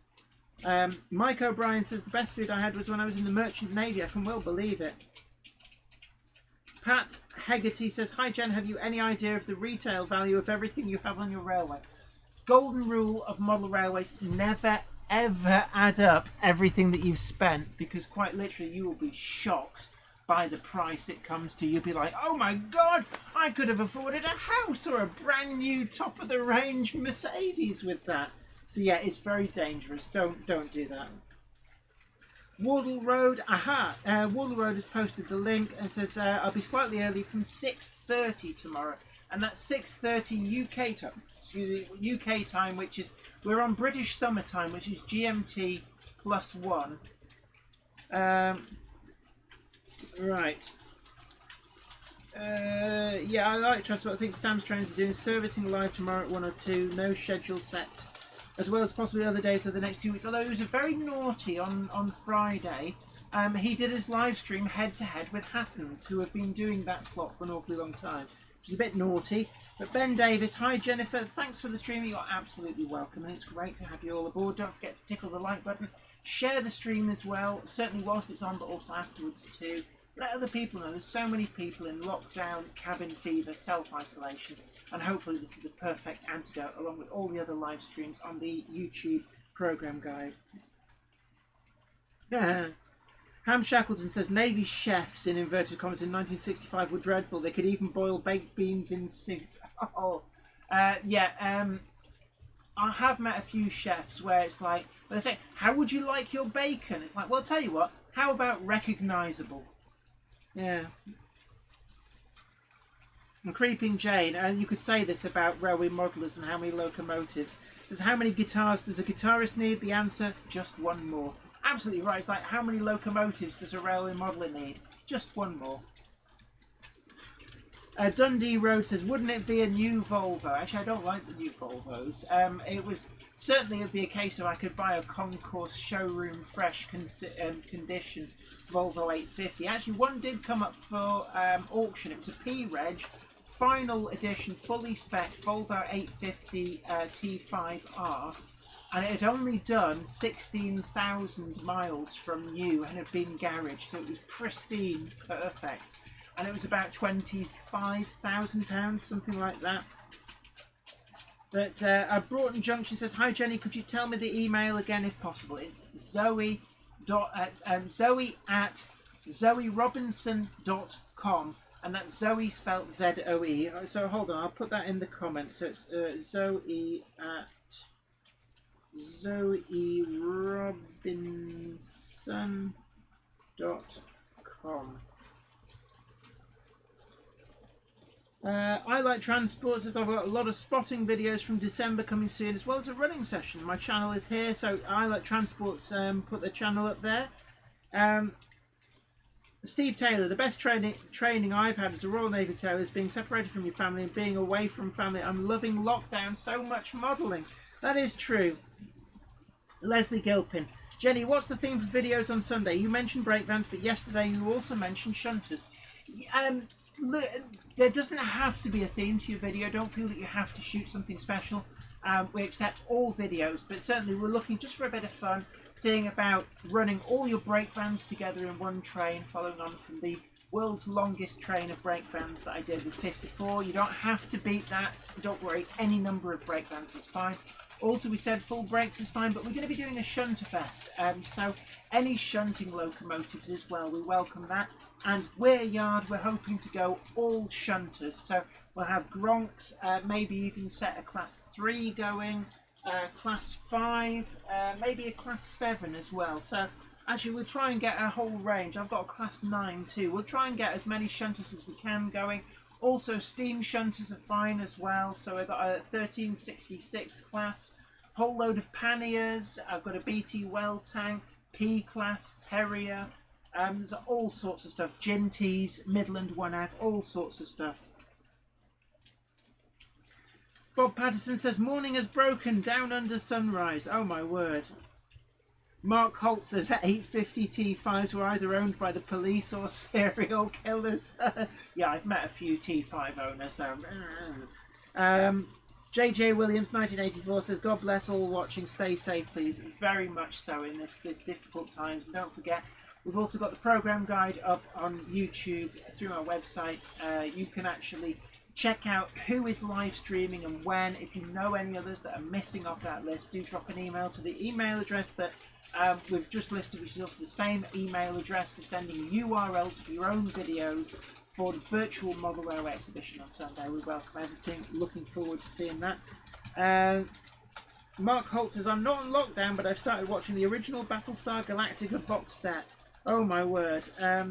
Mike O'Brien says, the best food I had was when I was in the Merchant Navy. I can well believe it. Pat Hegarty says, hi Jen, have you any idea of the retail value of everything you have on your railway? Golden rule of model railways, never ever add up everything that you've spent, because quite literally you will be shocked by the price it comes to. You'll be like, oh my god, I could have afforded a house or a brand new top of the range Mercedes with that. So yeah, it's very dangerous. Don't do that. Wardle Road, Wardle Road has posted the link and says I'll be slightly early from 6:30 tomorrow, and that's 6:30 UK time. Excuse me, UK time, which is, we're on British summer time, which is GMT +1. Right. Yeah, I like transport. I think Sam's Trains are doing servicing live tomorrow at 1 or 2. No schedule set, as well as possibly other days over the next 2 weeks. Although he was very naughty on Friday. He did his live stream head to head with Happens, who have been doing that slot for an awfully long time. which is a bit naughty. But Ben Davis, hi Jennifer, thanks for the stream. You're absolutely welcome, and it's great to have you all aboard. Don't forget to tickle the like button, share the stream as well, certainly whilst it's on, but also afterwards too. Let other people know. There's so many people in lockdown, cabin fever, self-isolation, and hopefully this is the perfect antidote, along with all the other live streams on the YouTube program guide. Ham Shackleton says Navy chefs in inverted commas in 1965 were dreadful. They could even boil baked beans in soup. Oh, yeah. I have met a few chefs where it's like, they say, "How would you like your bacon?" It's like, well, tell you what. How about recognisable? Yeah. And Creeping Jane, and you could say this about railway modelers and how many locomotives. It says, how many guitars does a guitarist need? The answer, just one more. Absolutely right. It's like, how many locomotives does a railway modeller need? Just one more. Dundee Road says, wouldn't it be a new Volvo? Actually, I don't like the new Volvos. It was certainly it'd be a case of I could buy a concourse showroom fresh condition Volvo 850. Actually, one did come up for auction. It was a P-Reg, final edition, fully spec Volvo 850 T5R. And it had only done 16,000 miles from new and had been garaged. So it was pristine, perfect. And it was about £25,000, something like that. But Broughton Junction says, hi Jenny, could you tell me the email again if possible? It's Zoe at zoerobinson.com, and that's Zoe spelt Z-O-E. So hold on, I'll put that in the comments. So it's Zoe at zoerobinson.com. I Like Transport says, I've got a lot of spotting videos from December coming soon, as well as a running session. My channel is here, so I Like Transport's put the channel up there. Steve Taylor, the best training I've had as a Royal Navy tailor is being separated from your family and being away from family. I'm loving lockdown so much modelling. That is true. Leslie Gilpin, Jenny, what's the theme for videos on Sunday? You mentioned brake vans, but yesterday you also mentioned shunters. Look, there doesn't have to be a theme to your video. Don't feel that you have to shoot something special. We accept all videos, but certainly we're looking just for a bit of fun, seeing about running all your brake vans together in one train, following on from the world's longest train of brake vans that I did with 54. You don't have to beat that. Don't worry, any number of brake vans is fine. Also, we said full brakes is fine, but we're going to be doing a shunter fest. So any shunting locomotives as well, we welcome that. And we're yard, we're hoping to go all shunters. So we'll have Gronks, maybe even set a class 3 going, class 5, maybe a class 7 as well. So actually we'll try and get a whole range. I've got a class 9 too. We'll try and get as many shunters as we can going. Also, steam shunters are fine as well. So I've got a 1366 class, whole load of panniers. I've got a BT well tank, P class, Terrier. There's all sorts of stuff. Ginties, Midland 1F, all sorts of stuff. Bob Patterson says, morning has broken, down under sunrise. Oh my word. Mark Holt says 850 T5s were either owned by the police or serial killers. Yeah, I've met a few T5 owners though. JJ Williams 1984 says, God bless all watching, stay safe please. Very much so in this difficult times. And don't forget, we've also got the program guide up on YouTube through our website. You can actually check out who is live streaming and when. If you know any others that are missing off that list, do drop an email to the email address that we've just listed, which is also the same email address for sending URLs for your own videos for the virtual Model Railway exhibition on Sunday. We welcome everything. Looking forward to seeing that. Mark Holt says, I'm not on lockdown, but I've started watching the original Battlestar Galactica box set. Oh my word. Yeah,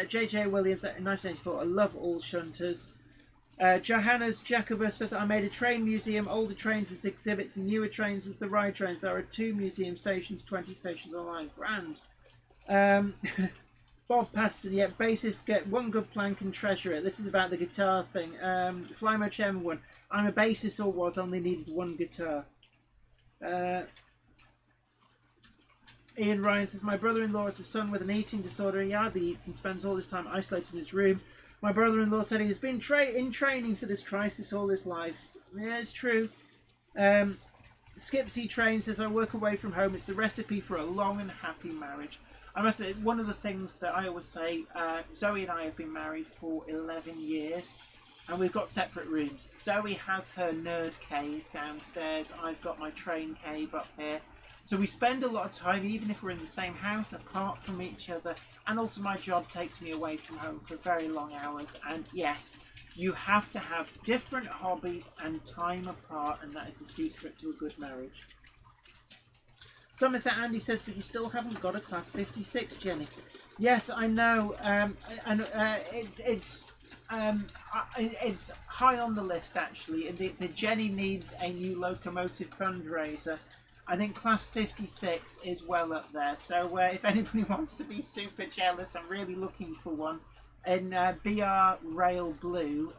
JJ Williams in 1984. I love all shunters. Johannes Jacobus says, I made a train museum, older trains as exhibits and newer trains as the ride trains. There are 2 museum stations, 20 stations online. Grand. Bob Patterson, yeah, bassist, get one good plank and treasure it. This is about the guitar thing. Flymo Chairman 1. I'm a bassist or was, only needed one guitar. Ian Ryan says, my brother-in-law has a son with an eating disorder. He hardly eats and spends all his time isolated in his room. My brother-in-law said he has been in training for this crisis all his life. Yeah, it's true. Skipsy Train says, I work away from home. It's the recipe for a long and happy marriage. I must say, one of the things that I always say, Zoe and I have been married for 11 years. And we've got separate rooms. Zoe has her nerd cave downstairs. I've got my train cave up here. So we spend a lot of time, even if we're in the same house, apart from each other. And also my job takes me away from home for very long hours. And yes, you have to have different hobbies and time apart. And that is the secret to a good marriage. Somerset Andy says, but you still haven't got a class 56, Jenny. Yes, I know. It's high on the list, actually. The Jenny needs a new Locomotive fundraiser. I think class 56 is well up there. So if anybody wants to be super jealous, I'm really looking for one in BR Rail Blue.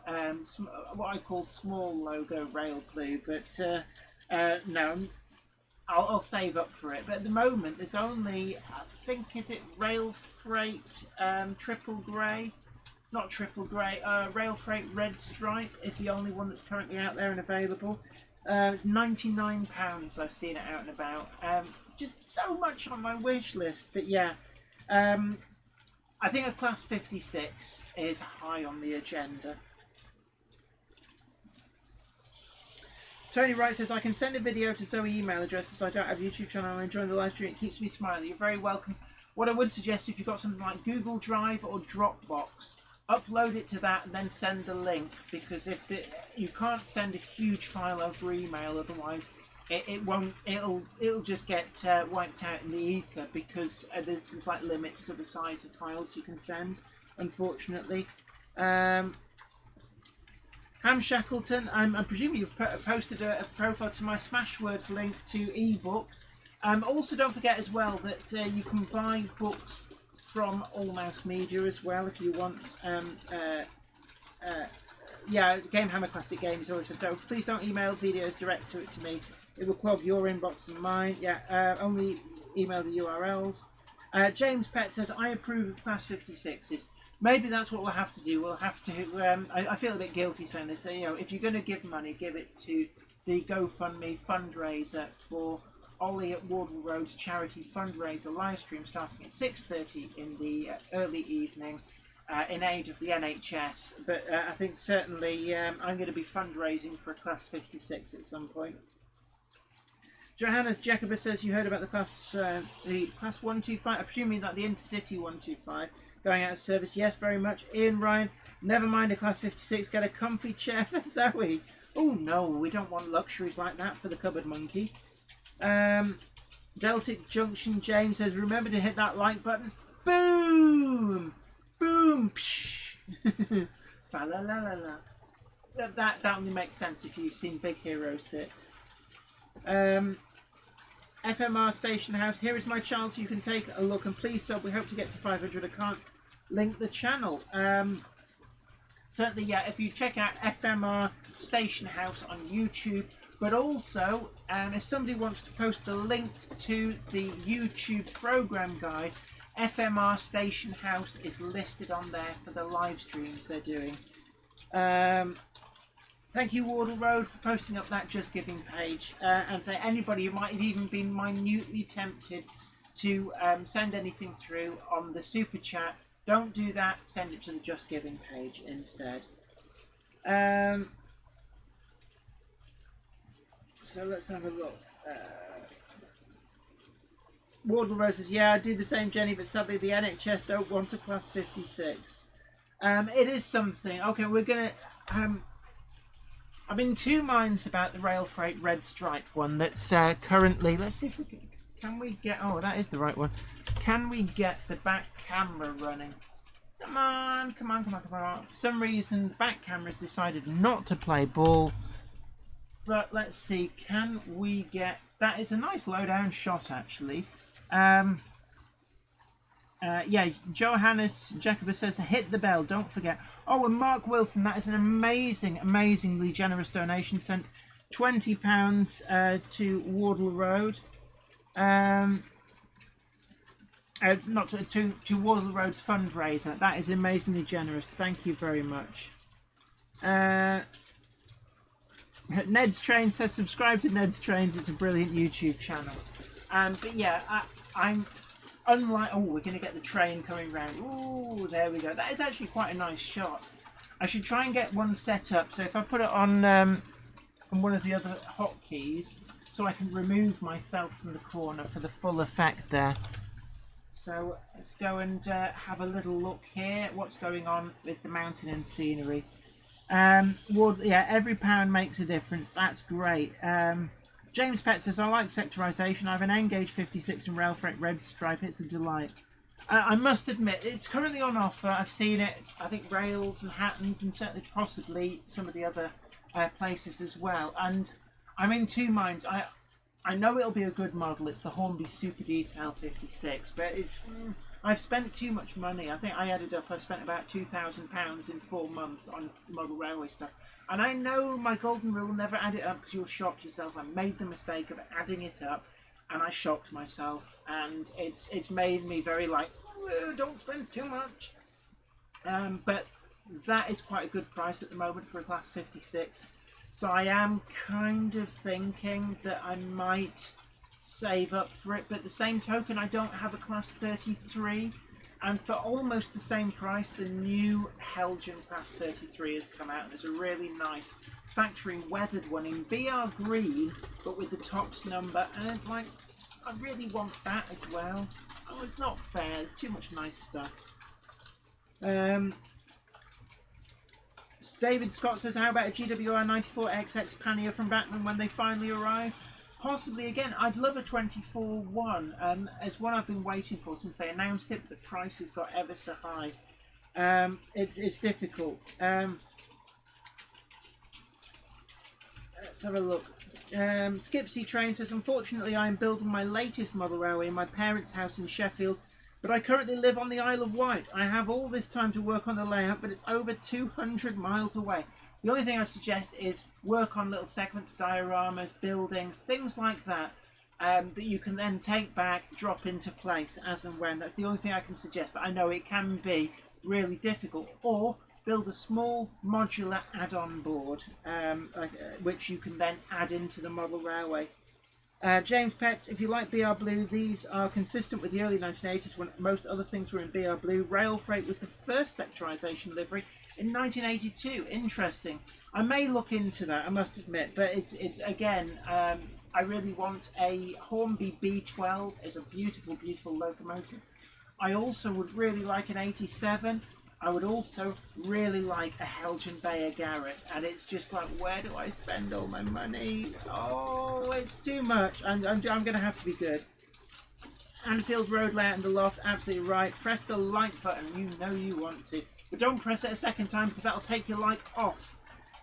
What I call small logo Rail Blue. But no, I'll save up for it. But at the moment, there's only, I think, is it Rail Freight Triple Grey? Not Triple Grey, Rail Freight Red Stripe is the only one that's currently out there and available. £99 I've seen it out and about. Just so much on my wish list. But yeah, I think a class 56 is high on the agenda. Tony Wright says, I can send a video to Zoe email addresses. I don't have a YouTube channel. I'm enjoying the live stream. It keeps me smiling. You're very welcome. What I would suggest, if you've got something like Google Drive or Dropbox, upload it to that and then send a link, because if you can't send a huge file over email, otherwise it'll just get wiped out in the ether, because there's like limits to the size of files you can send, unfortunately. Ham Shackleton, I'm presuming you've posted a profile to my Smashwords link to ebooks. Also, don't forget as well that you can buy books from All Mouse Media as well if you want. Yeah, Game Hammer Classic Games. Please don't email videos direct to me. It will clog your inbox and mine. Yeah, only email the URLs. James Pett says, I approve of class 56s. Maybe that's what we'll have to do. We'll have to. I feel a bit guilty saying this. So, you know, if you're going to give money, give it to the GoFundMe fundraiser for Ollie at Wardle Road's charity fundraiser live stream starting at 6:30 in the early evening in aid of the NHS. But I think certainly I'm going to be fundraising for a class 56 at some point. Johannes Jacobus says, you heard about the class 125, I'm presuming that the Intercity 125 going out of service. Yes, very much. Ian Ryan, never mind a class 56, get a comfy chair for Zoe. Oh no, we don't want luxuries like that for the cupboard monkey. Deltic Junction James says, remember to hit that like button. Boom! Boom! Fa la la la la. That only makes sense if you've seen Big Hero 6. FMR Station House, here is my channel so you can take a look, and please sub. We hope to get to 500. I can't link the channel. Certainly, yeah, if you check out FMR Station House on YouTube, but also if somebody wants to post the link to the YouTube program guide, FMR Station House is listed on there for the live streams they're doing. Thank you, Wardle Road, for posting up that Just Giving page. And say anybody who might have even been minutely tempted to send anything through on the super chat, don't do that. Send it to the Just Giving page instead. So let's have a look. Wardle Road says, yeah, I do the same, Jenny, but sadly the NHS don't want a class 56. It is something. Okay, we're going to... I'm in two minds about the Rail Freight Red Stripe one that's currently... Let's see if we can we get... Oh, that is the right one. Can we get the back camera running? Come on, come on, come on, come on. For some reason, the back camera's decided not to play ball. But let's see, can we get... That is a nice low-down shot, actually. Yeah, Johannes Jacobus says, hit the bell, don't forget. Oh, and Mark Wilson, that is an amazingly generous donation. Sent £20 to Wardle Road. not to Waterloo Road's fundraiser. That is amazingly generous. Thank you very much. Ned's Train says subscribe to Ned's Trains. It's a brilliant YouTube channel. But yeah, I'm unlike. Oh, we're going to get the train coming round. Ooh, there we go. That is actually quite a nice shot. I should try and get one set up. So if I put it on one of the other hotkeys, so I can remove myself from the corner for the full effect there. So let's go and have a little look here. What's going on with the mountain and scenery? Well, yeah, every pound makes a difference. That's great. James Pett says, I like sectorization. I have an N-Gauge 56 and rail freight red stripe. It's a delight. I must admit, it's currently on offer. I've seen it, I think, Rails and Hattons, and certainly possibly some of the other places as well. And I'm in two minds. I know it'll be a good model. It's the Hornby Super Detail 56, but it's I've spent too much money. I think I added up, I've spent about £2,000 in 4 months on model railway stuff. And I know my golden rule, never add it up because you'll shock yourself. I made the mistake of adding it up and I shocked myself. And it's made me very like, don't spend too much. But that is quite a good price at the moment for a Class 56. So I am kind of thinking that I might save up for it, but at the same token I don't have a Class 33, and for almost the same price the new Helgen Class 33 has come out, and it's a really nice factory weathered one in BR green but with the tops number, and like I really want that as well. Oh, it's not fair, there's too much nice stuff. David Scott says, how about a GWR 94XX pannier from Batman when they finally arrive? Possibly again. I'd love a 24-1. As one I've been waiting for since they announced it, but the price has got ever so high. It's difficult. Let's have a look. Skipsy Train says, unfortunately I am building my latest model railway in my parents' house in Sheffield, but I currently live on the Isle of Wight. I have all this time to work on the layout, but it's over 200 miles away. The only thing I suggest is work on little segments, dioramas, buildings, things like that, that you can then take back, drop into place as and when. That's the only thing I can suggest, but I know it can be really difficult. Or build a small modular add-on board, which you can then add into the model railway. James Petts, if you like BR Blue, these are consistent with the early 1980s when most other things were in BR Blue. Rail Freight was the first sectorization livery in 1982. Interesting. I may look into that, I must admit, but it's again, I really want a Hornby B12. It's a beautiful, beautiful locomotive. I also would really like an 87. I would also really like a Helgen Bayer Garrett, and it's just like, where do I spend all my money? Oh, it's too much. I'm going to have to be good. Anfield Road layout in the loft, absolutely right. Press the like button, you know you want to, but don't press it a second time because that'll take your like off.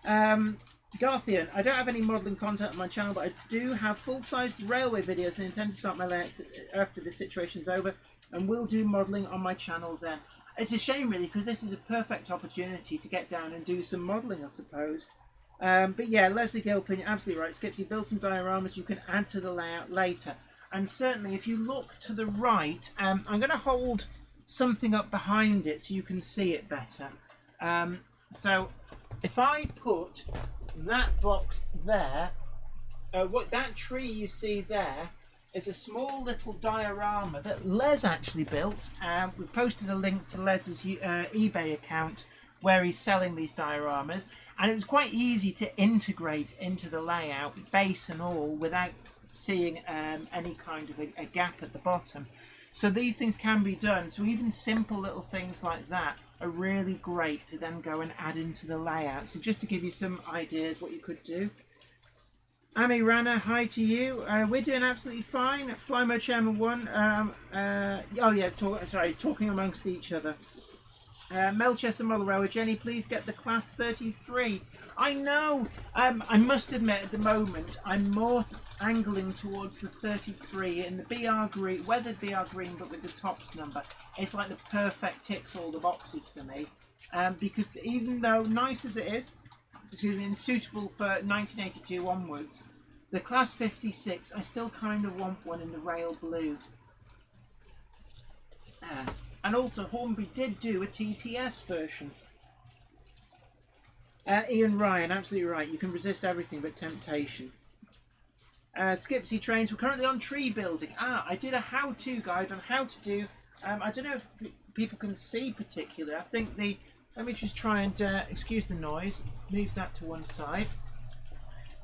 Garthian, I don't have any modelling content on my channel, but I do have full-sized railway videos and intend to start my layouts after this situation's over, and will do modelling on my channel then. It's a shame really, because this is a perfect opportunity to get down and do some modelling, I suppose. But yeah, Leslie Gilpin, you're absolutely right. Skipsy, build some dioramas you can add to the layout later. And certainly if you look to the right, I'm going to hold something up behind it so you can see it better. So if I put that box there, what that tree you see there is a small little diorama that Les actually built. We posted a link to Les's eBay account where he's selling these dioramas, and it was quite easy to integrate into the layout, base and all, without seeing any kind of a gap at the bottom. So these things can be done. So even simple little things like that are really great to then go and add into the layout. So just to give you some ideas what you could do. Ami Rana, hi to you. We're doing absolutely fine. Flymo Chairman 1. Oh yeah, talking amongst each other. Melchester Model Railway, Jenny, please get the Class 33. I know. I must admit, at the moment, I'm more angling towards the 33 in the BR green, weathered BR green, but with the tops number. It's like the perfect ticks all the boxes for me. Because even though nice as it is, and suitable for 1982 onwards, the Class 56, I still kind of want one in the rail blue. And also Hornby did do a TTS version. Ian Ryan, absolutely right. You can resist everything but temptation. Skipsy Trains, we're currently on tree building. I did a how-to guide on how to do... I don't know if people can see particularly. I think the... Let me just try and excuse the noise. Move that to one side.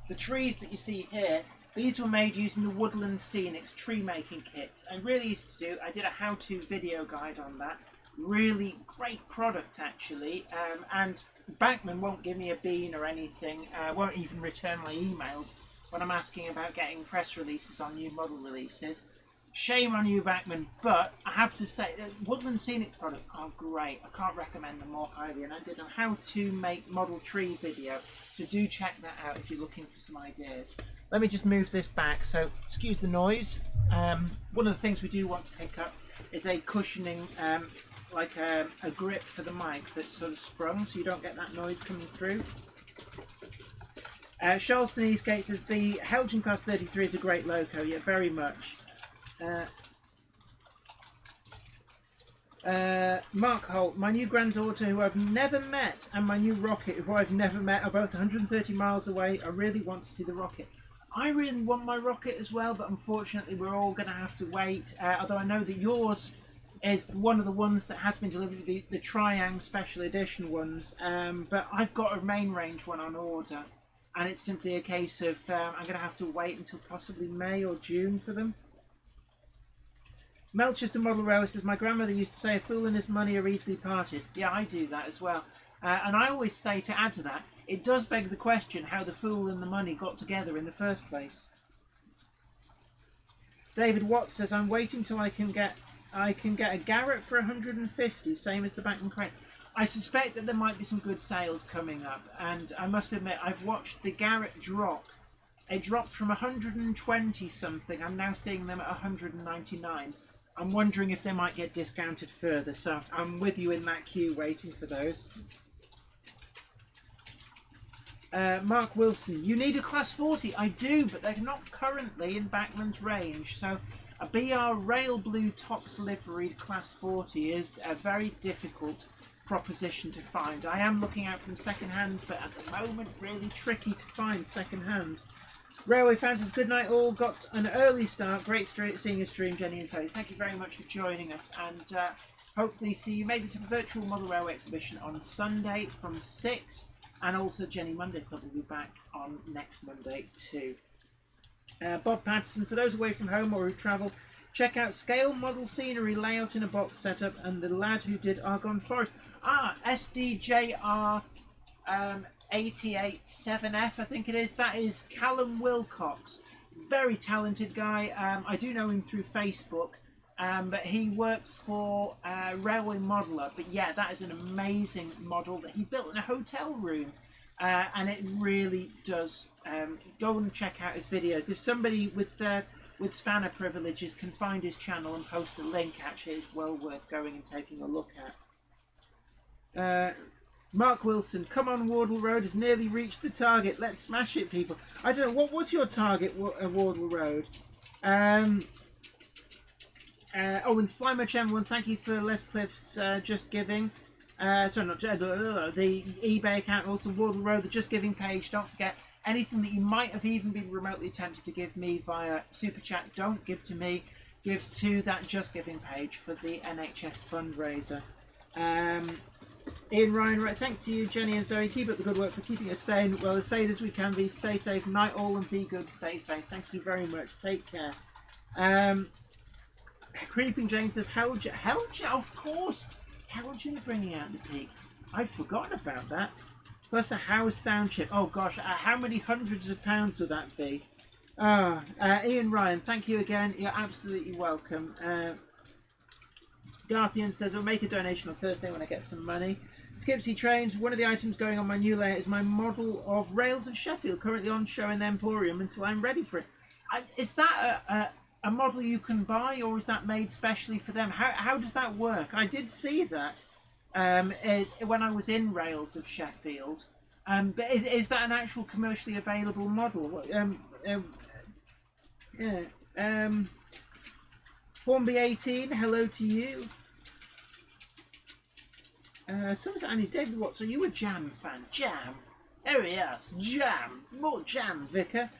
The trees that you see here, these were made using the Woodland Scenics tree making kits. And really easy to do. I did a how-to video guide on that. Really great product actually, and Bachmann won't give me a bean or anything, won't even return my emails when I'm asking about getting press releases on new model releases. Shame on you, Bachmann, but I have to say Woodland Scenic products are great. I can't recommend them more highly, and I did a how to make model tree video, so do check that out if you're looking for some ideas. Let me just move this back, so excuse the noise. One of the things we do want to pick up is a cushioning like a grip for the mic that's sort of sprung, so you don't get that noise coming through. Charleston Eastgate says the Helgen Class 33 is a great loco. Yeah, very much. Mark Holt, my new granddaughter who I've never met and my new rocket who I've never met are both 130 miles away. I really want to see the rocket. I really want my rocket as well, but unfortunately we're all going to have to wait. Although I know that yours is one of the ones that has been delivered, the Triang Special Edition ones, but I've got a main range one on order, and it's simply a case of I'm going to have to wait until possibly May or June for them. Melchester Model Railway says, my grandmother used to say a fool and his money are easily parted. Yeah, I do that as well. And I always say, to add to that, it does beg the question how the fool and the money got together in the first place. David Watts says, I'm waiting till I can get a Garrett for 150, same as the Bachmann Crane. I suspect that there might be some good sales coming up, and I must admit I've watched the Garrett drop. It dropped from 120 something. I'm now seeing them at 199. I'm wondering if they might get discounted further, so I'm with you in that queue waiting for those. Mark Wilson, you need a Class 40. I do, but they're not currently in Bachmann's range, so a BR Rail Blue Tops liveried Class 40 is a very difficult proposition to find. I am looking out from second hand, but at the moment really tricky to find second hand. Railway fans, good night all. Got an early start. Great seeing your stream, Jenny and Zoe. Thank you very much for joining us, and hopefully see you maybe for the virtual Model Railway exhibition on Sunday from 6, and also Jenny Monday Club will be back on next Monday too. Bob Patterson, for those away from home or who travel, check out Scale Model Scenery Layout in a Box Setup and the lad who did Argonne Forest. SDJR 887F, I think it is. That is Callum Wilcox. Very talented guy. I do know him through Facebook, but he works for Railway Modeler. But yeah, that is an amazing model that he built in a hotel room. And it really does. Go and check out his videos. If somebody with spanner privileges can find his channel and post a link, actually it's well worth going and taking a look at. Mark Wilson, come on, Wardle Road has nearly reached the target. Let's smash it, people. I don't know, what was your target, Wardle Road? And Flymuch M1, thank you for Les Cliff's Just Giving. Sorry, not the eBay account, also Wardle Road, the Just Giving page. Don't forget, anything that you might have even been remotely tempted to give me via Super Chat, don't give to me. Give to that Just Giving page for the NHS fundraiser. Ian Ryan, right, thank you, Jenny and Zoe. Keep up the good work for keeping us sane, well, as sane as we can be. Stay safe, night all, and be good. Stay safe. Thank you very much. Take care. Creeping Jane says, Helgen, of course. Helgen are bringing out the peaks. I'd forgotten about that. Plus a house sound chip. Oh gosh, how many hundreds of pounds would that be? Ian Ryan, thank you again. You're absolutely welcome. Garthian says, I'll make a donation on Thursday when I get some money. Skipsy Trains, one of the items going on my new layout is my model of Rails of Sheffield, currently on show in the Emporium until I'm ready for it. Is that a model you can buy, or is that made specially for them? How does that work? I did see that when I was in Rails of Sheffield. But is that an actual commercially available model? Hornby 18, hello to you. Someone's Annie David Watts. Are you a Jam fan? Jam. There he is. Jam. More Jam, Vicar.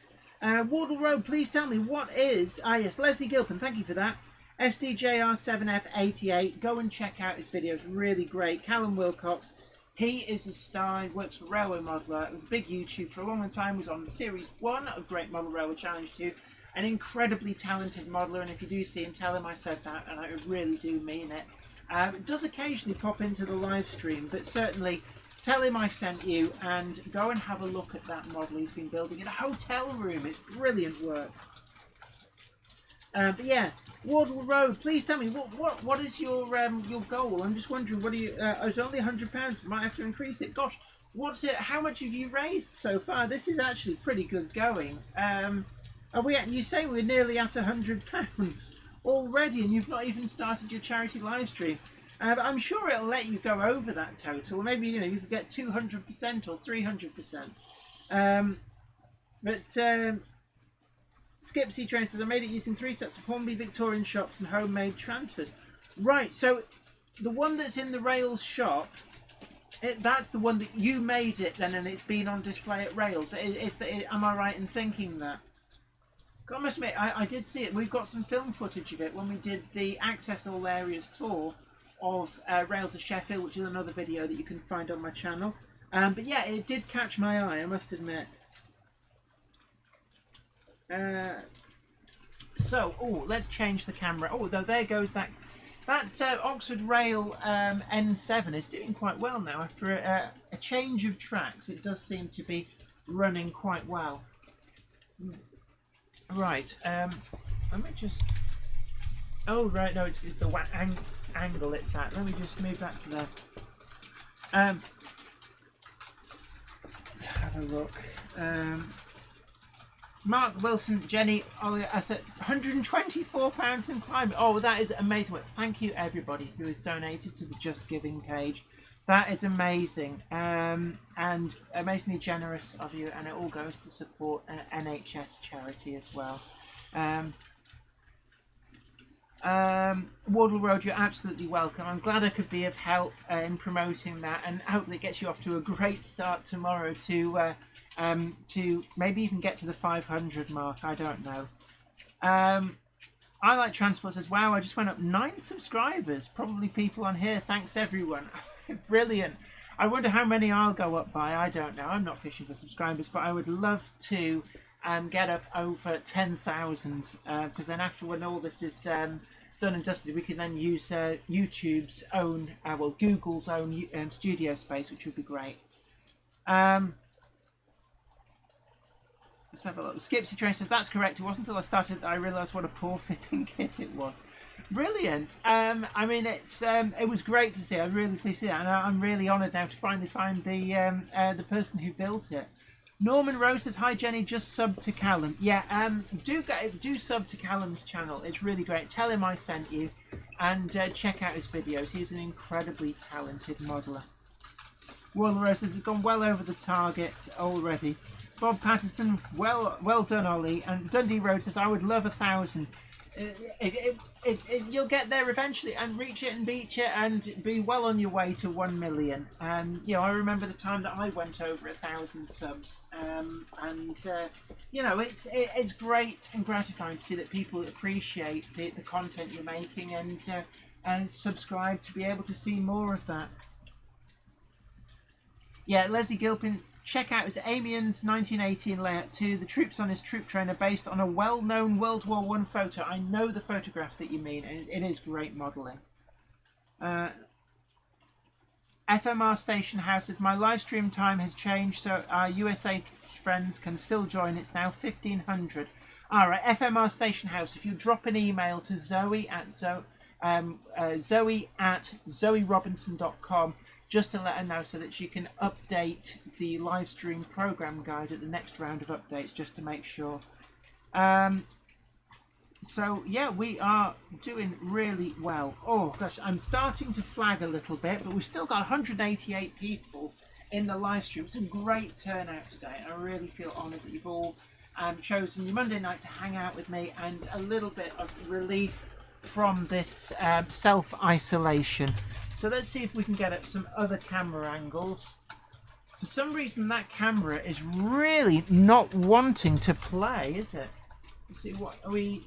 Wardle Road, please tell me what is... Ah, yes, Leslie Gilpin. Thank you for that. SDJR7F88. Go and check out his videos. Really great. Callum Wilcox. He is a star. He works for Railway Modeller. Was a big YouTube for a long time. Was on Series 1 of Great Model Railway Challenge 2. An incredibly talented modeller. And if you do see him, tell him I said that. And I really do mean it. It does occasionally pop into the live stream. But certainly... tell him I sent you and go and have a look at that model he's been building in a hotel room. It's brilliant work. But yeah, Wardle Road, please tell me what is your goal? I'm just wondering, what do you? It's only £100. Might have to increase it. Gosh, what's it? How much have you raised so far? This is actually pretty good going. Are we? You say we're nearly at £100 already, and you've not even started your charity live stream. But I'm sure it'll let you go over that total. Maybe you could get 200% or 300%. Skipsy Train says I made it using 3 sets of Hornby Victorian shops and homemade transfers. Right, so the one that's in the Rails shop, that's the one that you made it then, and it's been on display at Rails. Am I right in thinking that? I must admit, I did see it. We've got some film footage of it when we did the Access All Areas tour of Rails of Sheffield, which is another video that you can find on my channel. But yeah, it did catch my eye, I must admit. Let's change the camera. Oh, there goes that Oxford Rail N7 is doing quite well now after a change of tracks. It does seem to be running quite well. Right, let me just... Oh, right, no, it's the angle it's at. Let me just move that to there. Let's have a look. Mark Wilson, Jenny, I said £124 in climate. Oh, that is amazing. Well, thank you everybody who has donated to the Just Giving page. That is amazing, and amazingly generous of you, and it all goes to support an NHS charity as well. Wardle Road, you're absolutely welcome. I'm glad I could be of help in promoting that, and hopefully it gets you off to a great start tomorrow to maybe even get to the 500 mark. I don't know. I Like Transport says, wow, I just went up 9 subscribers. Probably people on here. Thanks everyone. Brilliant. I wonder how many I'll go up by. I don't know. I'm not fishing for subscribers, but I would love to get up over 10,000 because then after when all this is done and dusted, we can then use YouTube's own, Google's own studio space, which would be great. Let's have a look. Skipsy Train says, that's correct. It wasn't until I started that I realised what a poor fitting kit it was. Brilliant. I mean, it was great to see. I'm really pleased to see that, and I'm really honoured now to finally find the person who built it. Norman Rose says, hi Jenny, just sub to Callum. Yeah, do sub to Callum's channel. It's really great. Tell him I sent you, and check out his videos. He's an incredibly talented modeller. Warren Rose says, it's gone well over the target already. Bob Patterson, well done, Ollie. And Dundee Road says, I would love 1,000. You'll get there eventually and reach it and beat it and be well on your way to 1 million. I remember the time that I went over 1,000 subs. It's great and gratifying to see that people appreciate the content you're making and subscribe to be able to see more of that. Yeah, Leslie Gilpin, check out his Amiens 1918 layout 2. The troops on his troop train are based on a well-known World War I photo. I know the photograph that you mean. It is great modelling. FMR Station Houses. My live stream time has changed, so our USA friends can still join. It's now 1500. All right, FMR Station House. If you drop an email to Zoe at zoe@zoerobinson.com, just to let her know so that she can update the live stream program guide at the next round of updates, just to make sure. So yeah, we are doing really well. Oh gosh, I'm starting to flag a little bit, but we've still got 188 people in the live stream. It's a great turnout today. I really feel honoured that you've all chosen your Monday night to hang out with me, and a little bit of relief from this self-isolation. So let's see if we can get up some other camera angles. For some reason that camera is really not wanting to play, is it? Let's see, what are we...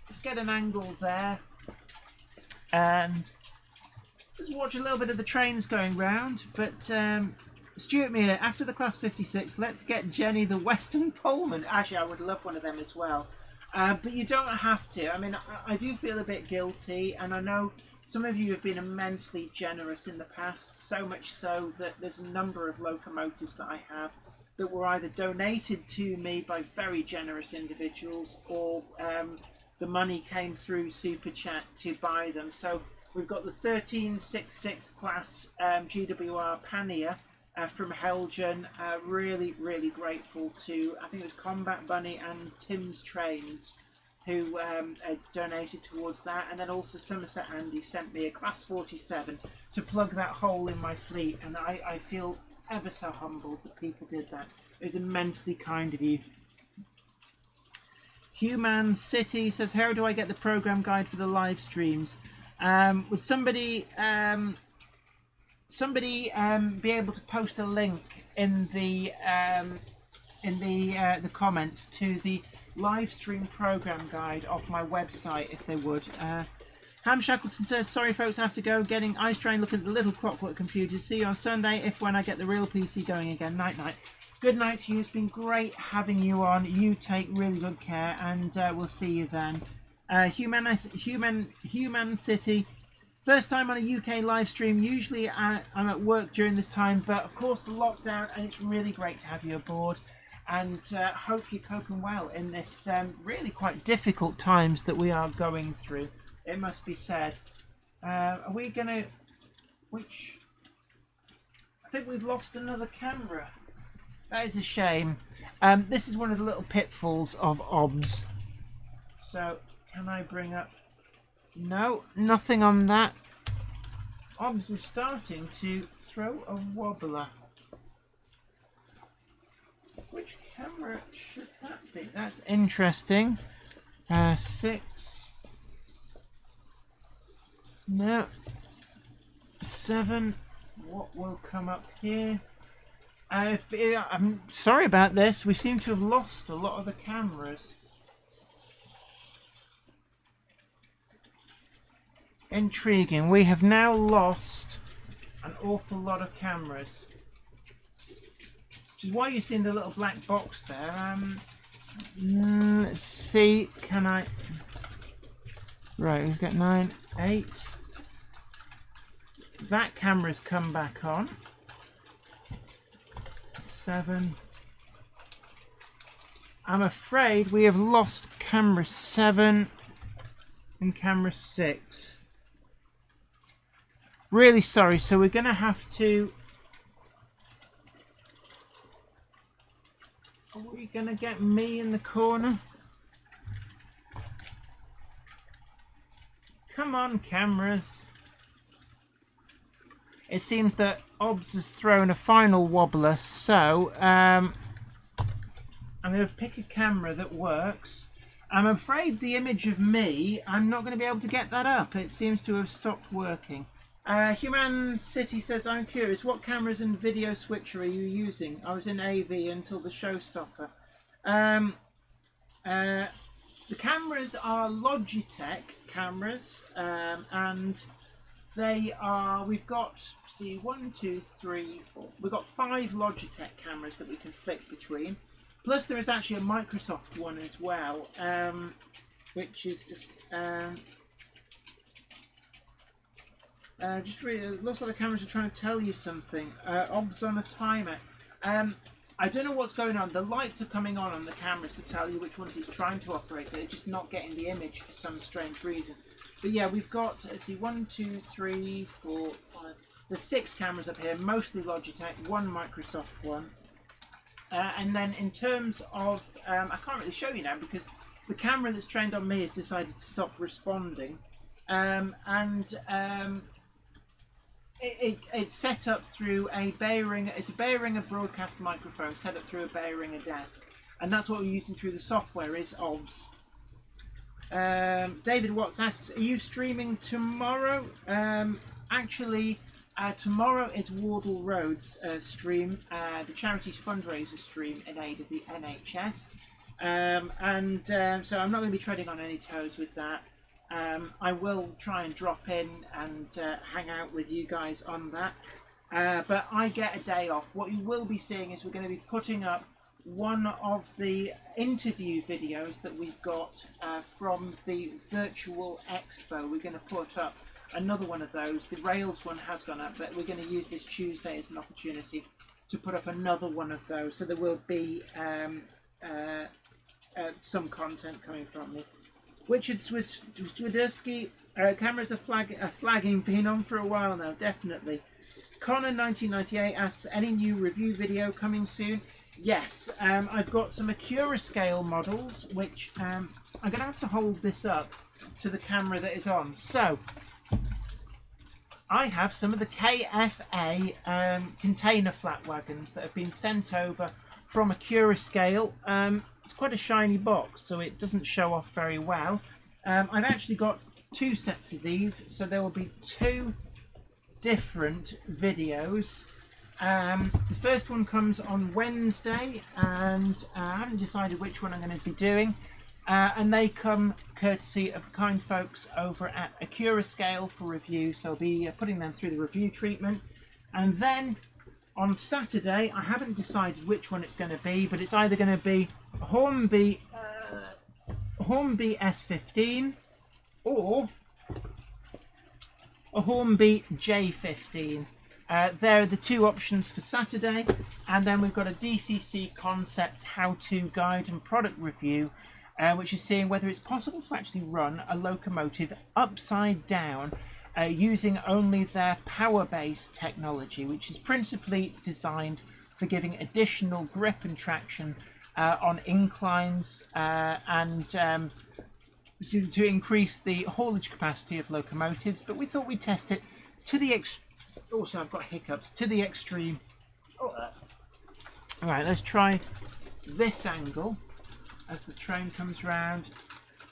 Let's get an angle there. And let's watch a little bit of the trains going round. But Stuart Meir, after the Class 56, let's get Jenny the Western Pullman. Actually, I would love one of them as well. But you don't have to. I mean, I do feel a bit guilty, and I know some of you have been immensely generous in the past, so much so that there's a number of locomotives that I have that were either donated to me by very generous individuals, or the money came through Super Chat to buy them. So we've got the 1366 class GWR Pania from Helgen. Really, really grateful to, I think it was Combat Bunny and Tim's Trains, who donated towards that. And then also Somerset Andy sent me a Class 47 to plug that hole in my fleet, and I feel ever so humbled that people did that. It was immensely kind of you. Human City says, how do I get the program guide for the live streams? Would somebody be able to post a link in the comments to the live stream program guide off my website, if they would. Ham Shackleton says, sorry folks, I have to go. Getting ice train, looking at the little clockwork computer. See you on Sunday, if when I get the real PC going again. Night night. Good night to you. It's been great having you on. You take really good care, and we'll see you then. Human City. First time on a UK live stream. Usually I'm at work during this time, but of course the lockdown, and it's really great to have you aboard. And hope you're coping well in this really quite difficult times that we are going through, it must be said. Are we gonna... Which... I think we've lost another camera. That is a shame. This is one of the little pitfalls of OBS. So, can I bring up... No, nothing on that. OBS is starting to throw a wobbler. Which camera should that be? That's interesting. 6. No. 7. What will come up here? I'm sorry about this. We seem to have lost a lot of the cameras. Intriguing. We have now lost an awful lot of cameras. Which is why you're seeing the little black box there. Let's see, can I... Right, we've got 9, 8. That camera's come back on. 7. I'm afraid we have lost camera 7 and camera 6. Really sorry, so we're going to have to... Are we going to get me in the corner? Come on, cameras. It seems that OBS has thrown a final wobbler, so I'm going to pick a camera that works. I'm afraid the image of me, I'm not going to be able to get that up. It seems to have stopped working. Human City says, I'm curious, what cameras and video switcher are you using? I was in AV until the showstopper. The cameras are Logitech cameras, and they are, we've got, see, 1, 2, 3, 4. We've got 5 Logitech cameras that we can flick between. Plus there is actually a Microsoft one as well, which is just really, looks like the cameras are trying to tell you something. OBS on a timer. I don't know what's going on. The lights are coming on the cameras to tell you which ones it's trying to operate. They're just not getting the image for some strange reason. But yeah, we've got, let's see, 1, 2, 3, 4, 5. There's 6 cameras up here, mostly Logitech, 1 Microsoft one. And then in terms of, I can't really show you now because the camera that's trained on me has decided to stop responding. It's set up through a Behringer, it's a Behringer broadcast microphone set up through a Behringer desk, and that's what we're using through the software is OBS. David Watts asks, are you streaming tomorrow? Actually, tomorrow is Wardle Road's stream, the charity's fundraiser stream in aid of the NHS. So I'm not going to be treading on any toes with that. I will try and drop in and hang out with you guys on that. But I get a day off. What you will be seeing is we're going to be putting up one of the interview videos that we've got from the virtual expo. We're going to put up another one of those. The Rails one has gone up, but we're going to use this Tuesday as an opportunity to put up another one of those. So there will be some content coming from me. Richard Swiderski, cameras are flagging, been on for a while now, definitely. Connor 1998 asks, any new review video coming soon? Yes, I've got some Acura scale models, which I'm going to have to hold this up to the camera that is on. So, I have some of the KFA container flat wagons that have been sent over from Acura scale. It's quite a shiny box, so it doesn't show off very well. I've actually got 2 sets of these, so there will be 2 different videos. The first one comes on Wednesday, and I haven't decided which one I'm going to be doing. And they come courtesy of the kind folks over at Acura Scale for review, so I'll be putting them through the review treatment. And then on Saturday, I haven't decided which one it's going to be, but it's either going to be Hornby S15 or a Hornby J15. There are the 2 options for Saturday, and then we've got a DCC Concepts how-to guide and product review, which is seeing whether it's possible to actually run a locomotive upside down using only their power-based technology, which is principally designed for giving additional grip and traction on inclines and to increase the haulage capacity of locomotives. But we thought we'd test it to the also, I've got hiccups, to the extreme. Alright, let's try this angle as the train comes round.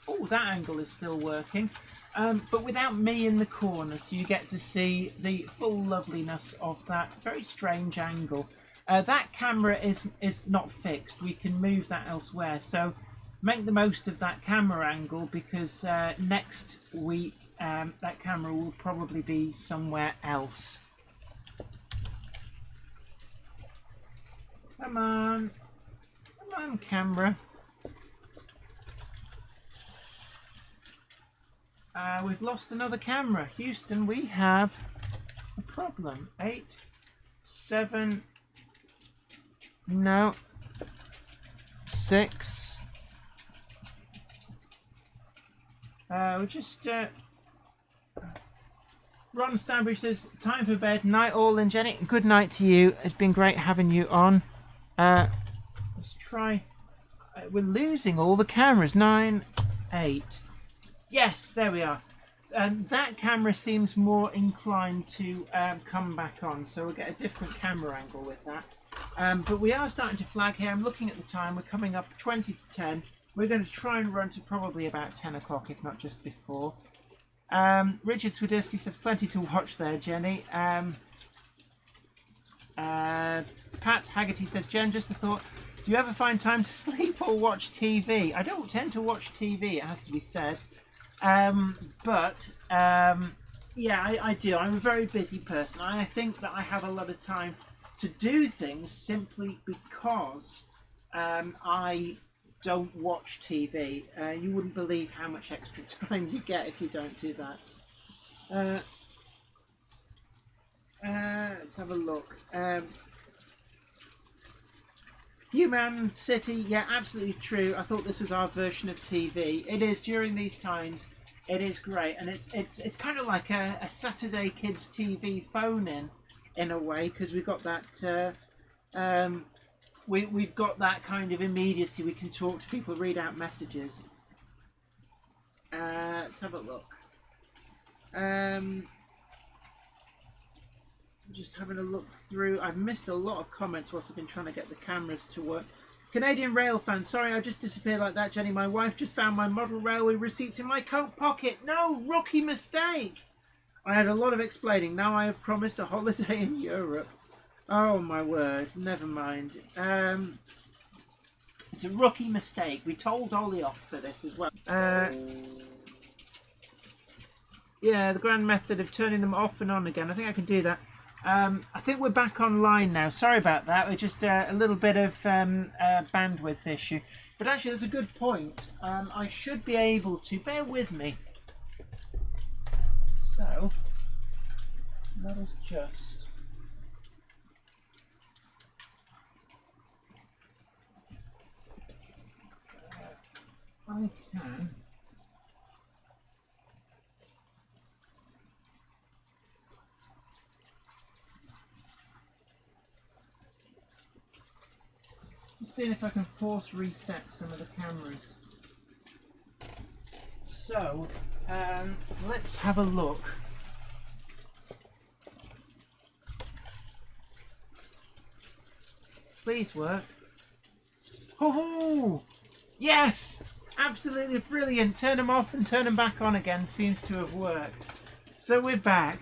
Oh, that angle is still working, but without me in the corner, so you get to see the full loveliness of that very strange angle. That camera is not fixed. We can move that elsewhere, so make the most of that camera angle, because next week that camera will probably be somewhere else. Come on, camera. We've lost another camera. Houston, we have a problem. 8, 7, no, 6. We just Ron Stanbridge says, time for bed, night all, and Jenny, good night to you. It's been great having you on. Let's try. We're losing all the cameras. 9, 8. Yes, there we are. That camera seems more inclined to come back on, so we'll get a different camera angle with that. But we are starting to flag here. I'm looking at the time. We're coming up 20 to 10. We're going to try and run to probably about 10 o'clock, if not just before. Richard Swiderski says, plenty to watch there, Jenny. Pat Haggerty says, Jen, just a thought. Do you ever find time to sleep or watch TV? I don't tend to watch TV, it has to be said. Yeah, I do. I'm a very busy person. I think that I have a lot of time to do things simply because I don't watch TV. You wouldn't believe how much extra time you get if you don't do that. Let's have a look. Human City, yeah, absolutely true. I thought this was our version of TV. It is during these times. It is great, and it's kind of like a Saturday Kids TV phone-in a way, because we've got that we've got that kind of immediacy. We can talk to people, read out messages. Let's have a look. Just having a look through. I've missed a lot of comments whilst I've been trying to get the cameras to work. Canadian Rail fan, sorry I just disappeared like that, Jenny. My wife just found my model railway receipts in my coat pocket. No, rookie mistake. I had a lot of explaining. Now I have promised a holiday in Europe. Oh my word, never mind. It's a rookie mistake. We told Ollie off for this as well. Yeah, the grand method of turning them off and on again. I think I can do that. I think we're back online now. Sorry about that. We're just a little bit of bandwidth issue. But actually, that's a good point. I should be able to... Bear with me. So, let us just... I can... Just seeing if I can force reset some of the cameras. So, let's have a look. Please work. Ho-ho! Yes! Absolutely brilliant. Turn them off and turn them back on again seems to have worked. So we're back.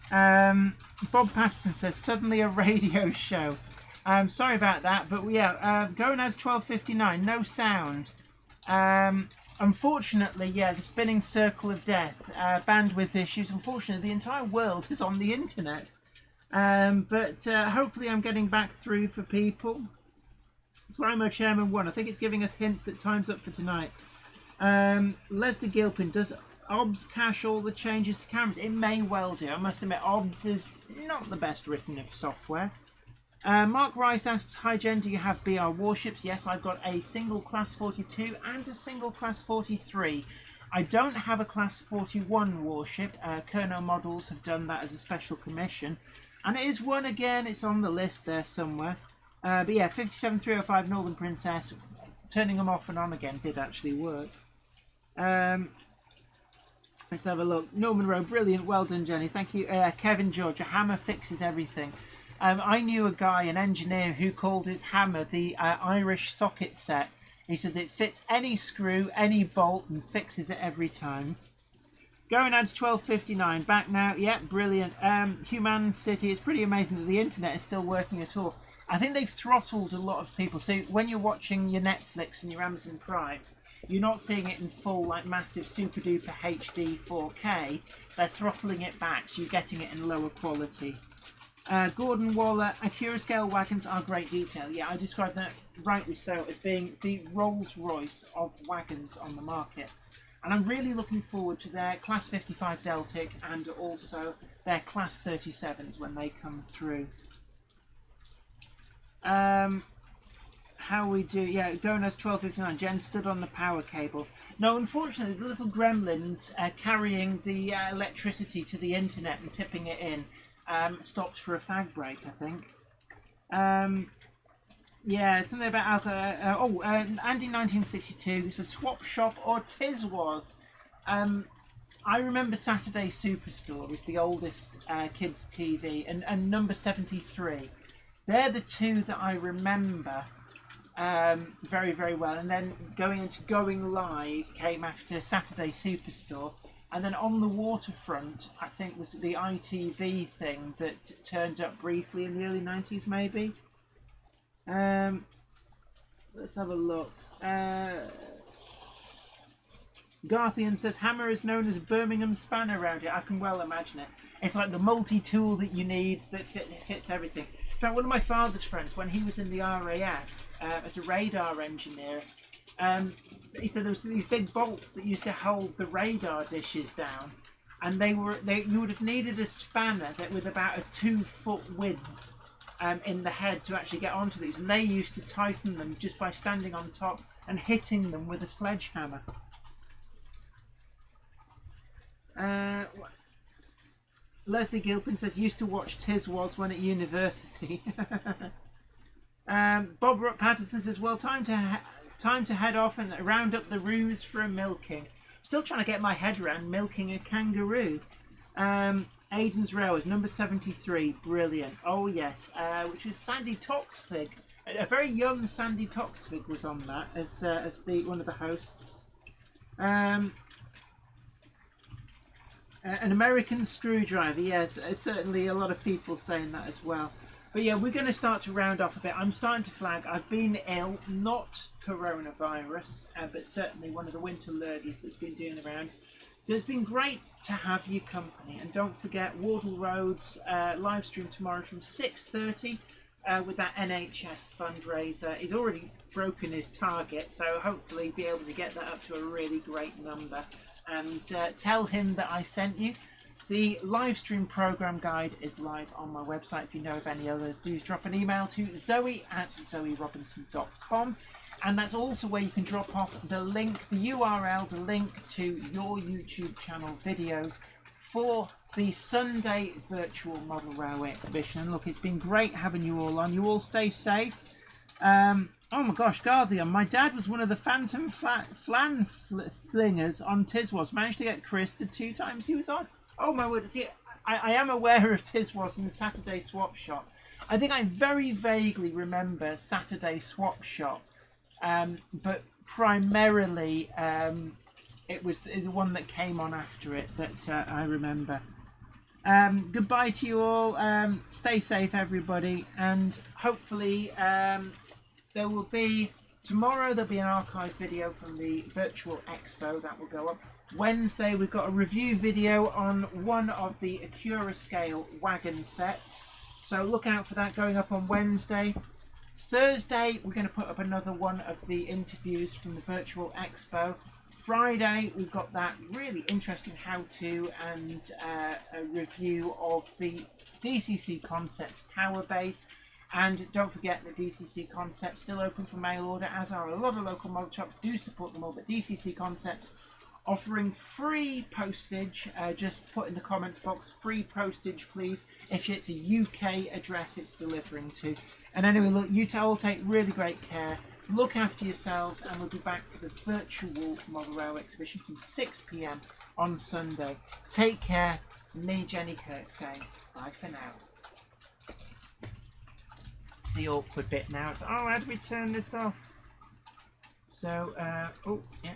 Bob Patterson says, suddenly a radio show. Sorry about that, but yeah, going as 12:59, no sound. Unfortunately, yeah, the spinning circle of death, bandwidth issues. Unfortunately, the entire world is on the internet. But hopefully I'm getting back through for people. Flymo Chairman 1, I think it's giving us hints that time's up for tonight. Leslie Gilpin, does OBS cache all the changes to cameras? It may well do. I must admit, OBS is not the best written of software. Mark Rice asks, hi Jen, do you have BR warships? Yes, I've got a single class 42 and a single class 43. I don't have a class 41 warship. Kerno Models have done that as a special commission. And it is one again, it's on the list there somewhere. But yeah, 57305 Northern Princess, turning them off and on again did actually work. Let's have a look. Norman Rowe, brilliant, well done Jenny, thank you. Kevin George, a hammer fixes everything. I knew a guy, an engineer, who called his hammer the Irish socket set. He says it fits any screw, any bolt, and fixes it every time. Going adds 12:59. Back now. Yeah, brilliant. Human City. It's pretty amazing that the internet is still working at all. I think they've throttled a lot of people. So when you're watching your Netflix and your Amazon Prime, you're not seeing it in full, like massive super duper HD 4K. They're throttling it back, so you're getting it in lower quality. Gordon Waller, Acura scale wagons are great detail. Yeah, I described that rightly so as being the Rolls Royce of wagons on the market. And I'm really looking forward to their Class 55 Deltic and also their Class 37s when they come through. How we do? Yeah, going as 12:59. Jen stood on the power cable. No, unfortunately, the little gremlins carrying the electricity to the internet and tipping it in stopped for a fag break, I think. Yeah, something about alcohol. Andy 1962. It's a swap shop or tis was. I remember Saturday Superstore is the oldest kids TV, and number 73. They're the two that I remember very, very well. And then going into Going Live came after Saturday Superstore. And then On the Waterfront, I think, was the ITV thing that turned up briefly in the early 90s, maybe. Let's have a look. Garthian says, hammer is known as Birmingham span around here. I can well imagine it. It's like the multi-tool that you need that fits everything. In fact, one of my father's friends, when he was in the RAF as a radar engineer, he said there was these big bolts that used to hold the radar dishes down, and you would have needed a spanner that with about a 2-foot width in the head to actually get onto these, and they used to tighten them just by standing on top and hitting them with a sledgehammer. Leslie Gilpin says, used to watch Tiz Was when at university. Bob Patterson says, well, time to head off and round up the roos for a milking. I'm still trying to get my head around milking a kangaroo. Aiden's Railways, number 73, brilliant. Oh yes, which was Sandy Toxvig. A very young Sandy Toxvig was on that as one of the hosts. An American screwdriver, yes, certainly a lot of people saying that as well. But yeah, we're going to start to round off a bit. I'm starting to flag. I've been ill, not coronavirus, but certainly one of the winter lurgies that's been doing the rounds. So it's been great to have your company. And don't forget, Wardle Road's live stream tomorrow from 6:30 with that NHS fundraiser. He's already broken his target, so hopefully be able to get that up to a really great number. And tell him that I sent you. The live stream program guide is live on my website. If you know of any others, do drop an email to zoe@zoerobinson.com. And that's also where you can drop off the link, the URL, the link to your YouTube channel videos for the Sunday virtual model railway exhibition. And look, it's been great having you all on. You all stay safe. Oh my gosh, Guardian, my dad was one of the Phantom Flan Flingers on Tiswas. Managed to get Chris the 2 times he was on. Oh my word, see, I am aware of Tiswas and the Saturday Swap Shop. I think I very vaguely remember Saturday Swap Shop, but primarily it was the one that came on after it that I remember. Goodbye to you all. Stay safe, everybody, and hopefully there will be tomorrow. There'll be an archive video from the virtual expo that will go up. Wednesday we've got a review video on one of the Acura scale wagon sets, so look out for that going up on Wednesday. Thursday we're going to put up another one of the interviews from the virtual expo. Friday we've got that really interesting how-to and a review of the DCC Concepts power base. And don't forget that DCC Concepts still open for mail order, as are a lot of local model shops. Do support them all, but DCC Concepts offering free postage. Just put in the comments box, free postage please, if it's a UK address it's delivering to. And anyway, look, you all take really great care. Look after yourselves, and we'll be back for the virtual model railway exhibition from 6 PM on Sunday. Take care. It's me, Jenny Kirk, saying bye for now. It's the awkward bit now. Oh, how do we turn this off? So, oh, yeah.